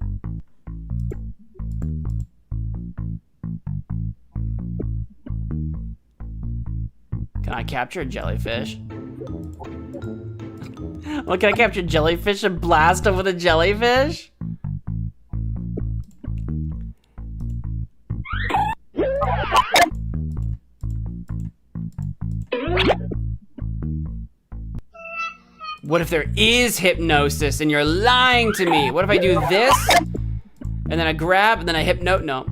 Can I capture a jellyfish? Well, can I capture jellyfish and blast him with a jellyfish? What if there is hypnosis and you're lying to me? What if I do this, and then I grab, and then I no.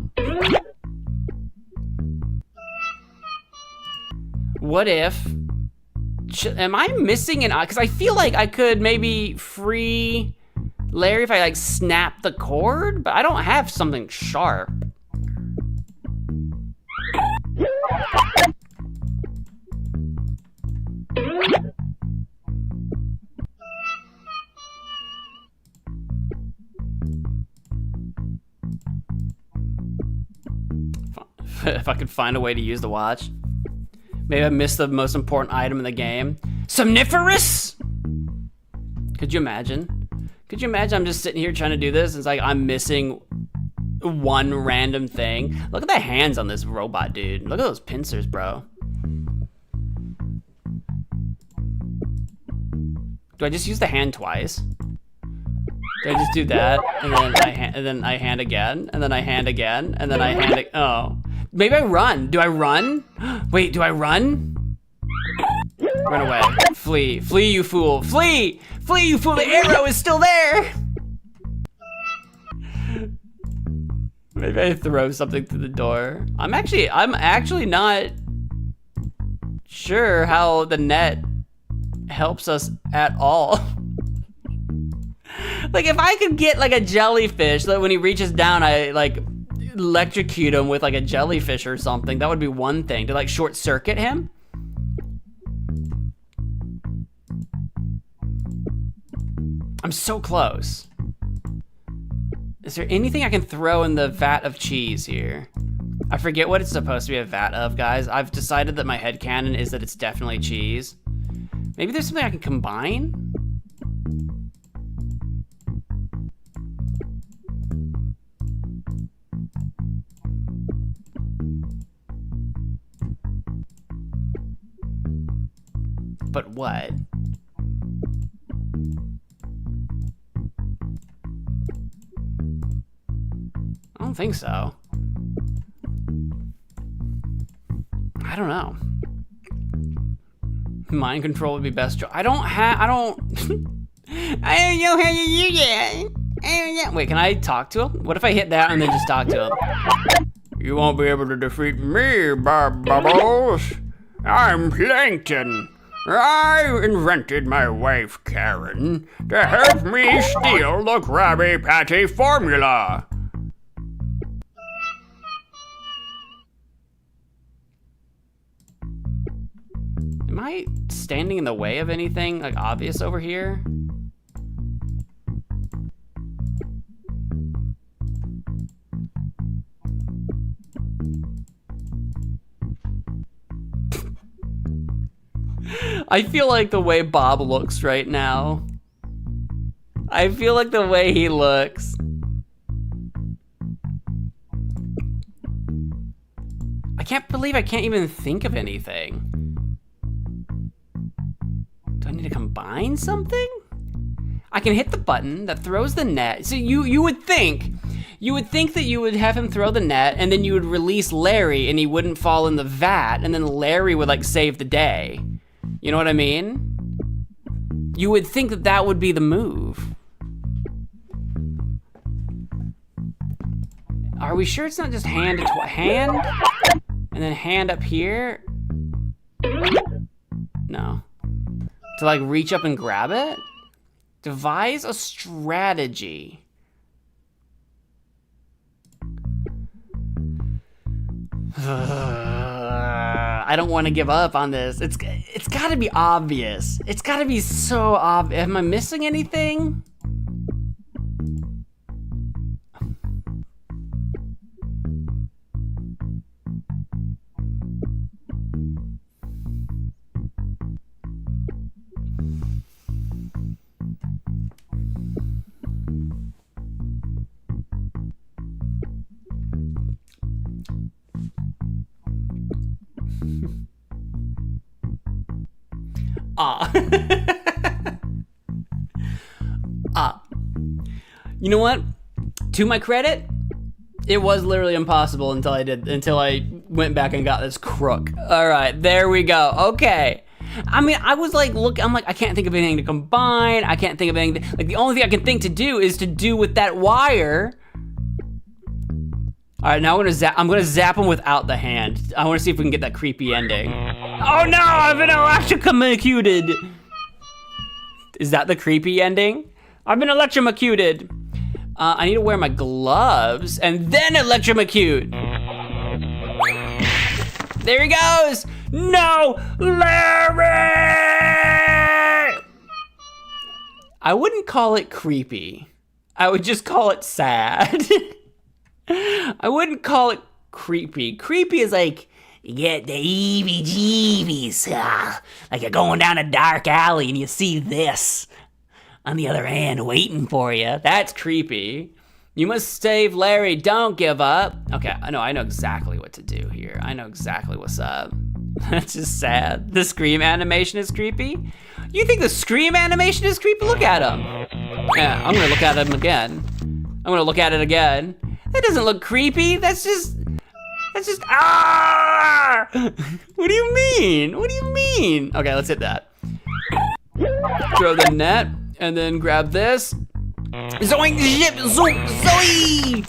What if, am I missing an eye? Because I feel like I could maybe free Larry if I like snap the cord, but I don't have something sharp. If I could find a way to use the watch. Maybe I missed the most important item in the game. Somniferous? Could you imagine? Could you imagine I'm just sitting here trying to do this? It's like I'm missing one random thing. Look at the hands on this robot, dude. Look at those pincers, bro. Do I just use the hand twice? Do I just do that, and then I hand again, and then I hand again, and then I hand oh. Maybe I run. Do I run? Wait, do I run? Run away. Flee. Flee, you fool. Flee! Flee, you fool. The arrow is still there. Maybe I throw something through the door. I'm actually not sure how the net helps us at all. Like if I could get like a jellyfish that when he reaches down, I like electrocute him with like a jellyfish or something, that would be one thing to like short circuit him. I'm so close. Is there anything I can throw in the vat of cheese here? I forget what it's supposed to be a vat of, guys. I've decided that my headcanon is that it's definitely cheese. Maybe there's something I can combine? But what? I don't think so. I don't know. Mind control would be best. I don't. I don't know how you do that. Wait, can I talk to him? What if I hit that and then just talk to him? You won't be able to defeat me, Bubbles. I'm Plankton. I invented my wife, Karen, to help me steal the Krabby Patty formula. Am I standing in the way of anything, like, obvious over here? I feel like the way Bob looks right now. I feel like the way he looks. I can't believe I can't even think of anything. Do I need to combine something? I can hit the button that throws the net. So you would think that you would have him throw the net and then you would release Larry and he wouldn't fall in the vat and then Larry would like save the day. You know what I mean? You would think that that would be the move. Are we sure it's not just hand to hand? And then hand up here? No. To like reach up and grab it? Devise a strategy. I don't want to give up on this. It's got to be obvious. It's got to be so obvious. Am I missing anything? You know what? To my credit, it was literally impossible until I went back and got this crook. All right, there we go. Okay. I mean, I was like, I can't think of anything to combine. I can't think of anything. Like, the only thing I can think to do is to do with that wire. All right, now I'm gonna zap him without the hand. I want to see if we can get that creepy ending. Oh no, I've been electrocuted. Is that the creepy ending? I've been electrocuted. I need to wear my gloves and then electrocute. There he goes. No, Larry! I wouldn't call it creepy. I would just call it sad. I wouldn't call it creepy. Creepy is like, you get the heebie-jeebies. Like you're going down a dark alley and you see this on the other hand waiting for you. That's creepy. You must save Larry, don't give up. Okay, I know exactly what to do here. I know exactly what's up. That's just sad. The scream animation is creepy? You think the scream animation is creepy? Look at him. Yeah, I'm gonna look at him again. I'm gonna look at it again. That doesn't look creepy. That's just That's just, ah! What do you mean? What do you mean? Okay, let's hit that. Throw the net, and then grab this. Zoink, zip, zoink, zoink!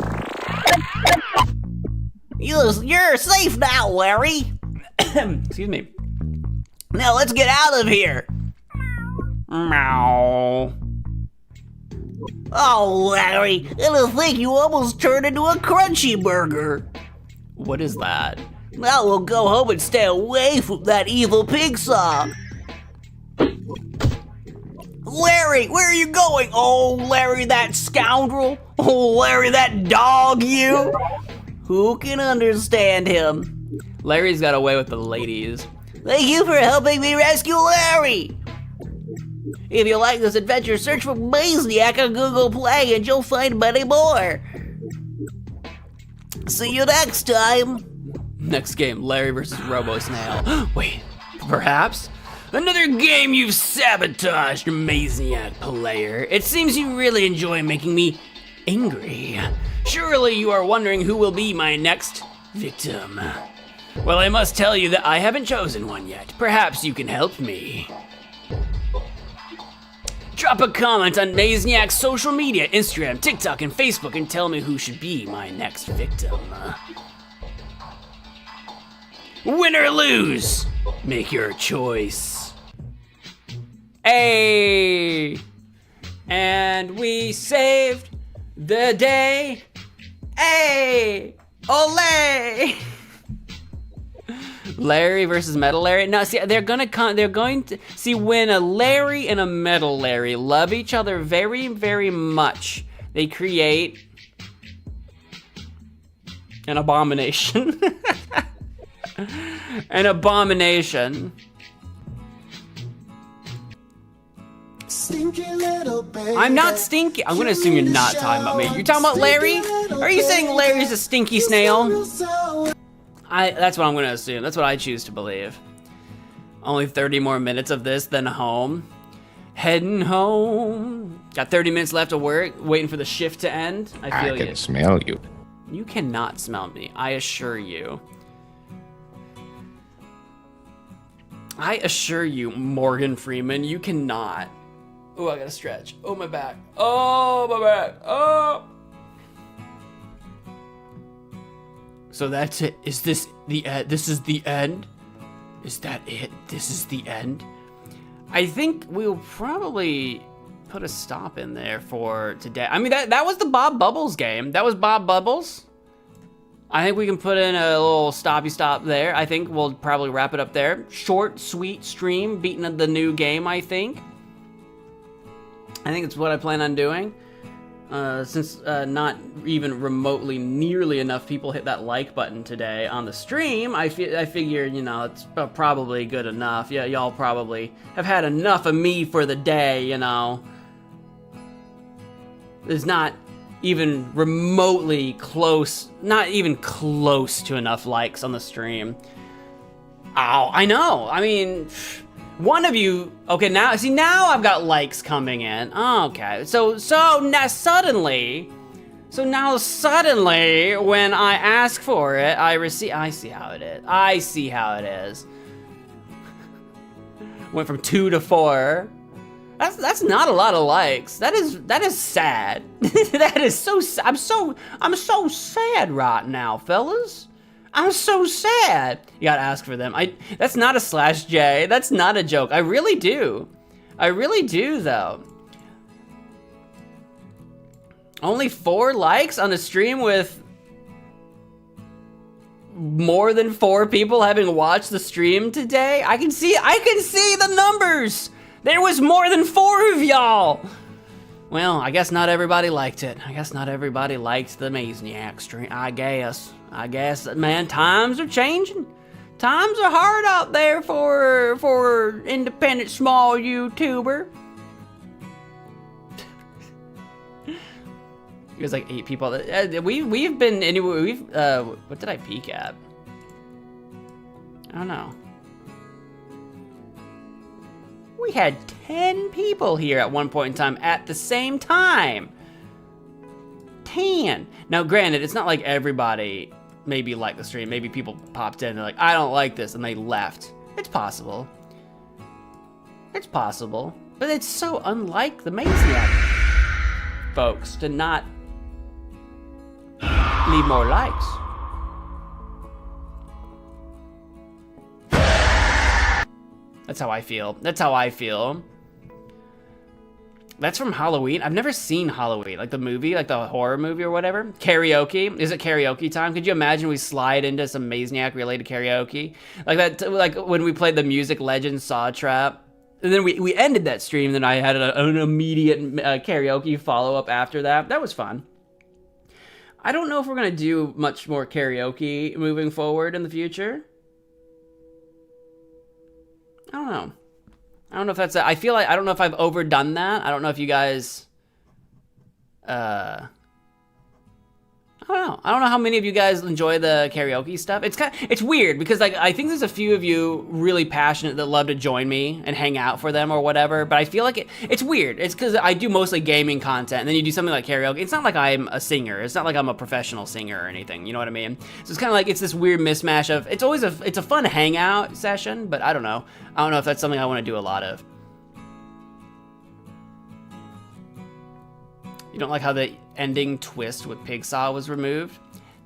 You're safe now, Larry. Excuse me. Now let's get out of here. Meow. Oh, Larry, I don't think you almost turned into a crunchy burger. What is that? Now we'll go home and stay away from that evil pig saw. Larry, where are you going? Oh, Larry, that scoundrel. Oh, Larry, that dog, you. Who can understand him? Larry's got away with the ladies. Thank you for helping me rescue Larry. If you like this adventure, search for Mazniac on Google Play and you'll find many more. See you next time. Next game, Larry versus Robo Snail. Wait, perhaps? Another game you've sabotaged, Mazniac player. It seems you really enjoy making me angry. Surely you are wondering who will be my next victim. Well, I must tell you that I haven't chosen one yet. Perhaps you can help me. Drop a comment on Mazniac's social media, Instagram, TikTok, and Facebook, and tell me who should be my next victim. Win or lose, make your choice. Hey! And we saved the day. Hey! Ole! Larry versus Metal Larry. No, see, they're going to see when a Larry and a Metal Larry love each other very, very much. They create an abomination. An abomination. I'm not stinky. I'm gonna assume you're not talking about me. You're talking about Larry? Are you saying Larry's a stinky snail? That's what I'm gonna assume. That's what I choose to believe. Only 30 more minutes of this, then home. Heading home. Got 30 minutes left of work, waiting for the shift to end. I feel I can smell you. You cannot smell me, I assure you. I assure you, Morgan Freeman, you cannot. Oh, I gotta stretch. Oh, my back. Oh, my back. Oh. So that's it. Is this the end? This is the end? Is that it? This is the end? I think we'll probably put a stop in there for today. I mean, that was the Bob Bubbles game. That was Bob Bubbles. I think we can put in a little stoppy stop there. I think we'll probably wrap it up there. Short, sweet stream, beating the new game, I think. I think it's what I plan on doing. Since not even remotely nearly enough people hit that like button today on the stream, I figure, you know, it's probably good enough. Yeah, y'all probably have had enough of me for the day, you know. There's not even remotely close, not even close to enough likes on the stream. Oh, I know. I mean, one of you, okay, now I've got likes coming in. Okay, so now suddenly, when I ask for it, I see how it is. I see how it is. Went from 2 to 4. That's not a lot of likes. That is sad. That is so. I'm so sad right now, fellas. I'm so sad. You gotta ask for them. That's not a /J. That's not a joke. I really do. I really do, though. Only 4 likes on a stream with more than 4 people having watched the stream today. I can see the numbers. There was more than 4 of y'all. Well, I guess not everybody liked it. I guess not everybody liked the Mazniac stream. I guess, man, times are changing. Times are hard out there for independent small YouTuber. There's like 8 people. We've been anyway. What did I peek at? I don't know. We had 10 people here at one point in time at the same time. 10. Now, granted, it's not like everybody maybe like the stream. Maybe people popped in and they're like, I don't like this, and they left. It's possible. It's possible. But it's so unlike the Mazniac folks to not leave more likes. That's how I feel. That's how I feel. That's from Halloween. I've never seen Halloween, like the movie, like the horror movie or whatever. Karaoke. Is it karaoke time? Could you imagine we slide into some Mazniac related karaoke? Like that, like when we played the Music Legends Saw Trap. And then we ended that stream, then I had an immediate karaoke follow-up after that. That was fun. I don't know if we're going to do much more karaoke moving forward in the future. I don't know. I don't know if that's I feel like I don't know if I've overdone that. I don't know if you guys I don't know. I don't know how many of you guys enjoy the karaoke stuff. It's weird because like I think there's a few of you really passionate that love to join me and hang out for them or whatever, but I feel like it's weird. It's because I do mostly gaming content, and then you do something like karaoke. It's not like I'm a singer. It's not like I'm a professional singer or anything. You know what I mean? So it's kind of like it's this weird mismatch of it's a fun hangout session, but I don't know. I don't know if that's something I want to do a lot of. You don't like how the ending twist with Pigsaw was removed?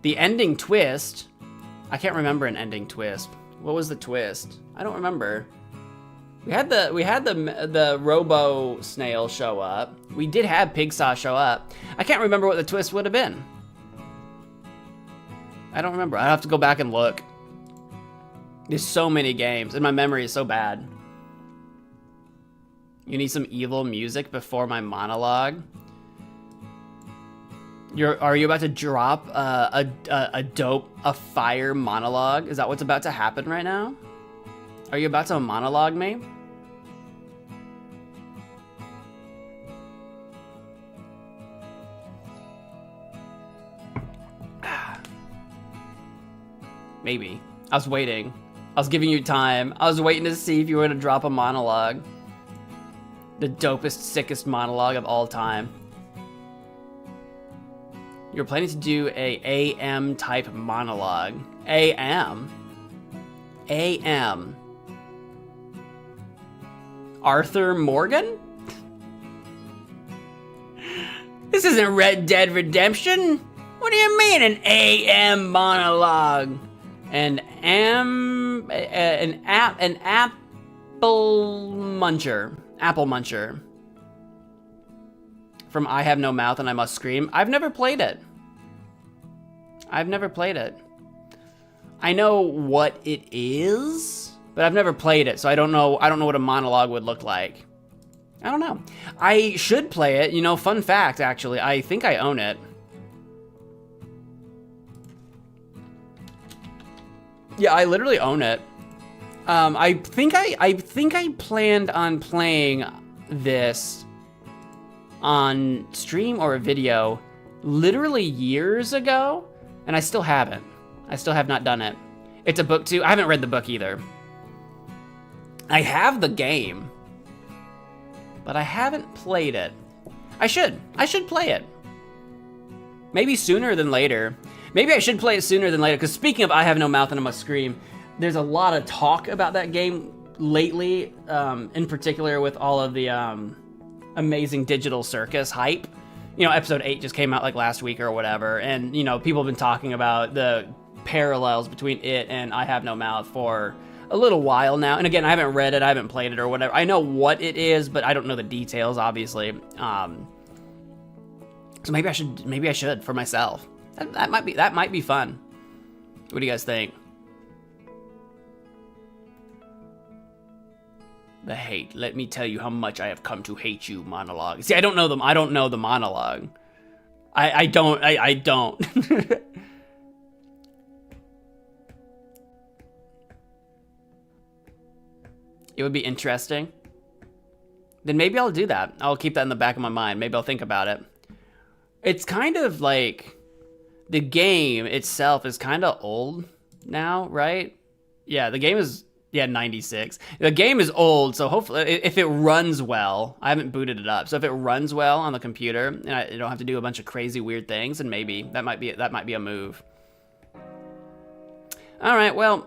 The ending twist? I can't remember an ending twist. What was the twist? I don't remember. We had the Robo Snail show up. We did have Pigsaw show up. I can't remember what the twist would have been. I don't remember. I have to go back and look. There's so many games, and my memory is so bad. You need some evil music before my monologue. Are you about to drop a fire monologue? Is that what's about to happen right now? Are you about to monologue me? Maybe. I was waiting. I was giving you time. I was waiting to see if you were gonna drop a monologue. The dopest, sickest monologue of all time. You're planning to do a AM type monologue. AM? AM. Arthur Morgan? This isn't Red Dead Redemption. What do you mean an AM monologue? An apple muncher. Apple muncher. From I Have No Mouth and I Must Scream. I've never played it. I've never played it. I know what it is, but I've never played it, so I don't know what a monologue would look like. I don't know. I should play it. You know, fun fact, actually. I think I own it. Yeah, I literally own it. I think I planned on playing this on stream or a video literally years ago, and I still haven't. I still have not done it. It's a book too. I haven't read the book either. I have the game, but I haven't played it. I should play it. Maybe sooner than later. Maybe I should play it sooner than later, because speaking of I Have No Mouth and I Must Scream, there's a lot of talk about that game lately, in particular with all of the amazing Digital Circus hype. You know, episode 8 just came out like last week or whatever, and you know, people have been talking about the parallels between it and I Have No Mouth for a little while now. And again, I haven't read it, I haven't played it or whatever. I know what it is, but I don't know the details, obviously. So maybe I should for myself. That might be fun. What do you guys think? The hate. Let me tell you how much I have come to hate you monologue. See, I don't know them. I don't know the monologue. I don't. It would be interesting. Then maybe I'll do that. I'll keep that in the back of my mind. Maybe I'll think about it. It's kind of like the game itself is kind of old now, right? Yeah, the game is 96. The game is old, so hopefully if it runs well, I haven't booted it up. So if it runs well on the computer and I don't have to do a bunch of crazy weird things, and maybe that might be a move. All right, well,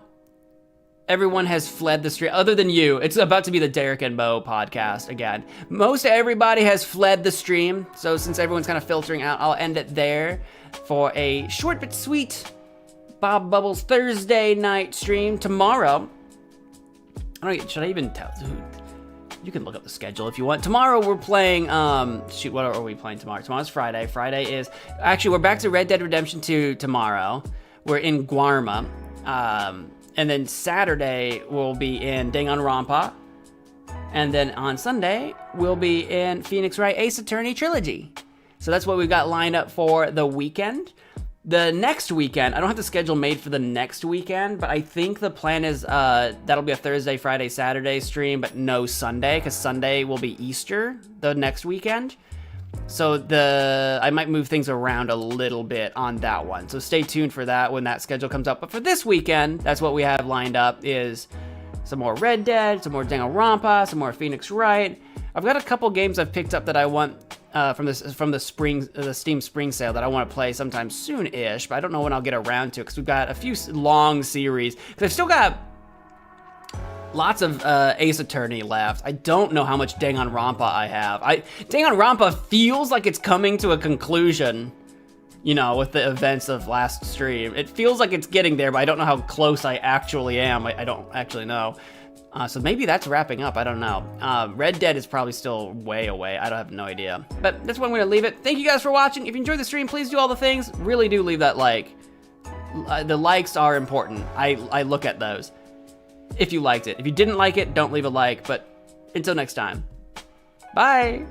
everyone has fled the stream, other than you. It's about to be the Derek and Mo podcast again. Most everybody has fled the stream, so since everyone's kind of filtering out, I'll end it there for a short but sweet Bob Bubbles Thursday night stream. Tomorrow, should I even tell? You can look up the schedule if you want. Tomorrow we're playing, shoot, what are we playing tomorrow? Tomorrow's Friday. Friday is, actually, we're back to Red Dead Redemption 2 tomorrow. We're in Guarma. And then Saturday, we'll be in Danganronpa. And then on Sunday, we'll be in Phoenix Wright Ace Attorney Trilogy. So that's what we've got lined up for the weekend. The next weekend, I don't have the schedule made for the next weekend, but I think the plan is that'll be a Thursday, Friday, Saturday stream, but no Sunday, because Sunday will be Easter the next weekend. So I might move things around a little bit on that one. So stay tuned for that when that schedule comes up. But for this weekend, that's what we have lined up is some more Red Dead, some more Danganronpa, some more Phoenix Wright. I've got a couple games I've picked up that I want from the Steam Spring Sale that I want to play sometime soon-ish, but I don't know when I'll get around to it because we've got a few long series. Because I've still got lots of Ace Attorney left. I don't know how much Danganronpa I have. Danganronpa feels like it's coming to a conclusion, you know, with the events of last stream. It feels like it's getting there, but I don't know how close I actually am. I don't actually know. So maybe that's wrapping up. I don't know. Red Dead is probably still way away. I don't have no idea. But that's where I'm going to leave it. Thank you guys for watching. If you enjoyed the stream, please do all the things. Really do leave that like. The likes are important. I look at those. If you liked it. If you didn't like it, don't leave a like. But until next time. Bye.